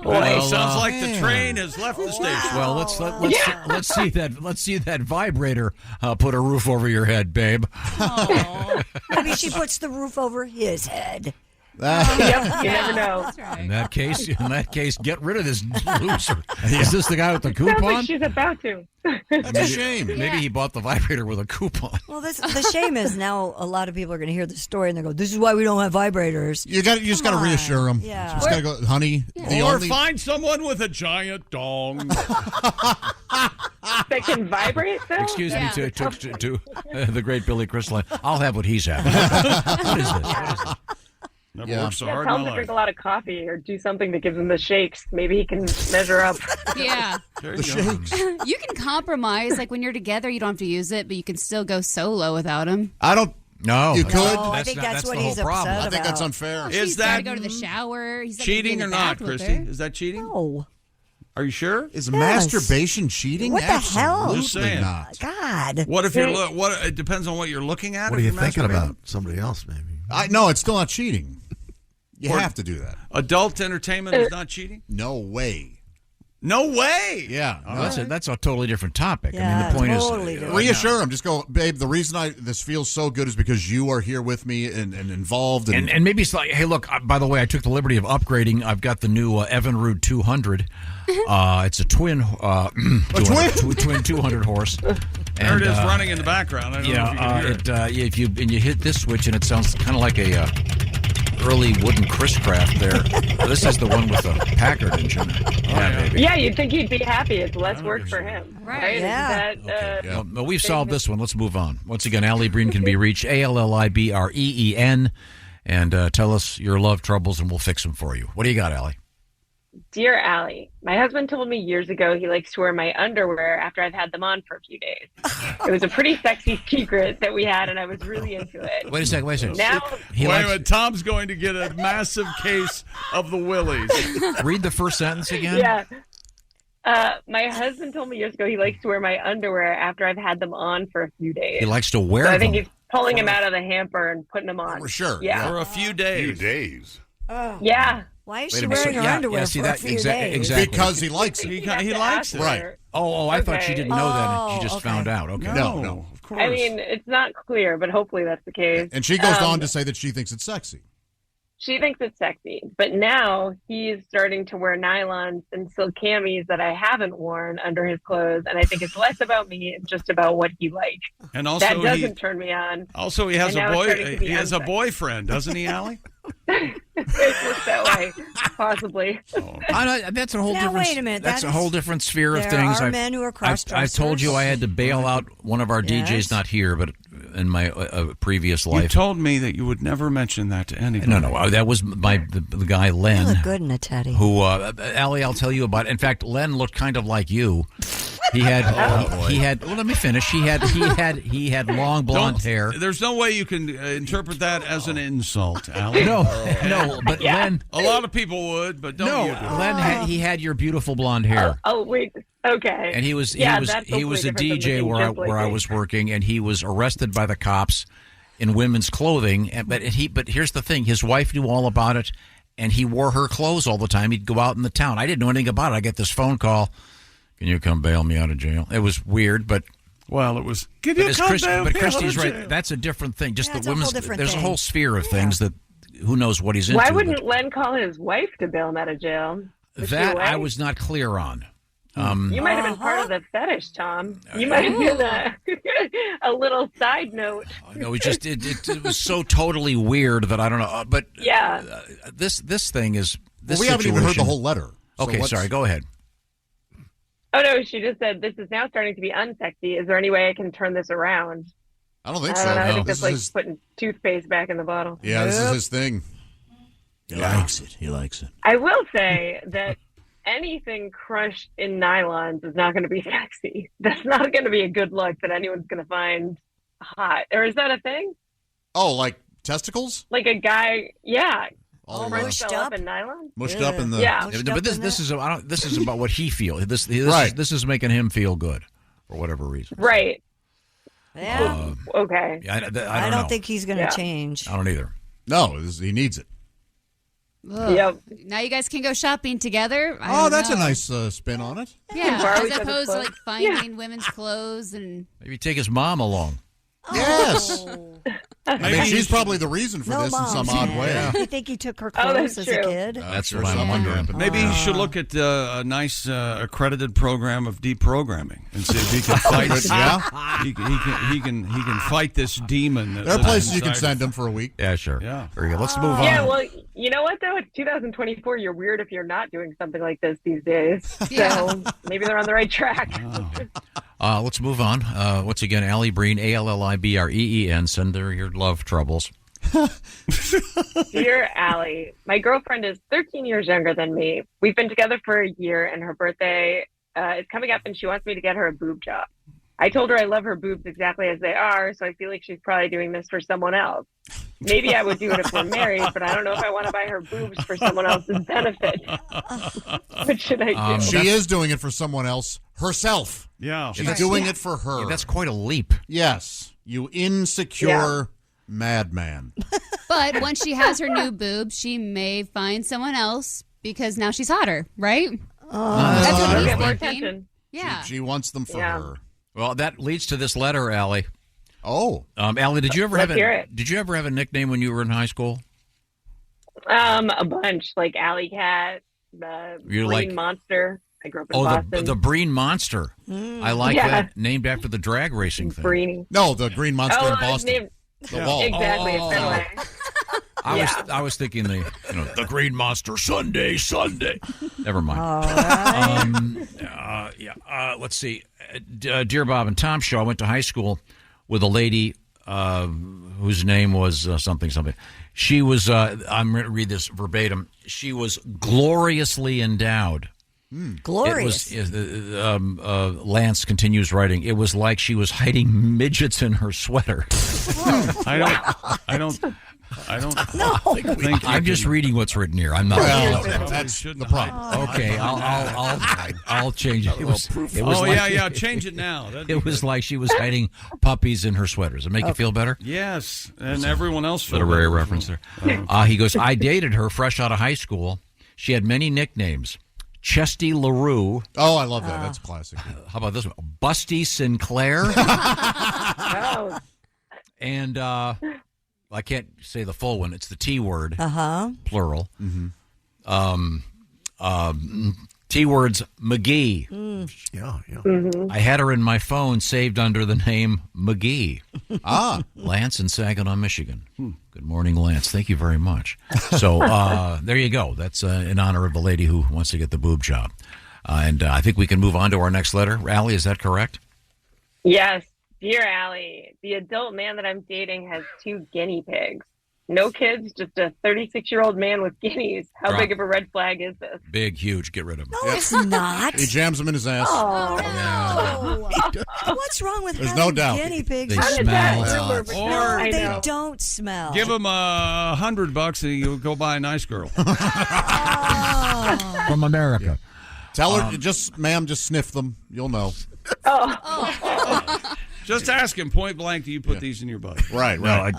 C: Well, sounds like the train has left the station.
F: Well, let's see that vibrator put a roof over your head, babe.
E: Maybe she puts the roof over his head.
N: Yep, you never know.
F: In that case, get rid of this loser. Is this the guy with the coupon?
N: Sounds like she's about to.
H: That's a shame.
F: Maybe he bought the vibrator with a coupon.
E: Well, the shame is now a lot of people are going to hear the story and they go, "This is why we don't have vibrators."
H: You just got to reassure them.
E: Yeah.
H: You just got to go, honey.
C: Or find someone with a giant dong.
N: That can vibrate, though?
F: Excuse me to the great Billy Crystal. I'll have what he's having. What is this?
C: Never worked so hard
N: tell
C: in
N: him
C: my
N: to drink
C: life.
N: a lot of coffee or do something that gives him the shakes. Maybe he can measure up.
I: Yeah.
C: The shakes.
I: You can compromise. Like when you're together, you don't have to use it, but you can still go solo without him.
H: I don't.
F: No,
H: you could.
E: I think that's what he's upset
H: I think
E: about.
H: that's unfair.
C: Is
I: He's got to
C: that
I: go to the shower. He's
C: cheating or not, Christy? Is that cheating?
E: No.
C: Are you sure?
H: Is masturbation cheating?
E: What the hell?
C: Just saying.
H: Not.
E: God.
C: What if you're it depends on what you're looking at.
L: What are you thinking about? Somebody else, maybe.
H: No, it's still not cheating. You have to do that.
C: Adult entertainment is not cheating?
H: No way.
C: No way.
H: Yeah.
F: That's a totally different topic.
E: Yeah,
F: I mean, the point
E: totally
F: is,
E: different.
H: Reassure him. Just go, babe. The reason this feels so good is because you are here with me and involved.
F: And maybe it's like, hey, look. By the way, I took the liberty of upgrading. I've got the new Evinrude 200. It's a twin, twin 200 horse.
C: There it is, running in the background. I don't know if you can hear it.
F: If you hit this switch, and it sounds kind of like a early wooden Chris Craft there. This is the one with the Packard engine.
N: Yeah, you'd think he'd be happy. It's less work for him. Right?
E: Yeah.
F: Well, we've solved this one. Let's move on. Once again, Alli Breen can be reached, ALLIBREEN, and tell us your love troubles, and we'll fix them for you. What do you got, Alli?
N: Dear Allie, my husband told me years ago he likes to wear my underwear after I've had them on for a few days. It was a pretty sexy secret that we had, and I was really into it.
F: Wait a second.
N: Now,
C: Wait a minute, Tom's going to get a massive case of the willies.
F: Read the first sentence again.
N: Yeah. My husband told me years ago he likes to wear my underwear after I've had them on for a few days.
F: He likes to wear
N: So I
F: them.
N: think he's pulling them out of the hamper and putting them on.
H: For sure.
N: Yeah.
C: For a few days.
N: Yeah.
E: Why is
F: Wait
E: she
F: a minute.
E: wearing her underwear for a few days?
F: Exactly.
H: Because he likes it.
C: He likes it.
H: Right.
F: Oh, I thought she didn't know that. And she just found out. Okay.
H: No.
C: Of course.
N: I mean, it's not clear, but hopefully that's the case.
H: And she goes on to say that she thinks it's sexy.
N: She thinks it's sexy, but now he's starting to wear nylons and silk camis that I haven't worn under his clothes, and I think it's less about me and just about what he likes.
C: And also
N: that doesn't turn me on.
C: Also, he has
N: And
C: a
N: now it's starting to be
C: He has a
N: unsexy.
C: boyfriend, doesn't he, Alli?
N: It looks that way, possibly.
F: That's a whole
E: Now,
F: different.
E: wait a minute.
F: That's a whole different sphere of
E: there
F: things.
E: are men who are
F: I've told you I had to bail out one of our
E: Yes.
F: DJs, not here, but in my previous life.
C: You told me that you would never mention that to anybody.
F: No. That was the guy Len.
E: You look good in a teddy.
F: Who, Alli, I'll tell you about. In fact, Len looked kind of like you. He had. Well, let me finish. He had long blonde hair.
C: There's no way you can interpret that as an insult, Alli.
F: No. But Len,
C: a lot of people would, but don't you?
F: Len, he had your beautiful blonde hair.
N: Oh wait. Okay.
F: And he was a
N: DJ
F: where I was working, and he was arrested by the cops in women's clothing. But here's the thing: his wife knew all about it, and he wore her clothes all the time. He'd go out in the town. I didn't know anything about it. I get this phone call: "Can you come bail me out of jail?" It was weird, but.
C: Well, it was.
F: But Christy's right. That's a different thing. Just the women's. There's a whole sphere of things that who knows what he's into.
N: Why wouldn't Len call his wife to bail him out of jail?
F: That I was not clear on.
N: You might have been part of the fetish, Tom. You might have been a little side note.
F: No, it was so totally weird that I don't know. But this thing is.
H: We haven't even heard the whole letter.
F: So okay, sorry. Go ahead.
N: Oh no, she just said this is now starting to be unsexy. Is there any way I can turn this around?
H: I don't think so.
N: I
H: no.
N: think
H: This
N: that's like
H: is
N: putting toothpaste back in the bottle.
H: Yeah, this is his thing.
T: He likes it. He likes it.
N: I will say that anything crushed in nylons is not going to be sexy. That's not going to be a good look that anyone's going to find hot. Or is that a thing?
H: Oh, like testicles?
N: Like a guy, yeah.
H: All
N: mushed up in nylon?
H: Mushed up in the...
N: Yeah.
F: But this is about what he feels. This is making him feel good for whatever reason.
N: Right.
E: Yeah.
N: Okay.
F: I
E: don't think he's going to change.
F: I don't either.
H: No, he needs it.
I: Ugh.
N: Yep.
I: Now you guys can go shopping together.
H: That's a nice spin on it.
I: Yeah, as opposed to like finding women's clothes and
F: maybe take his mom along.
H: Yes. I mean, she's probably the reason for this in some odd way.
E: You think he took her clothes as a kid?
F: That's what I'm wondering.
C: Maybe he should look at a nice accredited program of deprogramming and see if he can fight. he can fight this demon.
H: There are places you can send him for a week.
F: Yeah, sure.
C: Yeah,
F: very good. Let's move on.
N: Yeah, well, you know what though? It's 2024. You're weird if you're not doing something like this these days. So maybe they're on the right track.
F: Let's move on. Once again, Alli Breen, ALLIBREEN. Send her your love troubles.
N: Dear Alli, my girlfriend is 13 years younger than me. We've been together for a year, and her birthday is coming up, and she wants me to get her a boob job. I told her I love her boobs exactly as they are, so I feel like she's probably doing this for someone else. Maybe I would do it if we're married, but I don't know if I want to buy her boobs for someone else's benefit. What should I do?
H: She is doing it for someone else herself.
C: Yeah.
H: She's doing it for her.
F: Yeah, that's quite a leap.
H: Yes. You insecure madman.
I: But once she has her new boobs, she may find someone else because now she's hotter, right? That's what he's
N: more
I: thinking.
N: attention.
I: Yeah.
H: She wants them for her.
F: Well, that leads to this letter, Alli.
H: Oh,
F: Alli, did you ever
N: Let's hear it.
F: Did you ever have a nickname when you were in high school?
N: A bunch, like Alley Cat, the Breen Monster. I grew up in Boston.
F: the Breen Monster. I like that. Named after the drag racing thing.
N: Breen.
H: No, the Green Monster in Boston. The wall.
N: Exactly.
F: I was thinking the Green Monster Sunday. Never mind.
E: All right.
F: Let's see. Dear Bob and Tom Show, I went to high school with a lady whose name was something. She was, I'm going to read this verbatim. She was gloriously endowed.
E: Glorious.
F: Lance continues writing. It was like she was hiding midgets in her sweater.
C: I don't.
E: No.
F: I'm just reading what's written here. I'm not.
H: That's the problem.
F: Okay, I'll change it. It was
C: change it now.
F: It was like she was hiding puppies in her sweater. Does it make you feel better?
C: Yes, and everyone else.
F: Literary reference there. He goes, I dated her fresh out of high school. She had many nicknames. Chesty LaRue.
H: Oh, I love that. That's classic.
F: How about this one? Busty Sinclair. And I can't say the full one. It's the T word. Plural.
H: Mm-hmm.
F: T words McGee.
T: Yeah.
N: Mm-hmm.
F: I had her in my phone saved under the name McGee. Lance in Saginaw, Michigan. Good morning, Lance. Thank you very much. So there you go. That's in honor of the lady who wants to get the boob job. And I think we can move on to our next letter. Alli, is that correct?
N: Yes. Dear Alli, the adult man that I'm dating has 2 guinea pigs. No kids, just a 36-year-old man with guineas. How
F: Drop.
N: big of a red flag is this?
F: Big, huge. Get rid of him.
E: No, it's not.
H: He jams them in his ass.
E: Oh, no. What's wrong with
H: There's
E: having
H: no doubt.
E: guinea pigs?
F: They smell.
E: No,
C: Or
E: they don't smell.
C: give him $100 and you go buy a nice girl.
F: From America.
H: Tell her, ma'am, just sniff them. You'll know.
C: Just ask him point blank, do you put these in your butt?
H: Right.
F: No,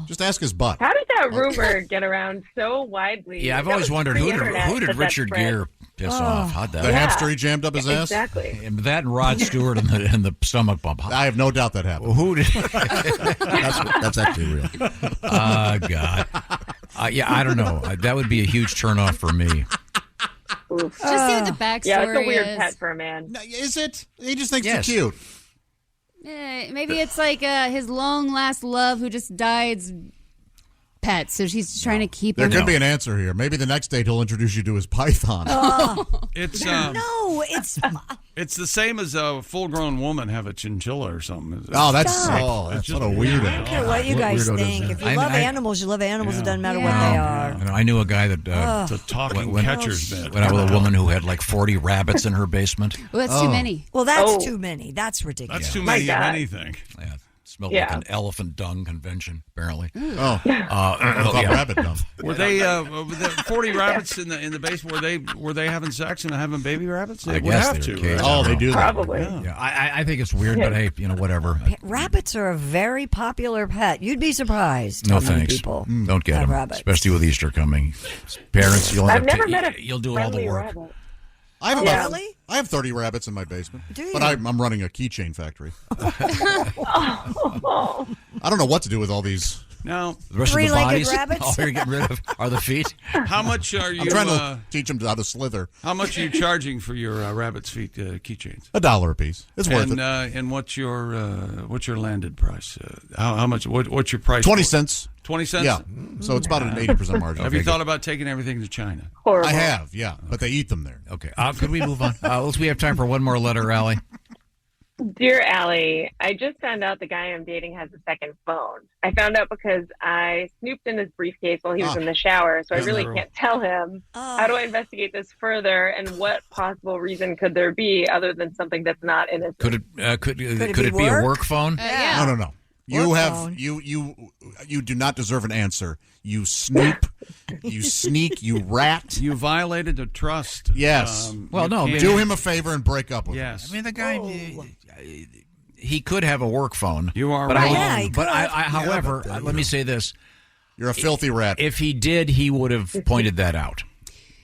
H: Just ask his butt.
N: How did that rumor get around so widely?
F: Yeah, I've
N: That
F: always
N: was
F: wondered who
N: pre-internet
F: did
N: that
F: Richard
N: spread.
F: Gere piss off? How'd that?
H: The hamster he jammed up his ass?
N: Exactly.
F: And that and Rod Stewart and the stomach bump.
H: I have no doubt that happened.
F: Who did?
T: That's actually real.
F: God. Yeah, I don't know. That would be a huge turnoff for me.
I: Just see what the backstory
N: Yeah, it's a weird
I: is.
N: pet for a man.
H: Is it? He just thinks
F: Yes.
H: they're cute.
I: Maybe it's like his long last love who just died's pet, so she's trying to keep
H: There
I: him.
H: could be an answer here. Maybe the next date he'll introduce you to his python.
C: It's
E: No,
C: it's the same as a full-grown woman have a chinchilla or something.
H: That's
E: Stop.
H: what a
E: I
H: weirdo.
E: don't care what you guys think. If you love animals, you love animals. It doesn't matter what they are.
F: I knew a guy that
C: It's a talking catcher's bed.
F: went out with a woman who had like 40 rabbits in her basement.
I: Well, that's too many.
E: Well, that's too many. That's ridiculous.
C: That's too many of anything.
F: Yeah, smelled like an elephant dung convention, apparently.
H: I thought rabbit dung.
C: Were they the 40 rabbits in the basement? Were they having sex and having baby rabbits? They
F: I
C: would
F: guess
C: have
F: they're
C: to.
F: caged.
C: Right?
H: They do that.
N: Probably.
F: Yeah, I think it's weird, but hey, whatever.
E: Rabbits are a very popular pet. You'd be surprised.
F: No
E: how many
F: thanks.
E: People
F: Don't get
E: have
F: them,
E: rabbits.
F: especially with Easter coming. Parents, you'll
N: I've
F: have
N: never
F: to,
N: met a
F: you'll do all the
N: friendly
F: work.
N: rabbit.
H: I have
N: Yeah.
H: about, I have 30 rabbits in my basement.
E: Do you?
H: But I'm running a keychain factory. I don't know what to do with all these.
C: Now,
F: The rest of the
E: Three-legged
F: bodies,
E: rabbits?
F: all you're getting rid of are the feet.
C: how much are you?
H: I'm trying to teach them how to slither.
C: How much are you charging for your rabbit's feet keychains?
H: $1 a piece. It's worth it.
C: And what's your landed price? How much? What's your price?
H: 20
C: for it?
H: cents.
C: 20 cents.
H: Yeah. So it's about an 80% margin.
C: Have you thought about taking everything to China?
N: Horrible.
H: I have, yeah. But they eat them there.
F: Okay, could we move on? We have time for one more letter, Allie.
N: Dear Allie, I just found out the guy I'm dating has a second phone. I found out because I snooped in his briefcase while he was in the shower, so I really can't tell him. How do I investigate this further, and what possible reason could there be other than something that's not innocent?
F: Could it be a work phone?
I: Yeah.
H: No. You have you do not deserve an answer. You snoop, you sneak, you rat.
C: You violated the trust.
H: Yes.
F: Well, no.
H: Do him a favor and break up with him.
C: Yes.
F: I mean, the guy, he could have a work phone.
C: You are
F: but
C: right.
F: However, let me say this.
H: You're a filthy rat.
F: If he did, he would have pointed that out.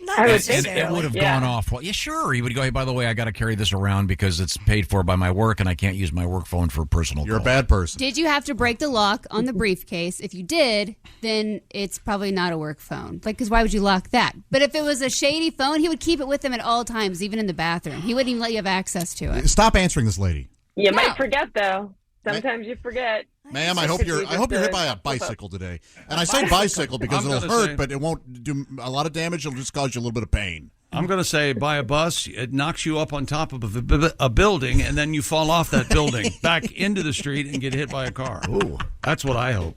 E: Not
N: I would
F: And
N: think
E: necessarily.
F: it would have
N: Yeah.
F: gone off. Well, yeah, sure. He would go, hey, by the way, I got to carry this around because it's paid for by my work and I can't use my work phone for personal
H: You're a
F: calls.
H: bad person.
I: Did you have to break the lock on the briefcase? If you did, then it's probably not a work phone. Like, because why would you lock that? But if it was a shady phone, he would keep it with him at all times, even in the bathroom. He wouldn't even let you have access to it.
H: Stop answering this lady.
N: You might forget, though. Sometimes you forget.
H: Ma'am, I hope you're hit by a bicycle today. And I say bicycle because
C: I'm
H: it'll
C: gonna
H: hurt,
C: say-
H: but it won't do a lot of damage. It'll just cause you a little bit of pain.
C: I'm going to say by a bus, it knocks you up on top of a building, and then you fall off that building back into the street and get hit by a car. Ooh. That's what I hope.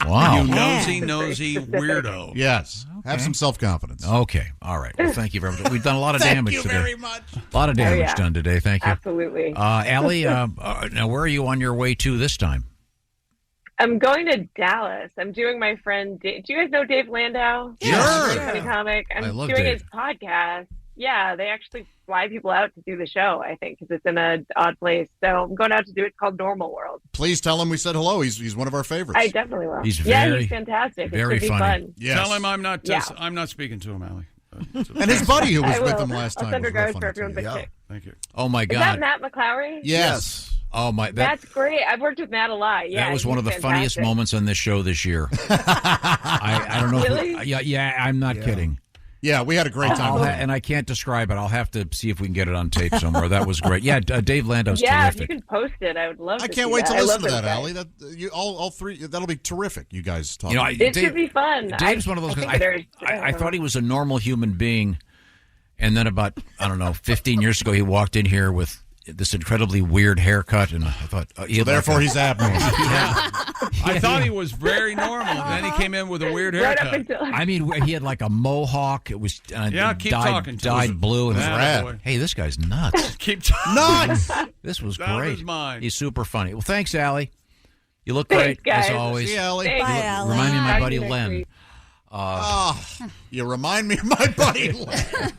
F: Wow.
C: You nosy weirdo.
H: Yes. Have some self-confidence.
F: Okay. All right. Well, thank you very much. We've done a lot of damage today.
H: Thank you very much.
F: A lot of damage
N: yeah.
F: done today. Thank you.
N: Absolutely.
F: Allie, now where are you on your way to this time?
N: I'm going to Dallas. I'm doing my friend. Do you guys know Dave Landau?
F: Sure.
N: Funny comic.
F: I
N: I'm
F: love
N: doing
F: Dave.
N: his podcast. Yeah, they actually fly people out to do the show, I think, because it's in an odd place. So I'm going out to do it. It's called Normal World.
H: Please tell him we said hello. He's one of our favorites.
N: I definitely will.
F: He's
N: he's
F: very
N: fantastic. It should be
F: funny.
N: fun.
H: Yes.
C: Tell him I'm not.
N: Yeah.
C: I'm not speaking to him, Allie.
H: And his buddy who was
N: I
H: with
N: will.
H: him last
N: I'll
H: time.
N: send
H: was real
N: regards for
H: funny,
N: everyone
H: too.
N: but Chick.
C: Thank you.
F: Oh, my
N: Is
F: God.
N: that Matt McClowry?
H: Yes.
F: Oh, my.
N: That's great. I've worked with Matt a lot. Yeah,
F: that was one of the
N: he's
F: funniest
N: fantastic.
F: moments on this show this year. I don't know.
N: Really?
F: Yeah, I'm not kidding.
H: Yeah, we had a great time.
F: And I can't describe it. I'll have to see if we can get it on tape somewhere. That was great. Yeah, Dave Landau's
N: Yeah, if
F: terrific.
N: you can post it, I would love to
H: I can't
N: see
H: wait to
N: that. I
H: listen
N: love
H: to that,
N: those
H: Allie.
N: guys.
H: That you all three. That'll be terrific. You guys talk.
F: You know,
N: It should be fun.
F: Dave's one of those
N: I
F: guys. I thought he was a normal human being, and then about 15 years ago, he walked in here with this incredibly weird haircut, and I thought,
H: So therefore, he's abnormal.
C: I thought he was very normal. And then he came in with a weird haircut.
F: I mean, he had like a mohawk. It was
C: keep talking to
F: dyed
C: him.
F: blue. It was
C: Rad.
F: rad. Hey, this guy's nuts.
C: Keep talking.
H: Nuts.
F: This was
C: That
F: great.
C: was mine.
F: He's super funny. Well, thanks, Allie. You look
N: Thanks,
F: great as
N: guys.
F: always.
H: See you, Allie.
N: Thanks.
E: Bye, Allie.
F: Remind me of my
N: Talk
F: buddy
N: to you next
F: Len.
N: week.
H: You remind me of my buddy Len.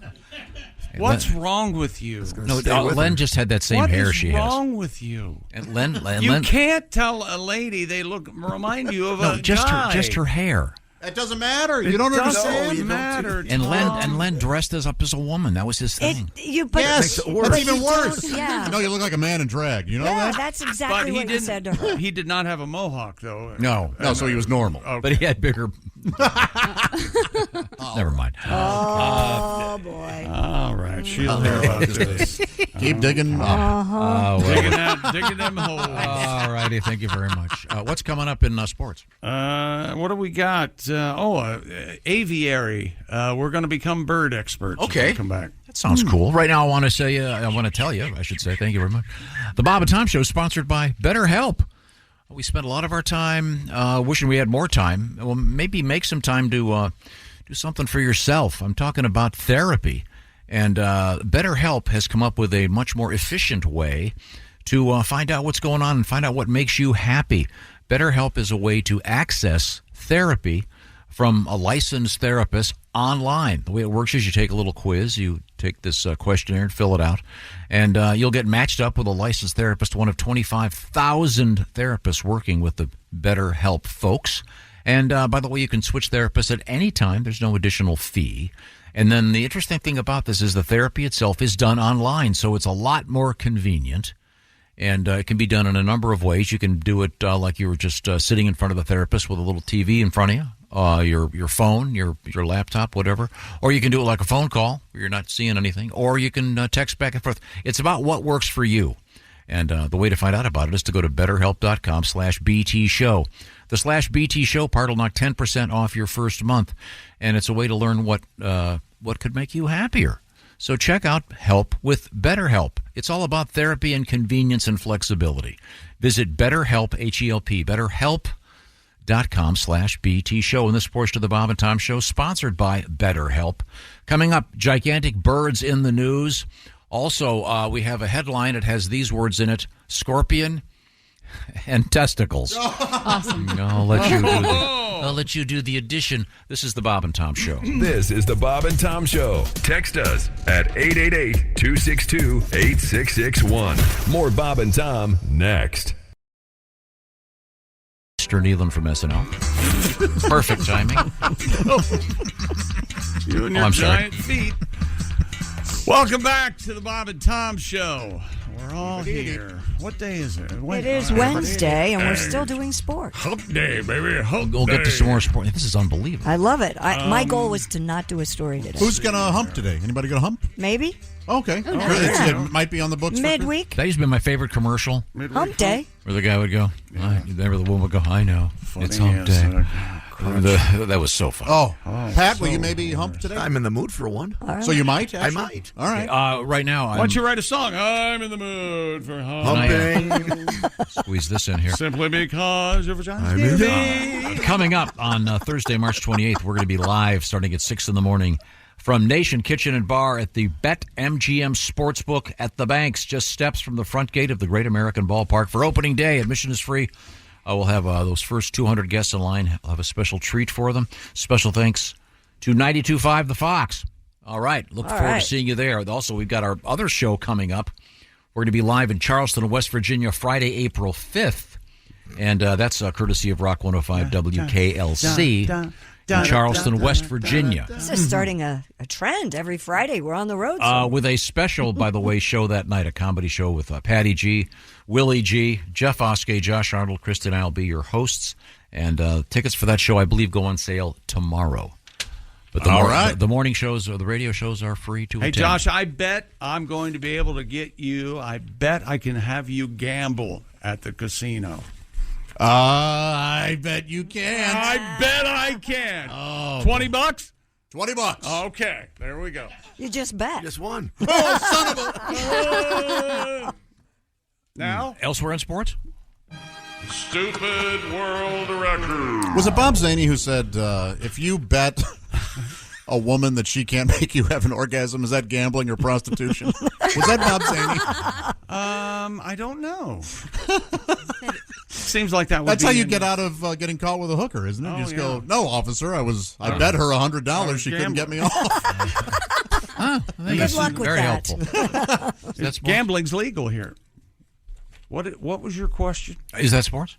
C: What's wrong with you?
F: No, Len just had that same hair she has.
C: What is wrong with you?
F: And Len,
C: You can't tell a lady they remind you of a
F: just
C: guy.
F: just her hair.
H: That doesn't matter. You don't understand.
C: Doesn't matter.
F: And Len dressed up as a woman. That was his thing.
H: Yes, that's even worse.
E: Yeah.
H: No, you look like a man in drag. You know
E: Yeah,
H: that?
E: that's exactly what you said to her.
C: He did not have a mohawk, though.
F: No,
H: so he was normal.
C: Okay.
F: But he had bigger. Never mind.
E: Oh, boy.
C: All right. She'll hear about this.
H: Keep digging.
C: Digging them holes.
F: All righty. Thank you very much. What's coming up in sports?
C: What do we got? Aviary. We're going to become bird experts.
F: Okay.
C: Come back.
F: That sounds cool. Right now, I want to tell you, I should say, thank you very much. The Bob and Tom Show is sponsored by BetterHelp. We spend a lot of our time wishing we had more time. Well, maybe make some time to do something for yourself. I'm talking about therapy. And BetterHelp has come up with a much more efficient way to find out what's going on and find out what makes you happy. BetterHelp is a way to access therapy from a licensed therapist online. The way it works is you take a little quiz, you take this questionnaire and fill it out, and you'll get matched up with a licensed therapist, one of 25,000 therapists working with the BetterHelp folks. And by the way, you can switch therapists at any time. There's no additional fee. And then the interesting thing about this is the therapy itself is done online, so it's a lot more convenient. And it can be done in a number of ways. You can do it like you were just sitting in front of the therapist with a little TV in front of you, your phone, your laptop, whatever. Or you can do it like a phone call where you're not seeing anything. Or you can text back and forth. It's about what works for you. And the way to find out about it is to go to BetterHelp.com/BT Show. The /BT Show part will knock 10% off your first month. And it's a way to learn what could make you happier. So check out Help with BetterHelp. It's all about therapy and convenience and flexibility. Visit BetterHelp, H-E-L-P, BetterHelp.com/BT Show. And this portion of the Bob and Tom Show sponsored by BetterHelp. Coming up, gigantic birds in the news. Also, we have a headline. It has these words in it: scorpion and testicles.
I: Awesome.
F: I'll let you do the addition. This is the Bob and Tom Show.
M: This is the Bob and Tom Show. Text us at 888-262-8661. More Bob and Tom next.
F: Mr. Nealon from SNL. Perfect timing.
C: You and your giant feet. Welcome back to the Bob and Tom Show. We're all here. What day is it?
E: It is Wednesday, and we're still doing sports.
C: Hump day, baby. Hump
F: We'll get
C: day.
F: to some more sport. This is unbelievable.
E: I love it. My goal was to not do a story today.
H: Who's going to hump today? Anybody going to hump?
E: Maybe.
H: Okay.
E: Oh, nice.
H: It might be on the books.
E: Midweek.
F: That used to be my favorite commercial.
E: Hump day.
F: Where the guy would go, the woman would go, I know. It's hump day. That was so fun.
H: Oh, Pat, will you maybe hump today?
T: I'm in the mood for one.
E: All right.
H: So you might?
T: I
H: Actually?
T: might.
H: All right.
F: Right now,
C: Why don't you write a song? I'm in the mood for
T: Humping.
F: Squeeze this in here.
C: Simply because your vagina's
T: I'm
C: near
T: in
C: me.
F: Coming up on Thursday, March 28th, we're going to be live starting at 6 in the morning from Nation Kitchen and Bar at the BetMGM Sportsbook at the Banks, just steps from the front gate of the Great American Ballpark. For opening day, admission is free. We'll have those first 200 guests in line. I'll have a special treat for them. Special thanks to 92.5 The Fox. All right. Look forward to seeing you there. Also, we've got our other show coming up. We're going to be live in Charleston, West Virginia, Friday, April 5th. And that's courtesy of Rock 105 WKLC in Charleston, West Virginia.
E: This is starting a trend. Every Friday we're on the road.
F: With a special, by the way, show that night, a comedy show with Patty G, Willie G, Jeff Oskay, Josh Arnold, Kristen, and I will be your hosts. And tickets for that show, I believe, go on sale tomorrow. But the morning shows or the radio shows are free to attend.
C: Hey, Josh, I bet I'm going to be able to get you. I bet I can have you gamble at the casino.
H: I bet you can.
C: I bet I can.
H: Oh,
C: $20?
H: $20.
C: Okay, there we go.
E: You just bet.
T: Just one.
H: Oh, son of a...
C: Now?
F: Elsewhere in sports?
C: Stupid world record.
H: Was it Bob Zaney who said, if you bet a woman that she can't make you have an orgasm, is that gambling or prostitution? Was that Bob Zaney?
C: I don't know. Seems like that would
H: That's
C: be
H: how you get out of getting caught with a hooker, isn't it? You just go, no, officer, I bet her $100 she couldn't get me off.
E: Good luck with
F: very
E: that.
F: helpful.
C: That's gambling's legal here. What was your question?
F: Is that sports?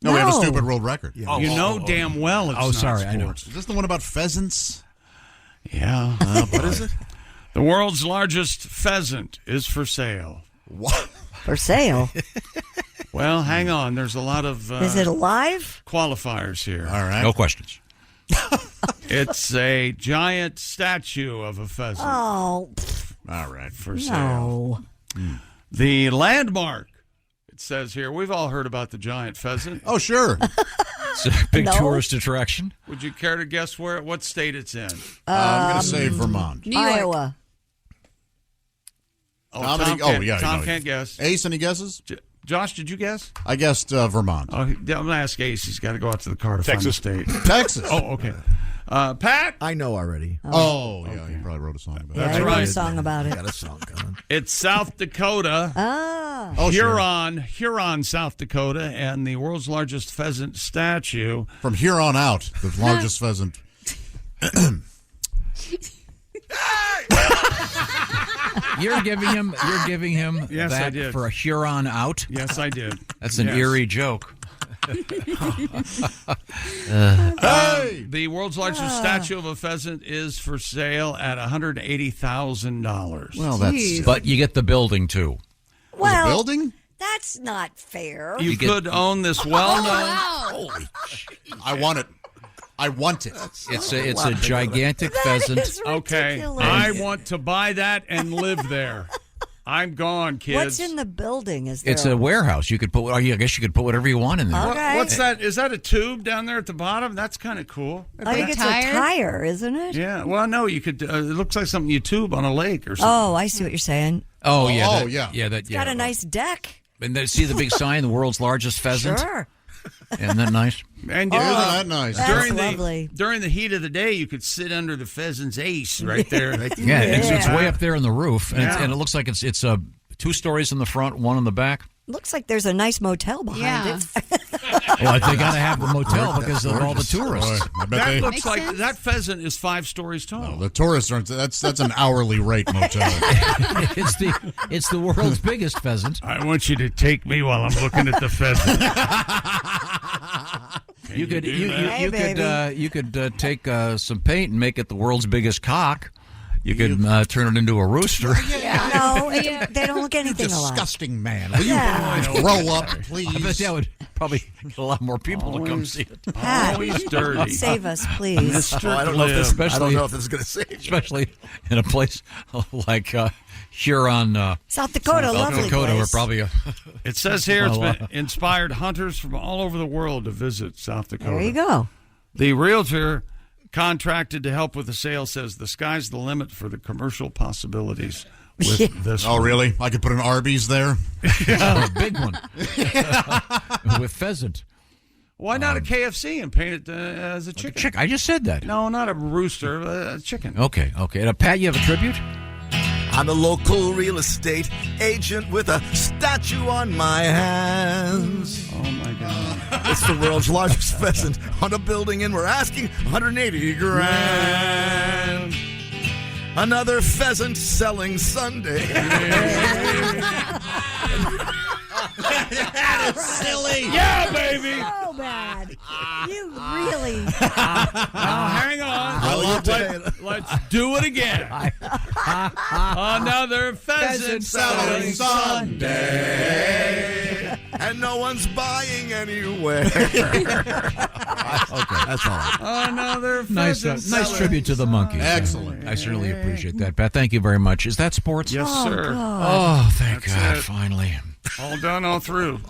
H: No, we have a stupid world record.
C: Yeah. You know damn well it's not
F: sorry,
C: sports.
F: I know.
H: Is this the one about pheasants?
C: Yeah.
H: What is it?
C: The world's largest pheasant is for sale.
H: What?
E: For sale?
C: Well, hang on. There's a lot of...
E: Is it alive?
C: Qualifiers here.
H: All right.
F: No questions.
C: It's a giant statue of a pheasant.
E: Oh.
H: All right.
C: For sale. No. The landmark, it says here. We've all heard about the giant pheasant.
H: Oh, sure.
F: It's a big tourist attraction.
C: Would you care to guess what state it's in?
H: I'm going to say Vermont.
I: New York.
E: Iowa.
C: Tom can't guess.
H: Ace, any guesses?
C: Josh, did you guess?
H: I guessed Vermont.
C: Oh, I'm going to ask Ace. He's got to go out to the car to find the state.
H: Texas.
C: Oh, okay. Pat?
O: I know already.
H: Oh, yeah, you probably wrote a song about it.
E: Yeah, I wrote a song about it.
O: Got a song coming.
C: It's South Dakota. Huron, South Dakota, and the world's largest pheasant statue.
H: From here on out, the largest pheasant.
F: You're giving him
C: Yes, I
F: that
C: did.
F: for a Huron out?
C: Yes, I did.
F: That's an eerie joke.
C: The world's largest statue of a pheasant is for sale at $180,000.
H: Well, that's...
F: But you get the building, too.
E: Well,
H: the building?
E: That's not fair.
C: You could own this well-known...
H: Holy I want it. I want it.
F: It's a gigantic pheasant.
C: Okay, I want to buy that and live there. I'm gone, kids.
E: What's in the building?
F: It's a warehouse. You could put. I guess you could put whatever you want in there.
E: Okay.
C: What's that? Is that a tube down there at the bottom? That's kind of cool.
E: I think it's a tire, isn't it?
C: Yeah. Well, no, you could. It looks like something you tube on a lake or something.
E: Oh, I see what you're saying.
F: Oh yeah.
E: It's got a nice deck.
F: And then see the big sign, the world's largest pheasant.
E: Sure.
F: Isn't that nice?
C: And
H: isn't that nice?
E: That's lovely.
C: During the heat of the day, you could sit under the pheasant's ace right there.
F: Yeah, it's way up there on the roof, and it looks like it's 2 stories in the front, 1 in the back.
E: Looks like there's a nice motel behind it.
F: Well, they got to have the motel because of all the tourists.
H: Boy, I bet
C: that looks like that pheasant is 5 stories tall.
H: No, the tourists aren't. That's an hourly rate motel.
F: It's the world's biggest pheasant.
C: I want you to take me while I'm looking at the pheasant.
F: You could take some paint and make it the world's biggest cock. You could turn it into a rooster.
E: No, they don't look anything alike.
H: Disgusting man. Will you grow up, please?
F: I bet that would probably get a lot more people to come see it.
E: Pat,
C: always dirty.
E: Save us, please.
O: I don't know if this is going to save you.
F: Especially in a place like Huron,
E: South Dakota, lovely
F: Dakota,
E: place.
F: we're probably
C: It says here it's been inspired hunters from all over the world to visit South Dakota.
E: There you go.
C: The realtor contracted to help with the sale says the sky's the limit for the commercial possibilities with this
H: Oh,
C: one.
H: really? I could put an Arby's there?
F: a big one with pheasant.
C: Why not a KFC and paint it as a chicken?
F: I just said that.
C: No, not a rooster, a chicken.
F: Okay. Now, Pat, you have a tribute?
O: I'm a local real estate agent with a statue on my hands.
C: Oh, my God.
O: It's the world's largest pheasant on a building, and we're asking $180,000. Another pheasant selling Sunday.
H: That is silly.
C: Yeah, baby.
E: So bad. You really.
C: Now, hang on. Let's do it again. Another pheasant selling Sunday.
O: And no one's buying anywhere.
F: Okay, that's all right.
C: Another pheasant
F: Nice tribute to the monkeys.
H: Excellent.
F: I certainly appreciate that, Pat. Thank you very much. Is that sports?
C: Yes, sir.
F: Oh, thank
C: That's
F: God,
C: it.
F: finally.
C: All done, all through.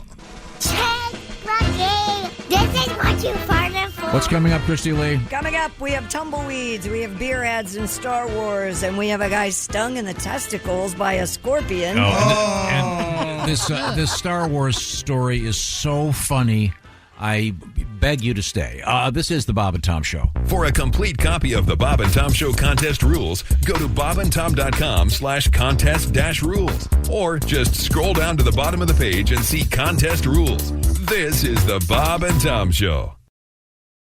P: Hey, Rocky, this is what you farted for.
F: What's coming up, Christy Lee?
E: Coming up, we have tumbleweeds, we have beer ads in Star Wars, and we have a guy stung in the testicles by a scorpion.
F: And This Star Wars story is so funny. I beg you to stay. This is the Bob and Tom Show.
M: For a complete copy of the Bob and Tom Show contest rules, go to bobandtom.com/contest-rules. Or just scroll down to the bottom of the page and see contest rules. This is the Bob and Tom Show.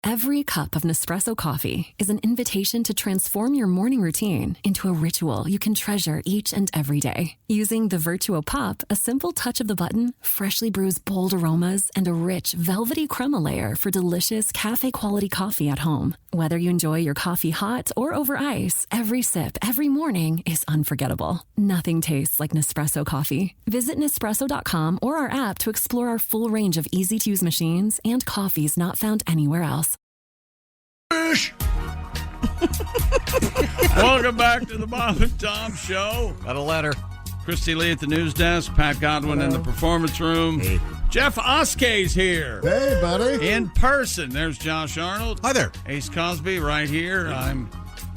Q: Every cup of Nespresso coffee is an invitation to transform your morning routine into a ritual you can treasure each and every day. Using the Virtuo Pop, a simple touch of the button freshly brews bold aromas and a rich, velvety crema layer for delicious cafe-quality coffee at home. Whether you enjoy your coffee hot or over ice, every sip, every morning is unforgettable. Nothing tastes like Nespresso coffee. Visit Nespresso.com or our app to explore our full range of easy-to-use machines and coffees not found anywhere else.
C: Welcome back to the Bob and Tom Show.
F: Got a letter.
C: Christy Lee at the news desk, Pat Godwin in the performance room.
H: Hey.
C: Jeff Oskay's here.
R: Hey, buddy.
C: In person. There's Josh Arnold.
H: Hi there.
C: Ace Cosby right here. I'm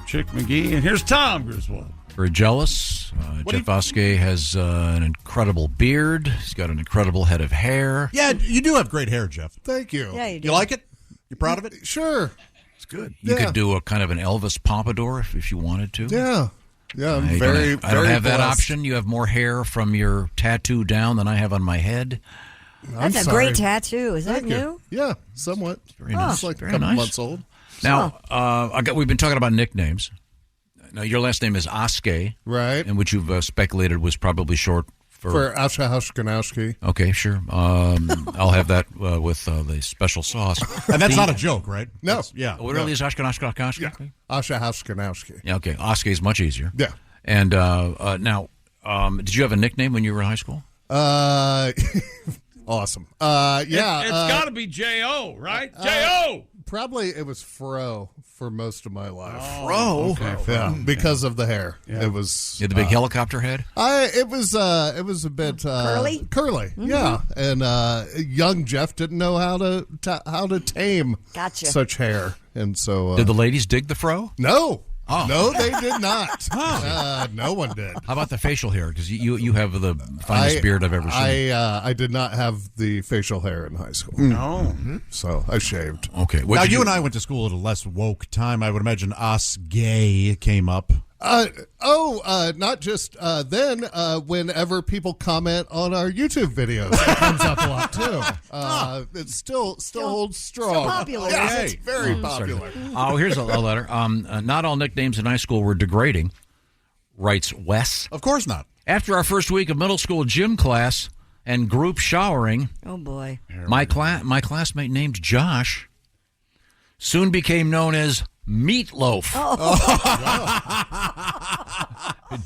C: Chick McGee. And here's Tom Griswold.
F: Very jealous. Jeff Oskay has an incredible beard. He's got an incredible head of hair.
H: Yeah, you do have great hair, Jeff.
R: Thank you.
E: Yeah, you do.
H: You like it? You proud of it?
R: Sure.
H: It's good.
F: You could do a kind of an Elvis pompadour if you wanted to.
R: Yeah. Yeah, I'm
F: I
R: very
F: don't have that
R: blessed.
F: option. You have more hair from your tattoo down than I have on my head.
E: That's a great tattoo. Is that
R: Thank you.
E: new?
R: Yeah, somewhat.
F: Very nice.
R: It's like
F: Very
R: a couple
F: nice.
R: months old.
F: Now, we've been talking about nicknames. Now, your last name is Oskay.
R: Right.
F: And which you've speculated was probably short
R: For Auschwitz.
F: Okay, sure. I'll have that with the special sauce.
H: And that's not a joke, right?
R: No.
H: Yeah.
F: What really is Oshkosh?
R: Yeah. Auschwitz.
F: Yeah, okay. Oskay is much easier.
R: Yeah.
F: And now, did you have a nickname when you were in high school?
R: Awesome. Yeah.
C: It's got to be J.O., right? J.O.!
R: Probably it was Fro for most of my life.
F: Fro?
R: Okay. Yeah, because of the hair.
C: Yeah.
R: It was.
F: You had the big helicopter head?
R: It was a bit
E: curly.
R: Mm-hmm. Yeah, and young Jeff didn't know how to tame such hair, and so
F: did the ladies dig the fro?
R: No.
F: Oh.
R: No, they did not. No one did.
F: How about the facial hair? Because you have the finest beard I've ever seen.
R: I did not have the facial hair in high school.
C: No.
R: So I shaved.
F: Okay.
H: Now, you and I went to school at a less woke time. I would imagine Oskay came up.
R: Not just then. Whenever people comment on our YouTube videos, it comes up a lot too. It still holds strong.
E: Still popular,
R: Yeah,
E: is
R: it's
E: it?
R: very popular.
F: Oh, here's a letter. Not all nicknames in high school were degrading, writes Wes.
H: Of course not.
F: After our first week of middle school gym class and group showering,
E: Oh boy.
F: my classmate named Josh soon became known as Meatloaf.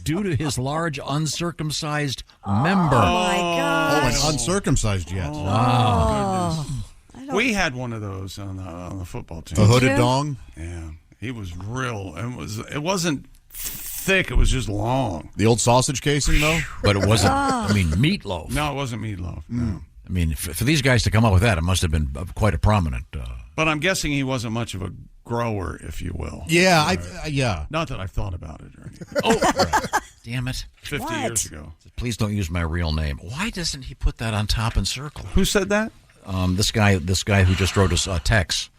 F: Due to his large uncircumcised member.
E: Oh my gosh.
H: Oh, and uncircumcised yet.
F: Wow.
C: We had one of those on the football team.
H: A hooded dong?
C: Yeah. He was real. It wasn't thick. It was just long.
H: The old sausage casing, though?
F: But it wasn't, meatloaf.
C: No, it wasn't meatloaf. No.
F: I mean, for these guys to come up with that, it must have been quite a prominent.
C: But I'm guessing he wasn't much of a grower, if you will.
H: Yeah, yeah.
C: Not that I've thought about it or anything.
F: Oh, damn it.
C: 50 years ago.
F: Please don't use my real name. Why doesn't he put that on top and circle?
C: Who said that?
F: This guy who just wrote us Tex.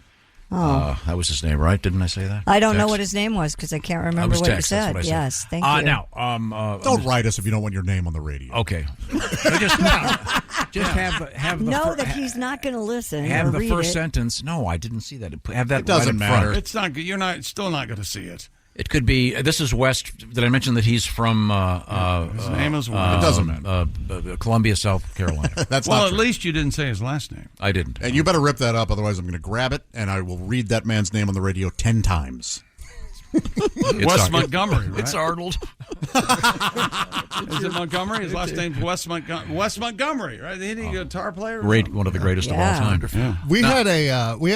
F: That was his name, right? Didn't I say that?
E: I don't know
F: Tex?
E: what his name was because I can't remember what
F: Tex,
E: you
F: that's
E: said.
F: what I
E: Yes, thank you.
F: Now,
H: don't write us if you don't want your name on the radio.
F: Okay. just have the
E: know that he's not going to listen.
F: Have
E: or
F: the
E: read
F: first
E: it.
F: sentence. No, I didn't see that. Have that.
H: It doesn't
F: right in front.
H: matter.
C: It's not good. You're still not going to see it.
F: It could be. This is West. Did I mention that he's from?
C: His name is West.
H: It doesn't matter.
F: Columbia, South Carolina.
H: That's
C: well,
H: not
C: at
H: true.
C: least you didn't say his last name.
F: I didn't.
H: And you better rip that up, otherwise I'm going to grab it, and I will read that man's name on the radio 10 times.
C: Wes Montgomery, right?
F: It's Arnold.
C: Is it Montgomery? His last name's Wes Montgomery, right? Isn't he a guitar player?
F: Great, one of the greatest of all time.
C: Yeah.
R: We had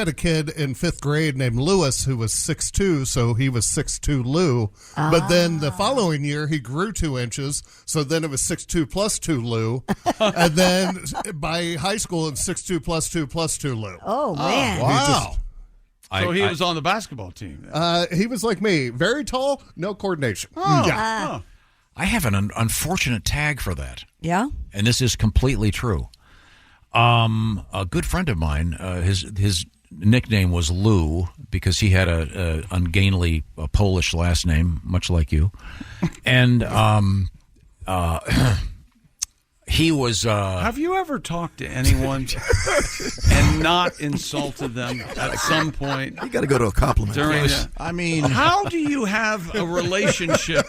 R: a kid in 5th grade named Lewis who was 6'2", so he was 6'2" Lou. But then the following year he grew 2 inches, so then it was 6'2" plus 2 Lou. And then by high school it was 6'2" plus 2 plus 2 Lou.
E: Oh man!
H: Wow.
C: So he was on the basketball team.
R: He was like me, very tall, no coordination.
C: Oh.
R: Yeah.
F: I have an unfortunate tag for that.
E: Yeah?
F: And this is completely true. A good friend of mine, his nickname was Lou because he had a ungainly Polish last name, much like you. And he was...
C: Have you ever talked to anyone and not insulted them at some point?
T: You got to go to a compliment.
H: I mean...
C: How do you have a relationship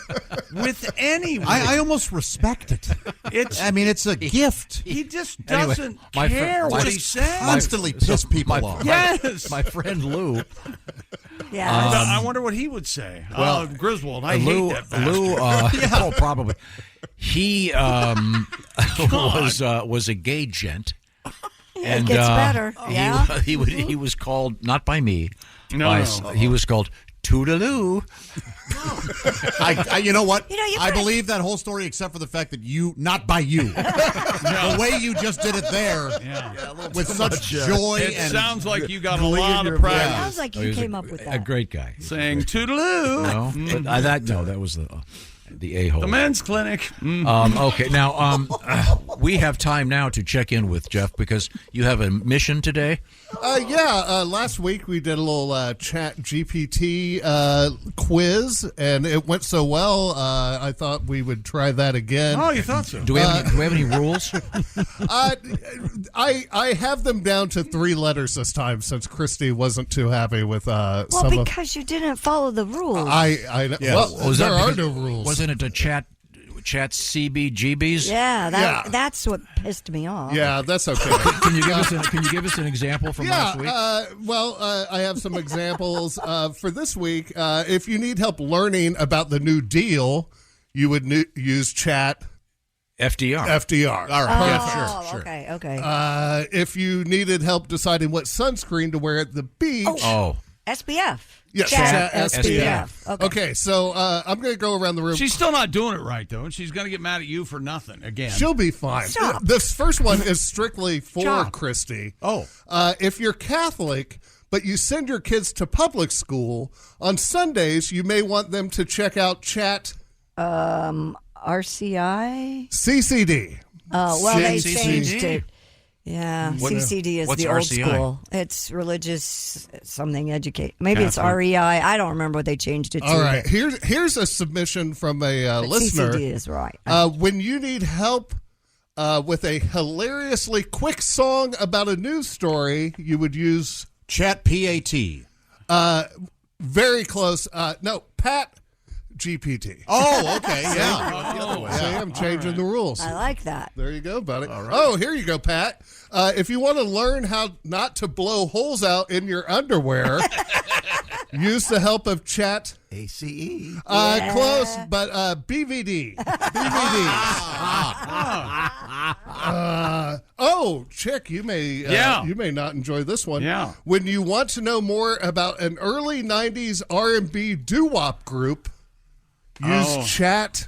C: with anyone?
H: I almost respect it. It's a gift.
C: He just doesn't
F: my
C: care
F: friend-
C: what
F: just
C: he says.
H: Constantly piss people off.
C: Yes.
F: My friend Lou...
E: Yeah.
C: I wonder what he would say.
F: Well,
C: Griswold, I
F: Lou,
C: hate that bastard.
F: Lou, oh, probably. He was a gay gent.
E: It gets better. Yeah.
F: He was called, not by me.
C: No.
F: He was called Toodaloo.
H: You know what?
E: You
H: I believe that whole story except for the fact that not by you. The way you just did it there with such joy.
C: It
H: and
C: sounds like you got a lot of practice.
E: Sounds like you came up with that.
F: A great guy.
C: Saying toodaloo.
F: No, but that was the a-hole.
C: The men's clinic.
F: Okay, now we have time now to check in with Jeff because you have a mission today.
R: Last week we did a little ChatGPT quiz, and it went so well. I thought we would try that again.
C: Oh, you thought so?
F: Do we have any rules?
R: I have them down to 3 letters this time since Christy wasn't too happy with some of.
E: Because you didn't follow the rules.
R: There are no rules.
F: Wasn't it a chat CBGBs?
E: Yeah, that's what pissed me off.
R: Yeah, that's okay.
F: Can you give us an example from last week?
R: I have some examples for this week. If you need help learning about the New Deal, you would use Chat FDR.
H: All right. Sure.
E: Okay.
R: If you needed help deciding what sunscreen to wear at the beach,
E: SPF.
R: Yes,
E: Chat
R: SPF. Okay, so I'm going to go around the room.
C: She's still not doing it right, though, and she's going to get mad at you for nothing again.
R: She'll be fine.
E: Stop.
R: This first one is strictly for
E: Stop.
R: Christy.
H: Oh.
R: If you're Catholic, but you send your kids to public school, on Sundays you may want them to check out Chat
E: RCI?
R: CCD.
E: They changed it. Yeah, CCD is the old
F: RCI?
E: school. It's religious something educate. Maybe it's REI. I don't remember what they changed it to.
R: All right, here's a submission from a listener.
E: CCD is right.
R: When you need help with a hilariously quick song about a news story, you would use
H: Chat PAT.
R: Very close. No, Pat GPT.
H: Oh, okay. Yeah.
R: See, I'm changing the rules.
E: I like that.
R: There you go, buddy. All right. Oh, here you go, Pat. If you want to learn how not to blow holes out in your underwear, use the help of Chat
T: ACE.
R: Close, but BVD. Chick, you may not enjoy this one.
C: Yeah.
R: When you want to know more about an early '90s R&B doo-wop group, use Chat.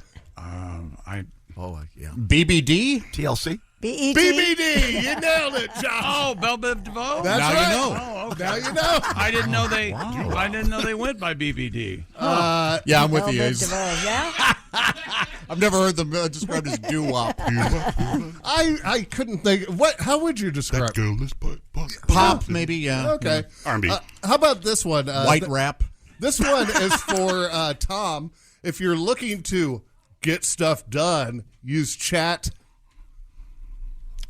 H: BBD?
T: TLC?
E: BET?
R: BBD. You nailed it, Josh.
C: Oh, Belle Biv DeVoe?
R: That's
H: Now
R: right.
H: you know.
C: Oh, okay.
R: Now you know.
C: I didn't know they. I didn't know they went by BBD.
H: Yeah, I'm with
E: Belle
H: you.
E: Biv DeVoe, yeah?
H: I've never heard them described as doo-wop.
R: I couldn't think. How would you describe
H: Pop, maybe, yeah.
R: Okay.
B: R&B.
R: How about this one?
H: White rap.
R: This one is for Tom. If you're looking to get stuff done, use Chat.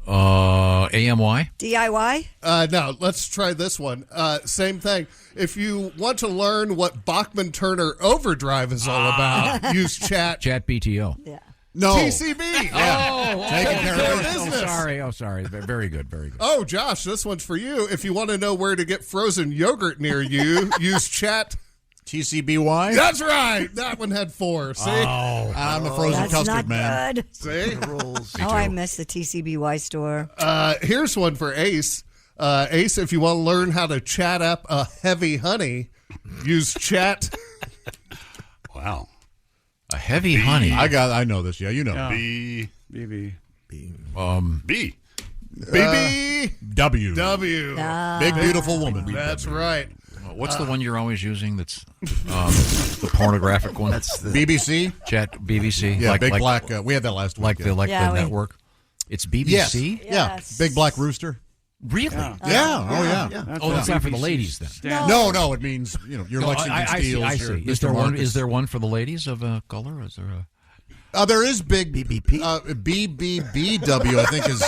F: AMY?
E: DIY?
R: No, let's try this one. Same thing. If you want to learn what Bachman-Turner Overdrive is all about, use Chat.
F: Chat BTO.
E: Yeah.
H: No.
R: TCB.
H: Taking care of business.
F: Oh, sorry. Very good.
R: Oh, Josh, this one's for you. If you want to know where to get frozen yogurt near you, use Chat.
H: TCBY?
R: That's right. That one had 4. See?
H: I'm a frozen
E: That's
H: custard
E: not
H: man.
E: good.
R: See?
E: I miss the TCBY store.
R: Here's one for Ace. Ace, if you want to learn how to chat up a heavy honey, use Chat.
B: Wow.
F: A heavy honey.
H: I know this. Yeah, you know.
B: B.
C: BB.
B: B.
R: BB.
H: W.
R: W.
H: Big, beautiful woman.
R: That's right.
F: What's the one you're always using? That's the pornographic one.
H: That's the BBC.
F: Chat BBC.
H: Yeah, Big Black. We had that last week.
F: The network. It's BBC.
H: Yes. Yeah, Big Black Rooster.
F: Really?
H: Yeah. Oh yeah.
F: That's not for the ladies then.
H: No. It means your Lexington Steels.
F: I see. Is there one for the ladies of color? Is there a?
H: There is Big BBP. BBBW, I think is.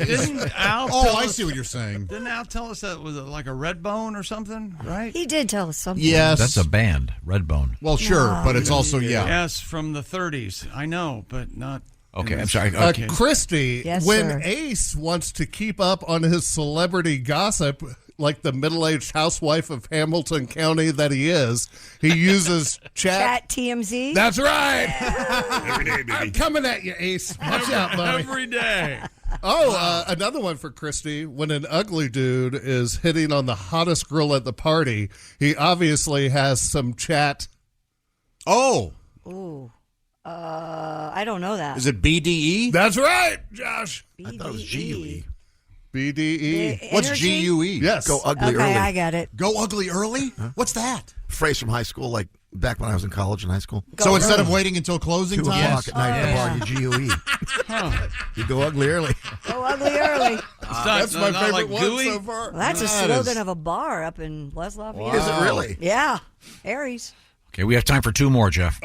C: Didn't Al?
H: I see what you're saying.
C: Didn't Al tell us that was like a Redbone or something? Right?
E: He did tell us something.
H: Yes,
F: that's a band, Redbone.
H: Well, sure, but it's also
C: Yes, from the 30s. I know, but not.
F: Okay, I'm sorry.
R: Okay. Christy,
E: yes,
R: when
E: sir.
R: Ace wants to keep up on his celebrity gossip, like the middle-aged housewife of Hamilton County that he is, he uses
E: Chat TMZ.
R: That's right.
M: Every day, baby.
R: I'm coming at you, Ace. Watch out, buddy.
C: Every day.
R: Another one for Christy. When an ugly dude is hitting on the hottest girl at the party, he obviously has some chat.
E: Ooh. I don't know that.
H: Is it BDE?
R: That's right, Josh.
E: BDE.
T: I thought it was GUE.
R: BDE.
H: What's GUE?
R: Yes.
T: Go ugly early.
E: I got it.
H: Go ugly early? What's that?
T: Phrase from high school, like back when I was in college and high school.
H: So instead of waiting until closing
T: 2
H: time?
T: o'clock at night at the bar, you GUE. You go ugly early.
E: Go ugly early.
R: That's my favorite
C: like
R: one
C: gooey?
R: so far.
E: Well, that's a slogan of a bar up in West Lafayette.
T: Is it really?
E: Yeah. Aries.
F: Okay, we have time for 2 more, Jeff.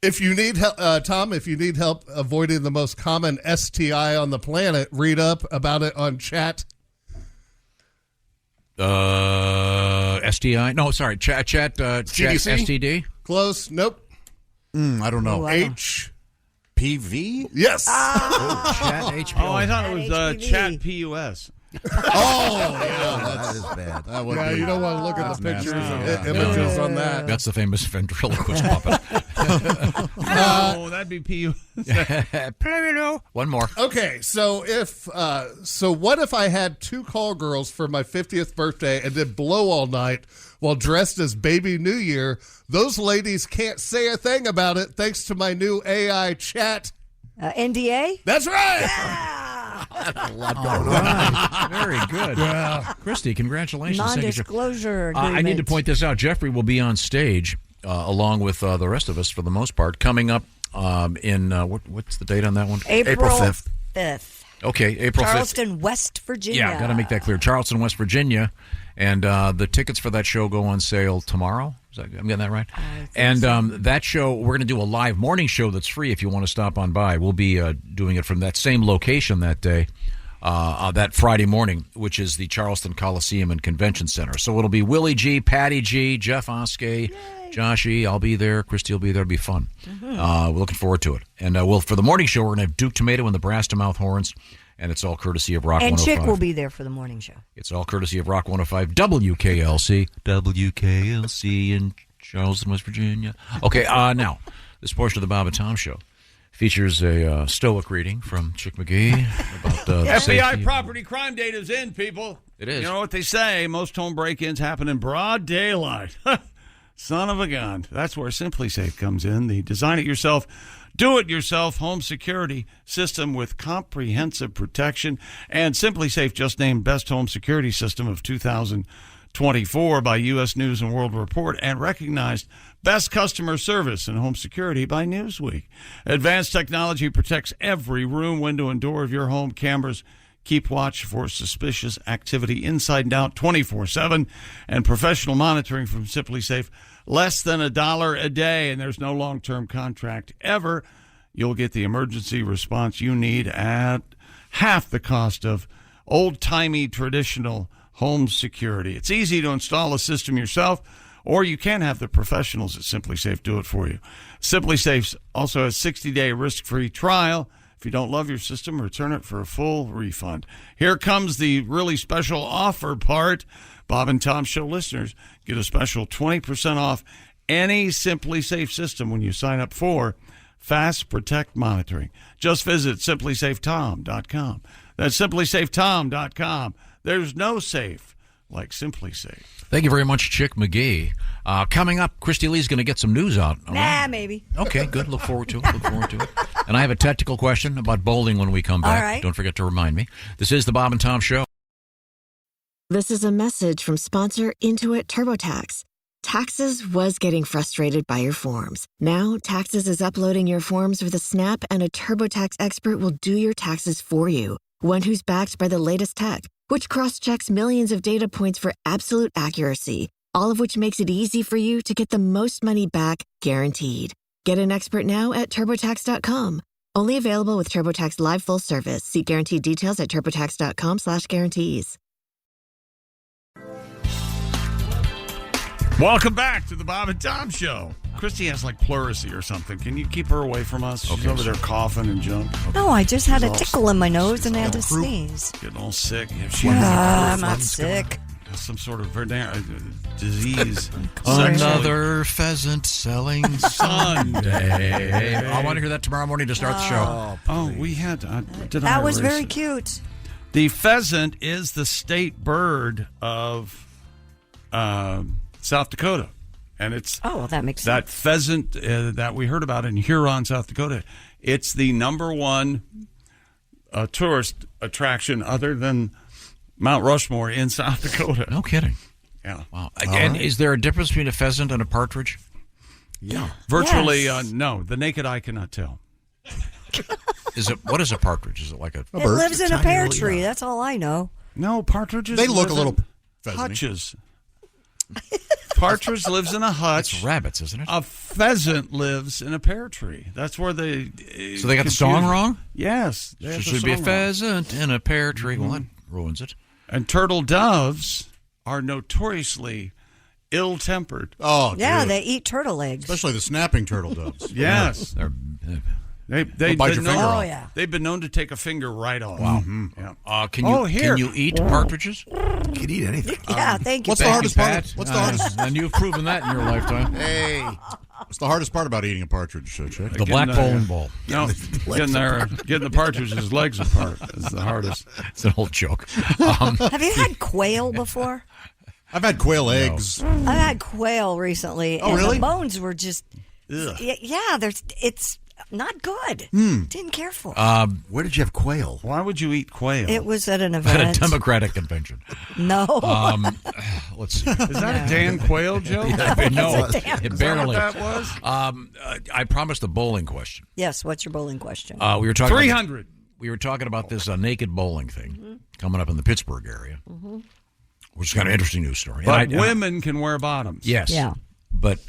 R: If you need help, Tom, if you need help avoiding the most common STI on the planet, read up about it on Chat.
F: STI? No, sorry. Chat STD?
R: Close. Nope.
H: I don't know. HPV?
R: Yes.
F: Chat HPV.
C: Oh, I thought it was Chat PUS.
T: That is bad.
H: That would be,
R: You don't want to look at the
H: nasty.
R: pictures and
H: Yeah.
R: images on that.
F: That's the famous ventriloquist puppet.
C: No, that'd be PUS.
F: One more.
R: Okay, so what if I had 2 call girls for my 50th birthday and did blow all night while dressed as Baby New Year? Those ladies can't say a thing about it thanks to my new AI chat.
E: NDA?
R: That's right.
E: Yeah.
T: A lot going on.
F: Very good. Christy, congratulations. Thank you, Jeff.
E: Non-disclosure agreement.
F: I need to point this out. Jeffrey will be on stage along with the rest of us for the most part coming up in what's the date on that one?
E: April 5th.
F: Okay, April 5th.
E: Charleston, West Virginia.
F: Yeah, got to make that clear. Charleston, West Virginia. And the tickets for that show go on sale tomorrow. I'm getting that right? And that show, we're going to do a live morning show that's free if you want to stop on by. We'll be doing it from that same location that day, that Friday morning, which is the Charleston Coliseum and Convention Center. So it'll be Willie G, Patty G, Jeff Oskay, Josh E. I'll be there. Christy will be there. It'll be fun. We're looking forward to it. And for the morning show, we're going to have Duke Tomato and the Brass to Mouth Horns. And it's all courtesy of Rock 105.
E: And Chick will be there for the morning show.
F: It's all courtesy of Rock 105, WKLC. WKLC in Charleston, West Virginia. Okay, now, this portion of the Bob and Tom Show features a stoic reading from Chick McGee about the
C: FBI property crime data's in, people.
F: It is.
C: You know what they say, most home break-ins happen in broad daylight. Son of a gun. That's where Simply Safe comes in, the design-it-yourself, do-it-yourself home security system with comprehensive protection. And Simply Safe just named Best Home Security System of 2024 by U.S. News and World Report and recognized Best Customer Service in Home Security by Newsweek. Advanced technology protects every room, window, and door of your home. Cameras keep watch for suspicious activity inside and out 24/7. And professional monitoring from Simply Safe, less than $1 a day, and there's no long-term contract ever. You'll get the emergency response you need at half the cost of old-timey traditional home security. It's easy to install a system yourself, or you can have the professionals at Simply Safe do it for you. Simply Safe also has 60-day risk-free trial. If you don't love your system, return it for a full refund. Here comes the really special offer part. Bob and Tom Show listeners get a special 20% off any Simply Safe system when you sign up for Fast Protect Monitoring. Just visit simplysafetom.com. That's simplysafetom.com. There's no safe like Simply Safe.
F: Thank you very much, Chick McGee. Coming up, Christy Lee's going to get some news out.
E: Nah, maybe.
F: Okay, good. Look forward to it. And I have a technical question about bowling when we come back.
E: All right.
F: Don't forget to remind me. This is the Bob and Tom Show.
S: This is a message from sponsor Intuit TurboTax. Taxes was getting frustrated by your forms. Now, Taxes is uploading your forms with a snap, and a TurboTax expert will do your taxes for you. One who's backed by the latest tech, which cross-checks millions of data points for absolute accuracy, all of which makes it easy for you to get the most money back, guaranteed. Get an expert now at TurboTax.com. Only available with TurboTax Live Full Service. See guaranteed details at TurboTax.com/guarantees.
C: Welcome back to the Bob and Tom Show. Christy has like pleurisy or something. Can you keep her away from us? She's over there coughing and junk.
E: No, I just had a tickle in my nose and I had to sneeze.
C: Getting all sick.
E: I'm not sick.
C: Some sort of disease.
F: Another pheasant selling Sunday. I want to hear that tomorrow morning to start the show.
C: We had.
E: That was very cute.
C: The pheasant is the state bird of South Dakota. And it's
E: that makes
C: sense. That pheasant that we heard about in Huron, South Dakota. It's the number one tourist attraction other than Mount Rushmore in South Dakota.
F: No kidding.
C: Yeah.
F: Wow. And is there a difference between a pheasant and a partridge?
C: Yeah. Virtually, no. The naked eye cannot tell.
F: What is a partridge? Is it like a bird?
E: It lives in a pear tree. That's all I know.
C: No, partridges.
H: They look a little
C: hutches. Partridge lives in a hutch.
F: It's rabbits, isn't it?
C: A pheasant lives in a pear tree. That's where they.
F: So they got the song wrong?
C: Yes.
F: There should be a pheasant in a pear tree. Well, that ruins it.
C: And turtle doves are notoriously ill-tempered.
H: Oh,
E: yeah,
H: dude.
E: they eat turtle eggs.
H: Especially the snapping turtle doves.
C: Yes.
H: They'll bite your finger off.
E: Yeah.
C: They've been known to take a finger right off.
F: Wow.
C: Yeah.
F: Can you eat partridges?
T: You can eat anything.
E: Yeah, thank you.
H: What's the hardest part? What's the hardest?
F: And you've proven that in your lifetime.
H: Hey. What's the hardest part about eating a partridge, Chick?
F: The black bowling ball.
C: No, getting the partridge's legs apart is the hardest.
F: It's an old joke.
E: Have you had quail before?
H: I've had quail eggs.
E: I've had quail recently.
H: Oh,
E: and
H: really?
E: The bones were just.
C: Ugh.
E: Yeah, it's not good. Didn't care for it.
T: Where did you have quail?
C: Why would you eat quail?
E: It was at an event.
F: At a Democratic convention.
E: No.
F: Let's see.
C: Is that a Dan Quayle joke?
F: No,
C: Is
F: barely.
C: that what that was?
F: I promised a bowling question.
E: Yes, what's your bowling question?
F: We were talking
C: 300.
F: We were talking about this naked bowling thing coming up in the Pittsburgh area, which is kind of an interesting news story.
C: But women can wear bottoms.
F: Yes.
E: Yeah.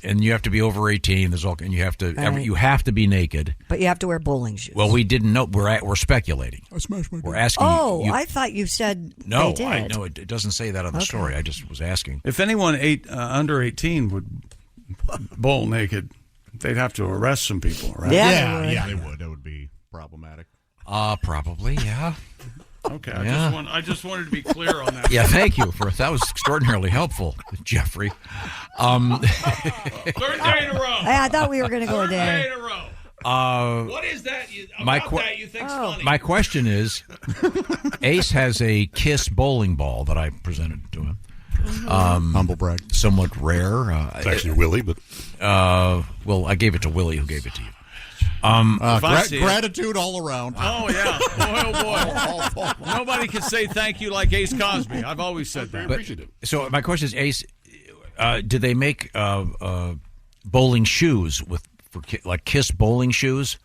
F: And you have to be over 18. And you have to
E: Right.
F: you have to be naked.
E: But you have to wear bowling shoes.
F: Well, we didn't know. We're speculating.
H: I smashed my
F: We're asking.
E: I thought you said
F: no.
E: they did.
F: I know it doesn't say that on the story. I just was asking.
C: If anyone under 18 would bowl naked, they'd have to arrest some people, right?
H: Yeah, they would. That would be problematic.
F: Probably, yeah.
C: Okay,
F: Yeah.
C: I just wanted to be clear on that.
F: Yeah, thank you for that. Was extraordinarily helpful, Jeffrey.
C: Third day in a row.
E: I thought we were going to go a
C: Third day
E: day.
C: in a row. What is that? You think's funny?
F: My question is, Ace has a Kiss bowling ball that I presented to him.
H: Humble brag.
F: Somewhat rare.
T: It's actually Willie, but
F: well, I gave it to Willie, who gave it to you.
H: Gratitude all around.
C: Oh, yeah. Oh, boy. Nobody can say thank you like Ace Cosby. I've always said that.
F: So my question is, Ace, did they make bowling shoes for like Kiss bowling shoes?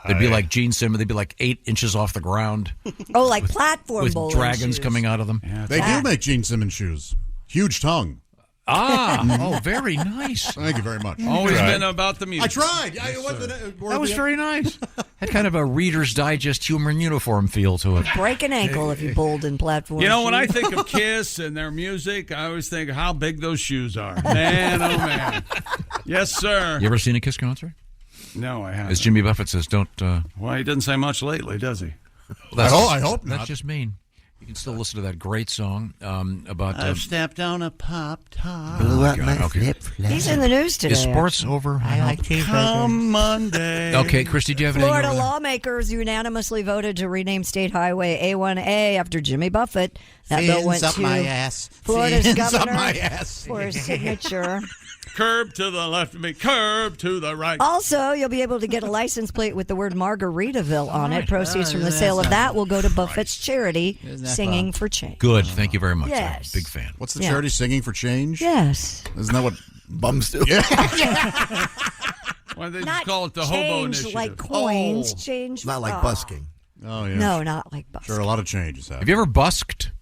F: They'd be like Gene Simmons. They'd be like 8 inches off the ground.
E: Oh, like platform
F: with
E: bowling
F: dragons
E: shoes.
F: coming out of them.
C: Yeah,
H: They do make Gene Simmons shoes. Huge tongue.
F: Oh, very nice.
H: Thank you very much.
C: Always been about the music.
H: I tried.
F: That was very nice. Had kind of a Reader's Digest humor and uniform feel to it.
E: Break an ankle if you bowled in platform
C: You know, when I
E: shoes.
C: think of Kiss and their music, I always think how big those shoes are. Man, oh, man. Yes, sir.
F: You ever seen a Kiss concert?
C: No, I haven't.
F: As Jimmy Buffett says, don't...
C: Well, he didn't say much lately, does he?
H: I hope not.
F: That's just mean. You can still listen to that great song about...
C: I've stepped on a pop-top.
T: blew up my
F: okay.
T: flip-flop.
E: He's in the news today.
F: Is sports over?
T: I like cheeseburgers.
C: Come Monday.
F: Okay, Christy, do you have anything?
E: Florida
F: over there?
E: lawmakers unanimously voted to rename State Highway A1A after Jimmy Buffett. That bill went
T: Fins up
E: to
T: my ass.
E: Florida's
T: Fins up
E: governor
T: my ass.
E: for his signature.
C: Curb to the left of me, curb to the right.
E: Also, you'll be able to get a license plate with the word Margaritaville on it. Proceeds from the sale of that will go to Buffett's charity, Singing for Change.
F: Good. Thank you very much.
E: Yes.
F: I'm a big fan.
H: What's the charity? Singing for Change?
E: Yes.
H: Isn't that what bums do?
C: Why don't they just call it the Hobo
E: Change
C: Initiative?
E: like coins, change.
T: Not like
E: oh.
T: busking.
H: Oh, yeah.
E: No, not like busking.
H: Sure, a lot of changes happen.
F: Have you ever busked,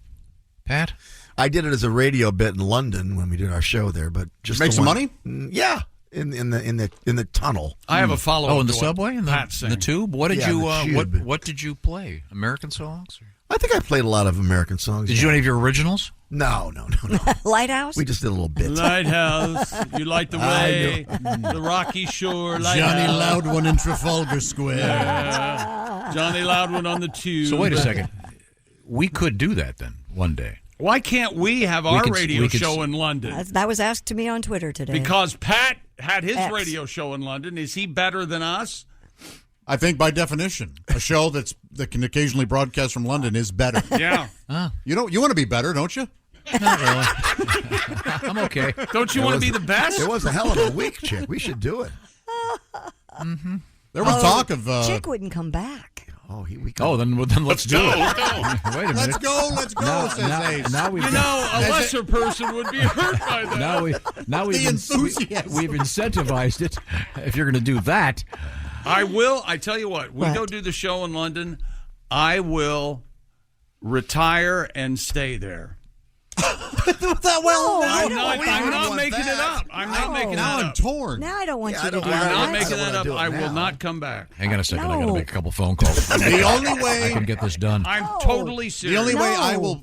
F: Pat?
T: I did it as a radio bit in London when we did our show there, but just
H: Make
T: the
H: some
T: one-
H: money?
T: Yeah, in the tunnel.
C: I have a follow-up.
F: Oh, in the
C: to what
F: subway, in
C: Pat
F: the
C: sang.
F: tube. What did
T: Yeah,
F: you?
T: the tube.
F: What did you play? American songs?
T: I think I played a lot of American songs.
F: Did you do any of your originals?
T: No.
E: Lighthouse?
T: We just did a little bit.
C: Lighthouse, you light the way, the rocky shore. Lighthouse.
H: Johnny Loudone in Trafalgar Square.
C: Johnny Loudone on the tube.
F: So wait a second. We could do that then one day.
C: Why can't we have our radio
F: we could
C: show in London?
E: That was asked to me on Twitter today.
C: Because Pat had his
E: X.
C: radio show in London. Is he better than us?
H: I think by definition, a show that can occasionally broadcast from London is better.
C: Yeah.
H: You want to be better, don't you?
F: Not really. I'm okay.
C: Don't you want to be the best?
T: It was a hell of a week, Chick. We should do it.
E: Mm-hmm.
H: There was talk of
E: Chick wouldn't come back.
F: Then let's do it. Wait a minute.
H: Let's go, says Ace.
F: Now we've
C: a lesser person would be hurt by that.
F: Now we've incentivized it. If you're going to do that,
C: I tell you what. We go do the show in London. I will retire and stay there.
H: I'm
C: not making it up. I'm not making it up.
H: I'm torn.
E: Now I don't want you to do
C: I'm
E: that.
C: not making that up. I will not come back.
F: hang on a second. I got to make a couple phone calls.
H: The only way
F: I can get this done.
C: I'm totally serious.
H: The only way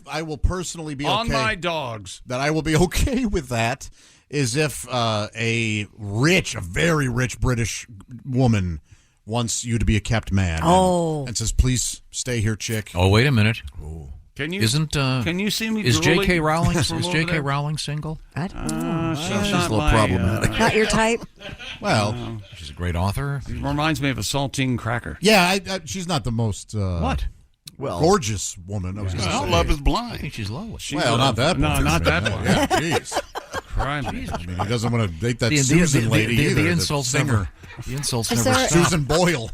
H: I will personally be
C: on
H: okay
C: my dogs.
H: that I will be okay with that is if a very rich British woman wants you to be a kept man. And says, please stay here, Chick.
F: Oh, wait a minute.
C: Can you see me?
F: Is J.K.
C: drooling
F: Rowling
C: from over there?
F: Rowling single?
E: I don't know.
C: She's
T: a
C: not
T: little problematic.
E: Not your type?
H: Well,
F: she's a great author.
C: Reminds me of a saltine cracker.
H: Yeah, she's not the most gorgeous woman. I was going to say.
B: Love is blind.
F: I think she's Lois.
H: Not that one.
C: No, not that one.
H: Yeah, jeez.
C: Crime.
H: I mean, he doesn't want to date that Susan lady either.
F: The insults never. The insults
E: Is
F: never
E: there-
F: stop.
H: Susan Boyle.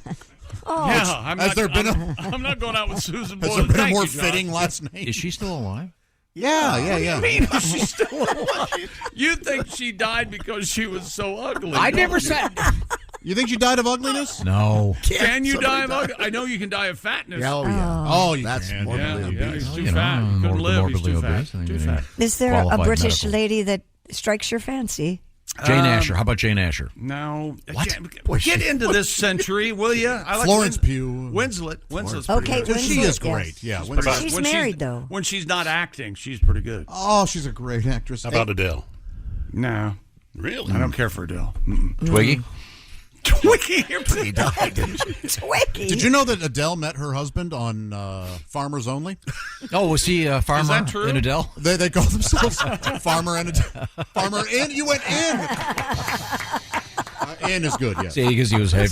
C: Yeah, I'm
H: Has there been
C: I'm not going out with Susan Boyle.
H: Has there been a
C: Thank
H: more
C: you, John.
H: fitting last name?
F: Is she still alive?
H: Yeah.
C: I mean, she's still alive. You think she died because she was so ugly?
F: I never said.
H: You think she died of ugliness?
F: No.
C: Can you die of ugliness? I know you can die of fatness.
H: Oh, you
T: That's
H: can.
T: morbidly
C: Yeah,
T: obese.
C: he's too fat. He couldn't live. He's too fat. Too fat.
E: Is there a
F: Qualified
E: British
F: medical.
E: lady that strikes your fancy?
F: Jane Asher. How about Jane Asher?
C: No.
F: What?
C: Get into this century, will you? I like
H: Florence Pugh.
C: Winslet's pretty
E: Okay,
C: good.
H: She
E: Winslet,
H: is great.
E: yes.
H: Yeah. Winslet.
E: She's
C: When
E: married, though.
C: When she's not acting, she's pretty good.
H: Oh, she's a great actress.
B: How about Adele?
C: No.
B: Really?
C: I don't care for Adele.
F: Twiggy?
C: Twiggy, you're
T: He died, didn't she?
E: Twiggy.
H: Did you know that Adele met her husband on Farmers Only?
F: Oh, was he a farmer
C: that true?
F: in Adele?
H: They call themselves Farmer and Adele. Farmer in. You went in. In is good, yes.
F: See, because he was having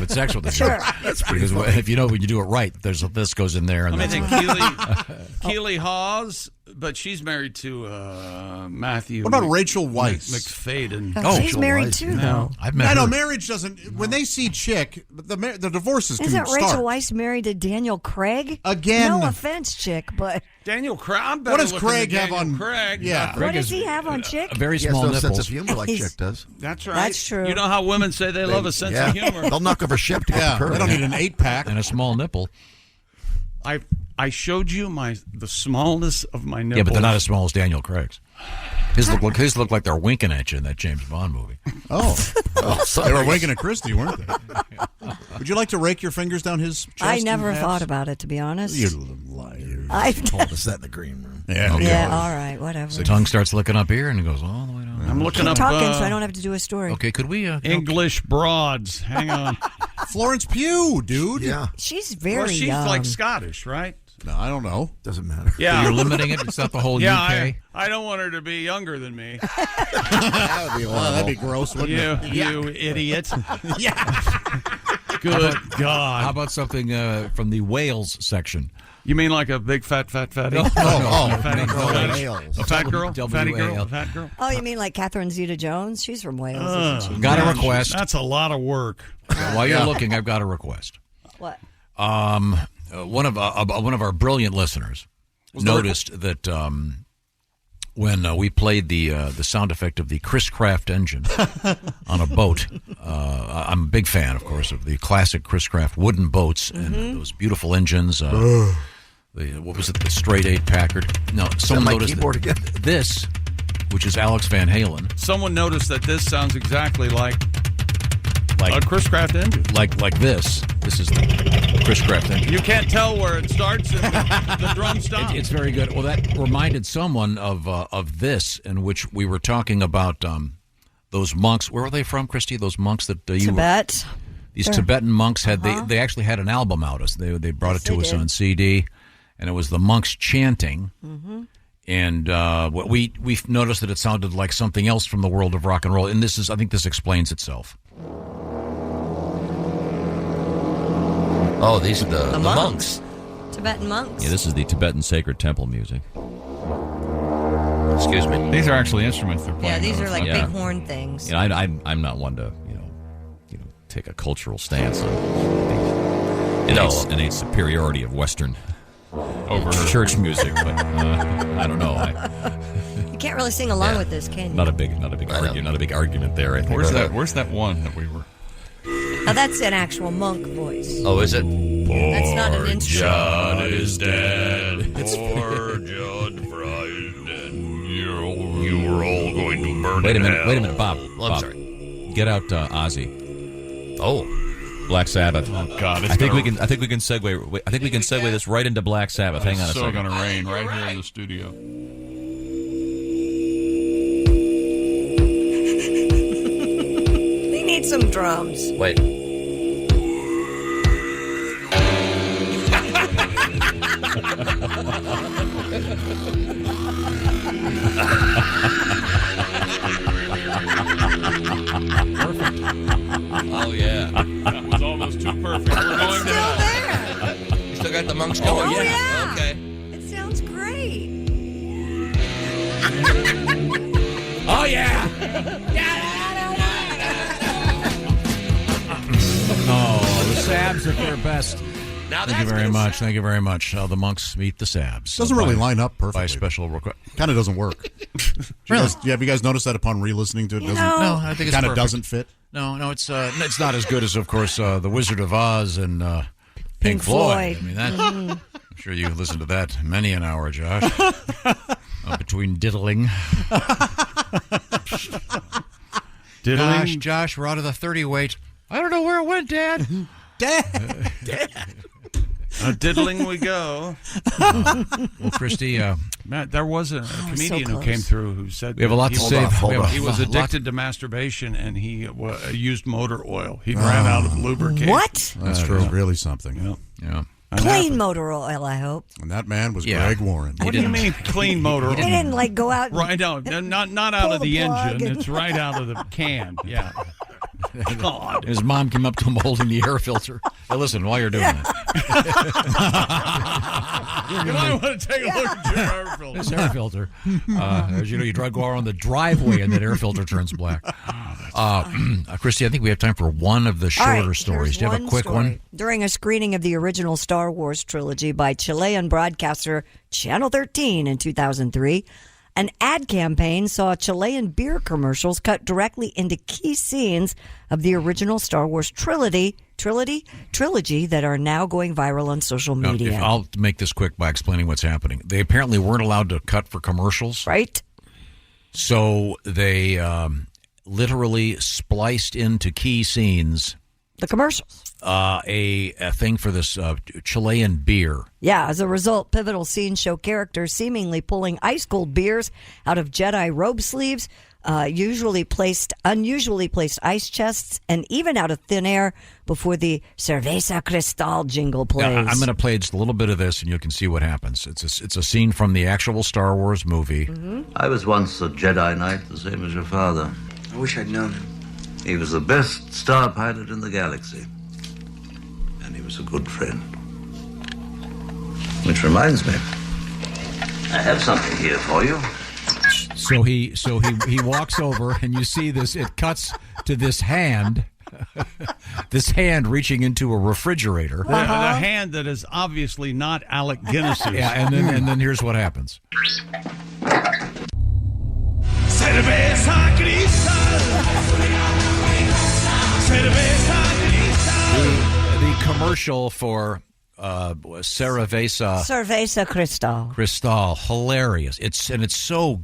F: sex with her.
E: Sure.
F: That's pretty good. If you know when you do it right, this goes in there. And
C: Let me
F: that's
C: think. Keely Hawes, but she's married to Matthew.
H: What about Rachel Weisz?
C: McFadden.
E: Oh, she's
T: Rachel
E: married
T: Weisz,
E: too,
T: yeah.
E: though.
F: I've met
H: I know
F: her.
H: marriage doesn't. When they see Chick, the divorces can
E: Isn't
H: start.
E: Rachel Weisz married to Daniel Craig?
H: Again.
E: No offense, Chick, but
C: Daniel Craig. I'm
H: What does
C: better looking
H: Craig
C: than
H: have
C: Daniel
H: on?
C: Craig.
H: Yeah.
E: what does he have on Chick?
F: A very
T: He has
F: small
T: no sense
F: nipples.
T: of humor like
E: He's-
T: Chick does.
C: That's right.
E: That's true.
C: You know how women say they love a sense of humor.
T: They'll knock off a ship to get
H: Yeah,
T: the curve.
H: they don't need an 8-pack.
F: And a small nipple.
C: I showed you the smallness of my nipples.
F: Yeah, but they're not as small as Daniel Craig's. His look like they're winking at you in that James Bond movie.
H: Oh, they were winking at Christy, weren't they? Would you like to rake your fingers down his chest?
E: I never
H: and
E: thought
H: abs?
E: about it, to be honest.
H: You liar.
E: I've
T: told us that in the green room.
H: Yeah.
F: Okay.
E: Yeah, all right, whatever.
F: The tongue starts looking up here and it goes all the way down.
C: I'm looking
E: Keep
C: up.
E: talking so I don't have to do a story.
F: Okay, could we?
C: English broads. Hang on.
H: Florence Pugh, dude.
T: Yeah.
E: She's very
C: Well, she's
E: young.
C: like Scottish, right?
H: No, I don't know.
T: Doesn't matter.
C: Yeah.
F: So you're limiting it? It's not the whole UK?
C: I don't want her to be younger than me.
H: That would be horrible. That'd be gross, wouldn't it?
C: You idiot.
H: Yeah.
C: Good God.
F: How about something from the whales section?
C: You mean like a big fat fatty?
F: No.
C: A fatty girl?
F: Whales.
C: A fat girl? Fatty girl? A fat girl?
E: Oh, you mean like Catherine Zeta-Jones? She's from Wales, isn't she?
F: Got a request.
C: That's a lot of work.
F: While you're looking, I've got a request.
E: What?
F: One of our brilliant listeners noticed that when we played the sound effect of the Chris Craft engine on a boat, I'm a big fan, of course, of the classic Chris Craft wooden boats and those beautiful engines. What was it? The straight 8 Packard. No, someone noticed that this, which is Alex Van Halen.
C: Someone noticed that this sounds exactly like a Chris Craft engine.
F: Like this. This is the Chris Craft engine.
C: You can't tell where it starts and the drum stops.
F: It's very good. Well, that reminded someone of this, in which we were talking about those monks. Where were they from, Christy? Those monks that you
E: Tibet.
F: These Tibetan monks had they actually had an album out. They brought it to us on CD, and it was the monks chanting. Mm-hmm. And we've noticed that it sounded like something else from the world of rock and roll. And I think this explains itself.
U: Oh, these are the monks.
E: Tibetan monks.
U: Yeah, this is the Tibetan sacred temple music. Excuse me.
C: These are actually instruments they're playing.
E: Yeah, these are like big horn things.
U: You know, I'm not one to take a cultural stance on the innate superiority of Western over church music, but I don't know.
E: You can't really sing along with this, can you?
U: Not a big argument there. I think.
C: Where's that one that we were?
E: Oh, that's an actual monk voice.
U: Oh, is it?
E: That's not an instrument.
U: John is dead.
L: Poor John Fry's dead. You were all going to burn
U: Wait a
L: in
U: minute,
L: hell.
U: Bob.
L: I'm
U: Bob,
L: sorry.
U: Get out Ozzy.
L: Oh,
U: Black Sabbath.
C: Oh God!
U: I think we can segue. I think we can segue this right into Black Sabbath. Hang on a
C: second.
U: second.
C: It's so going to rain right here in the studio.
E: We need some drums.
U: Wait.
C: Perfect.
U: Oh yeah.
C: That was almost too perfect. We're going
E: Still there.
U: You still got the monks
E: Oh,
U: going?
E: yeah.
U: Okay.
E: It sounds great.
U: Oh yeah. Oh, the Sabs at their best. Thank you very much. Thank you very much. The monks meet the Sabs.
H: Doesn't really line up perfectly.
F: By special request.
H: Kind of doesn't work.
F: Really?
H: Have you guys noticed that upon re-listening to it?
F: No, I think it's
H: kind of
F: perfect.
H: doesn't fit.
F: No, it's not as good as, of course, The Wizard of Oz and Pink Floyd. I mean, I'm sure you listened to that many an hour, Josh. Between diddling. Josh, we're out of the 30 weight. I don't know where it went, Dad.
H: Dad.
C: Diddling we go.
F: Well, Christy,
C: Matt, there was a comedian who came through who said
F: we have a lot to say.
C: He was addicted to masturbation and he used motor oil. He ran out of lubricant.
E: What?
H: That's true. Really something.
F: Yeah.
E: Clean motor oil, I hope.
H: And that man was Greg Warren.
C: What do you mean clean motor oil?
E: He didn't like go out.
C: Right, no, not out of the engine. It's right out of the can. Yeah.
F: God. His mom came up to him holding the air filter. Hey, listen, while you're doing that.
C: You might want to take a look at your air filter.
F: This air filter. As you know, you drive go around the driveway and that air filter turns black. Christy, I think we have time for one of the shorter stories. Do you have a quick one?
E: During a screening of the original Star Wars trilogy by Chilean broadcaster Channel 13 in 2003, an ad campaign saw Chilean beer commercials cut directly into key scenes of the original Star Wars trilogy that are now going viral on social media.
F: I'll make this quick by explaining what's happening. They apparently weren't allowed to cut for commercials.
E: Right.
F: So they literally spliced into key scenes
E: the commercials.
F: A thing for this Chilean beer.
E: Yeah, as a result, pivotal scenes show characters seemingly pulling ice-cold beers out of Jedi robe sleeves, unusually placed ice chests, and even out of thin air before the Cerveza Cristal jingle plays.
F: Yeah, I'm going to play just a little bit of this, and you can see what happens. It's a scene from the actual Star Wars movie.
V: Mm-hmm. I was once a Jedi Knight, the same as your father.
W: I wish I'd known him.
V: He was the best star pilot in the galaxy. was a good friend. Which reminds me, I have something here for you.
F: So he walks over, and you see this. It cuts to this hand, this hand reaching into a refrigerator.
C: The hand that is obviously not Alec Guinness's.
F: Yeah, and then here's what happens. The commercial for
E: Cerveza
F: Cristal, hilarious. It's so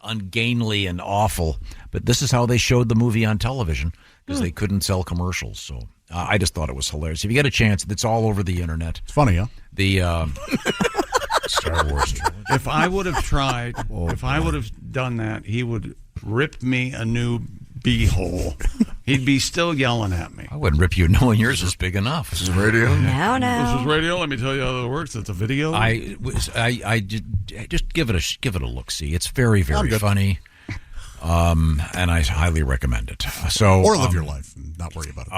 F: ungainly and awful, but this is how they showed the movie on television because they couldn't sell commercials. So I just thought it was hilarious. If you get a chance, it's all over the internet.
H: It's funny, huh?
F: The Star Wars.
C: If I would have tried, I would have done that, he would rip me a new beehole. He'd be still yelling at me.
F: I wouldn't rip you knowing yours is big enough.
H: This is radio.
E: No.
C: This is radio. Let me tell you how it works. It's a video.
F: I just give it a look. See, it's very, very funny, and I highly recommend it. So
H: or live your life and not worry about it.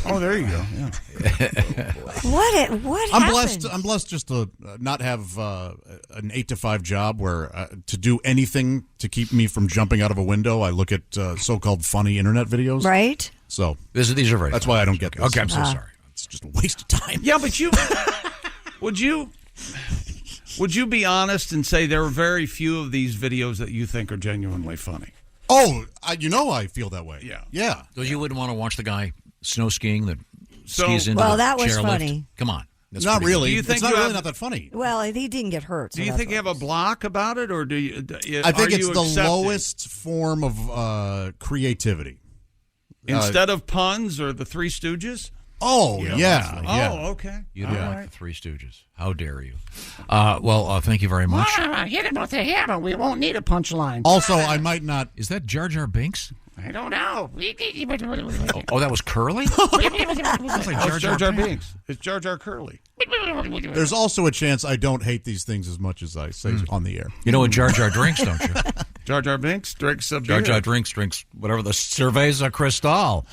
C: Oh, there you go. Yeah.
E: What happened?
H: I'm blessed just to not have an 8 to 5 job where to do anything to keep me from jumping out of a window. I look at so-called funny internet videos.
E: Right.
H: So
F: these are very.
H: That's why I don't get this.
F: Okay, I'm so sorry.
H: It's just a waste of time.
C: Yeah, but would you be honest and say there are very few of these videos that you think are genuinely funny?
H: Oh, I feel that way.
C: Yeah.
F: So you wouldn't want to watch the guy snow skiing that
C: So-
F: skis into
E: Well,
F: the
E: that was
F: chairlift?
E: funny.
F: Come on. That's
H: Not
F: pretty
H: really.
C: Do you think
H: it's not
C: you
H: really
C: have-
H: not that funny.
E: Well, he didn't get hurt.
C: Do you think you have a block about it, or do you?
H: I think
C: are
H: it's
C: you
H: the
C: accepting?
H: lowest form of creativity.
C: Instead of puns or the Three Stooges?
H: Oh, yeah.
C: Oh, okay.
F: You don't like the Three Stooges. How dare you? Well, thank you very much.
A: Hit him with a hammer. We won't need a punchline.
H: Also, I might not.
F: Is that Jar Jar Binks?
A: I don't know.
F: Oh, that was Curly?
C: It's like Jar Jar Binks. It's Jar Jar Curly.
H: There's also a chance I don't hate these things as much as I say on the air.
F: You know what Jar Jar drinks, don't you?
C: Jar Jar Binks drinks a
F: Jar
C: beer.
F: Jar drinks whatever the Cerveza Cristal.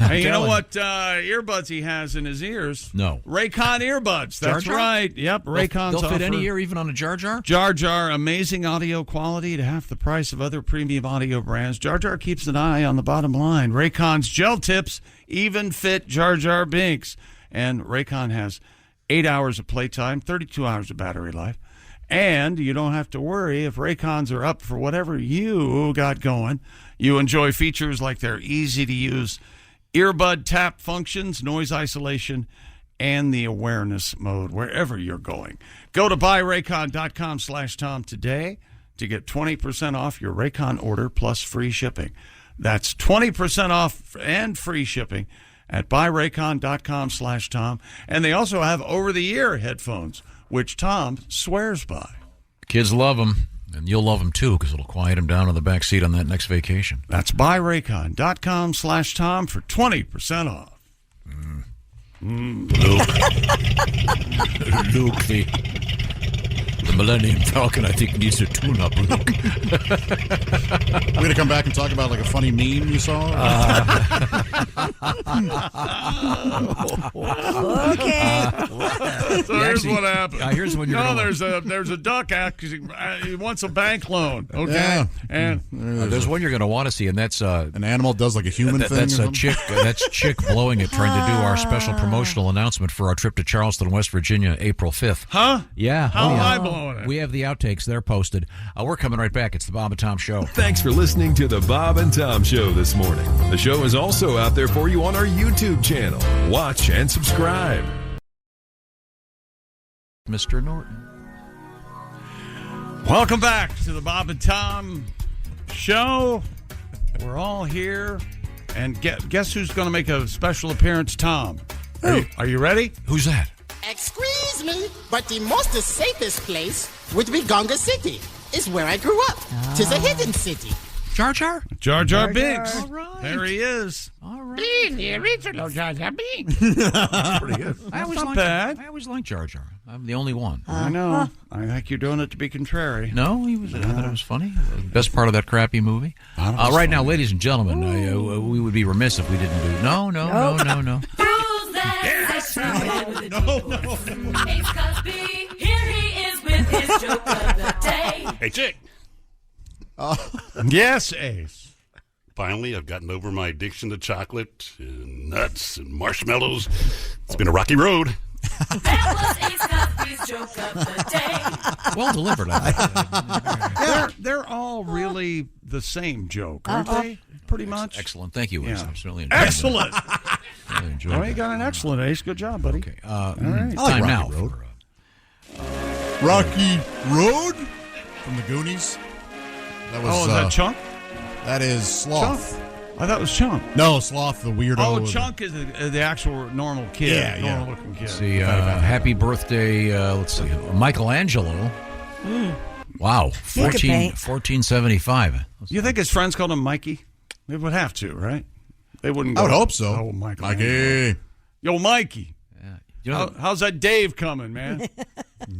C: Hey, you know what earbuds he has in his ears?
F: No.
C: Raycon earbuds. That's
F: Jar Jar?
C: right. Yep, Raycon's
F: They'll fit any
C: offer-
F: ear, even on a Jar Jar?
C: Jar Jar, amazing audio quality at half the price of other premium audio brands. Jar Jar keeps an eye on the bottom line. Raycon's gel tips even fit Jar Jar Binks. And Raycon has 8 hours of playtime, 32 hours of battery life. And you don't have to worry if Raycons are up for whatever you got going. You enjoy features like their easy-to-use earbud tap functions, noise isolation, and the awareness mode wherever you're going. Go to buyraycon.com/Tom today to get 20% off your Raycon order plus free shipping. That's 20% off and free shipping at buyraycon.com/Tom. And they also have over-the-ear headphones, which Tom swears by.
F: Kids love them, and you'll love them too because it'll quiet them down in the back seat on that next vacation.
C: That's buyraycon.com/Tom for 20% off.
F: Luke, the Millennium Falcon, I think, needs a tune-up, Luke.
H: We're going to come back and talk about like a funny meme you saw?
E: Okay.
C: So here's what happened.
F: Here's when you're gonna-
C: there's a duck act because he wants a bank loan. Okay,
H: Yeah.
C: and
F: there's one you're going to want to see, and that's
H: an animal does like a human thing.
F: That's
H: or
F: a
H: something?
F: chick. That's chick blowing it, trying to do our special promotional announcement for our trip to Charleston, West Virginia, April 5th.
C: Huh?
F: Yeah.
C: How am I
F: yeah.
C: blowing it?
F: We have the outtakes. They're posted. We're coming right back. It's the Bob and Tom Show.
M: Thanks for listening to the Bob and Tom Show this morning. The show is also out there for you on our YouTube channel. Watch and subscribe.
F: Mr. Norton.
C: Welcome back to the Bob and Tom Show. We're all here, and guess who's going to make a special appearance? Tom. Are you ready?
F: Who's that?
A: Excuse me, but the most safest place would be Gonga City. It's where I grew up. Tis a hidden city.
F: Jar Jar?
C: Jar
E: Jar
C: Binks.
E: Jar.
F: All right.
C: There he is.
F: All right.
A: Being the original Jar Jar Binks.
H: That's pretty good.
F: I always
C: not
F: liked
C: bad.
F: I always liked Jar Jar. I'm the only one.
C: I know. I think you're doing it to be contrary.
F: No, I thought it was funny. Best part of that crappy movie.
C: Right
F: now, ladies and gentlemen, we would be remiss if we didn't do. No.
D: Let's no. Ace Cosby, here he is with his joke of the day.
B: Hey, chick.
C: Yes, Ace.
B: Finally, I've gotten over my addiction to chocolate and nuts and marshmallows. It's been a rocky road.
D: That was Ace Cosby's joke of the day.
F: Well delivered, I think.
C: They're all really the same joke, aren't they? Pretty much.
F: Excellent. Thank you, Ace.
C: Yeah.
F: I certainly enjoyed
C: Excellent.
F: that. Really enjoyed
C: Well, you
F: that.
C: got an excellent Ace. Good job, buddy.
F: Okay.
C: All right.
H: I like
F: Time
H: Rocky
F: now.
H: Road.
F: For,
H: Rocky Road from the Goonies. That was,
C: is that Chunk?
H: That is Sloth.
C: Chunk? I thought it was Chunk.
H: No, Sloth, the weirdo.
C: Oh, Chunk is the actual normal kid.
H: Yeah.
C: Normal-looking kid.
F: let's see. Happy birthday. Let's see. Michelangelo. Wow. 1475.
C: You think his friends called him Mikey? They would have to, right? They wouldn't.
H: I would
C: go,
H: hope so.
C: Oh, Michael.
H: Mikey.
C: Yo, Mikey.
F: You know,
C: How's that Dave coming, man?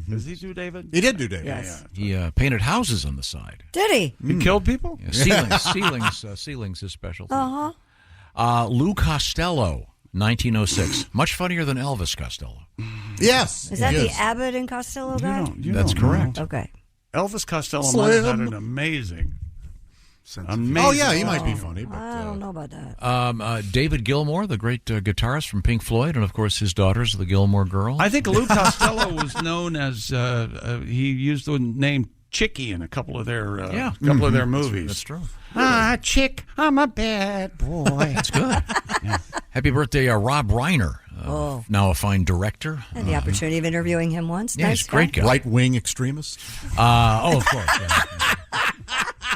C: Does he do David?
H: He did do David.
C: Yes.
F: he painted houses on the side.
E: Did he?
C: He killed people?
F: Yeah, ceilings is specialty. Lou Costello, 1906. Much funnier than Elvis Costello.
H: Yes.
E: Is that the Abbott and Costello guy?
F: That's correct.
E: Okay.
C: Elvis Costello might have had an amazing.
H: Oh, yeah, he might be funny. But,
E: I don't know about that.
F: David Gilmour, the great guitarist from Pink Floyd, and of course his daughters, the Gilmore Girls.
C: I think Lou Costello was known as he used the name Chicky in a couple of their of their movies.
F: That's true.
C: Chick, I'm a bad boy.
F: That's good. Yeah. Happy birthday, Rob Reiner. Now a fine director.
E: Had the opportunity of interviewing him once.
F: Yeah,
E: Nice
F: he's a great guy.
H: Right-wing extremist.
F: Of course. Yeah.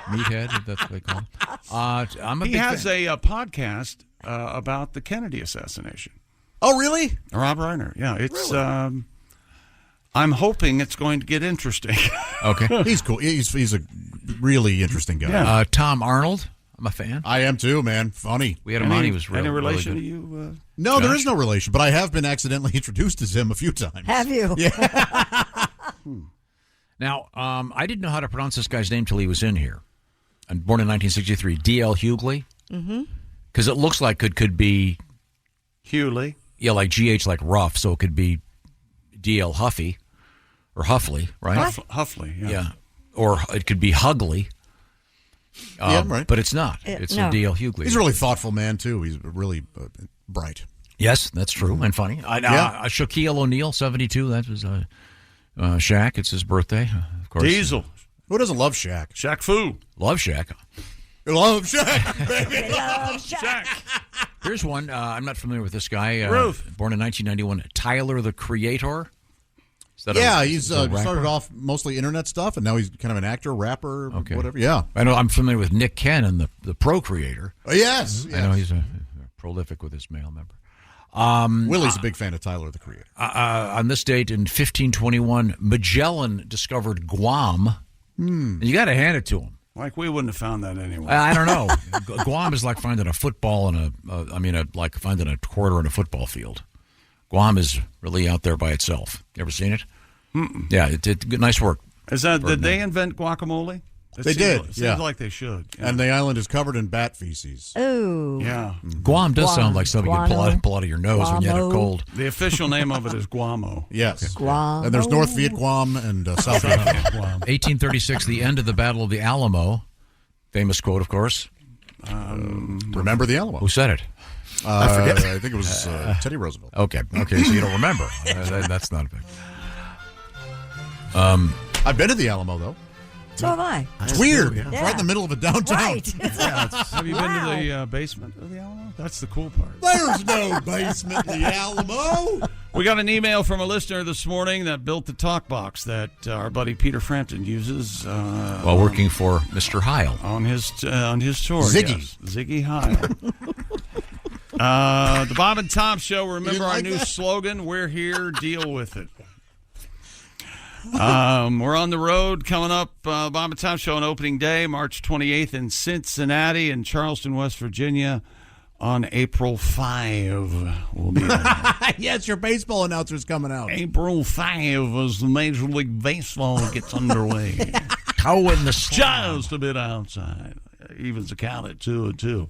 F: Meathead, if that's what they call him. I'm a
C: He
F: big
C: has
F: fan.
C: a podcast about the Kennedy assassination.
H: Oh, really?
C: Rob Reiner. Yeah, it's. I'm hoping it's going to get interesting.
F: Okay.
H: He's cool. He's a really interesting guy.
C: Yeah.
F: Tom Arnold. I'm a fan.
H: I am too, man. Funny.
F: We had him on. He was really,
C: any relation
F: really
C: to
F: good.
C: you?
H: No, there
C: Josh?
H: is no relation, but I have been accidentally introduced as him a few times.
E: Have you?
H: Yeah.
F: Now, I didn't know how to pronounce this guy's name till he was in here. And born in 1963, D.L. Hughley.
E: Mm-hmm.
F: Because it looks like it could be
C: Hughley.
F: Yeah, like G.H. like rough, so it could be D.L. Huffy or Huffley, right?
C: Huffley, yeah.
F: Yeah. Or it could be Hughley.
H: Yeah, right.
F: But it's not. It's a D.L. Hughley.
H: He's a really thoughtful man, too. He's really bright.
F: Yes, that's true and funny. Shaquille O'Neal, 72. That was Shaq. It's his birthday, of course.
C: Diesel.
H: Who doesn't love Shaq?
C: Shaq Fu.
F: Love Shaq.
H: Love Shaq, baby.
E: Love Shaq.
F: Here's one. I'm not familiar with this guy.
C: Ruth.
F: Born in 1991. Tyler, the Creator.
H: He's started off mostly internet stuff, and now he's kind of an actor, rapper, whatever. Yeah.
F: I know. I'm familiar with Nick Cannon, the Procreator.
H: Oh, yes.
F: I know he's prolific with his male member.
H: Willie's a big fan of Tyler, the Creator.
F: On this date in 1521, Magellan discovered Guam. You got to hand it to him.
C: Like we wouldn't have found that anyway.
F: I don't know. Guam is like finding a football like finding a quarter in a football field. Guam is really out there by itself. You ever seen it?
C: Mm-mm.
F: Yeah, nice work.
C: Did they invent guacamole?
H: They did.
C: It seems like they should. Yeah.
H: And the island is covered in bat feces.
E: Ooh.
C: Yeah.
F: Guam does sound like something you pull out of your nose when you had a cold.
C: The official name of it is Guamo.
H: Yes.
E: Guam.
H: And there's North Viet Guam and South Viet Guam.
F: 1836, the end of the Battle of the Alamo. Famous quote, of course.
H: Remember the Alamo.
F: Who said it?
H: I forget. I think it was Teddy Roosevelt.
F: Okay, so you don't remember. That's not a big.
H: I've been to the Alamo, though.
E: So have I.
H: It's weird.
E: Yeah.
H: It's right in the middle of a downtown.
E: Right.
C: Have you been to the basement of the Alamo? That's the cool part.
H: There's no basement in the Alamo.
C: We got an email from a listener this morning that built the talk box that our buddy Peter Frampton uses
F: while working for Mr. Heil
C: on his tour.
H: Ziggy.
C: Yes. Ziggy Heil. The Bob and Tom Show. Remember our new slogan? We're here. Deal with it. We're on the road coming up. Bob and Tom Show on opening day, March 28th in Cincinnati and Charleston, West Virginia on April 5. We'll be there.
H: Yes, your baseball announcer's coming out.
C: April 5 as the Major League Baseball gets underway.
F: Toe in the slab.
C: Just a bit outside. evens the count at 2 and 2.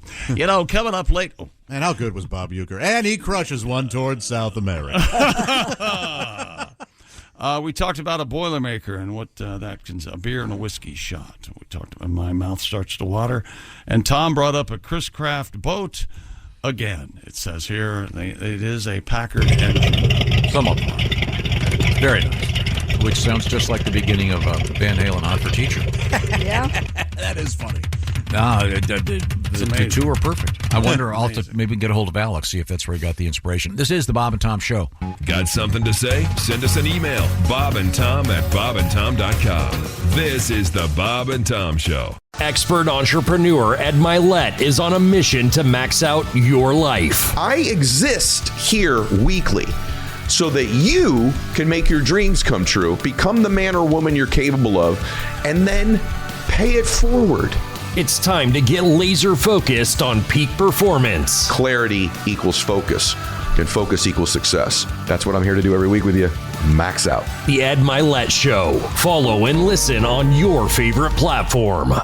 C: Coming up late. Oh.
H: And how good was Bob Uecker? And he crushes one towards South America.
C: We talked about a Boilermaker and what that can, a beer and a whiskey shot. We talked about my mouth starts to water. And Tom brought up a Chris Craft boat. Again, it says here it is a Packard engine.
F: Some of them. Very nice. Which sounds just like the beginning of Van Halen Hot for Teacher.
E: Yeah.
H: That is funny.
F: The two are perfect. I wonder, maybe we can get a hold of Alex, see if that's where he got the inspiration. This is the Bob and Tom Show.
M: Got something to say? Send us an email, bobandtom@bobandtom.com. This is the Bob and Tom Show.
G: Expert entrepreneur Ed Milet is on a mission to max out your life.
J: I exist here weekly so that you can make your dreams come true, become the man or woman you're capable of, and then pay it forward.
G: It's time to get laser focused on peak performance.
J: Clarity equals focus, and focus equals success. That's what I'm here to do every week with you. Max out.
G: The Ed Milet Show. Follow and listen on your favorite platform.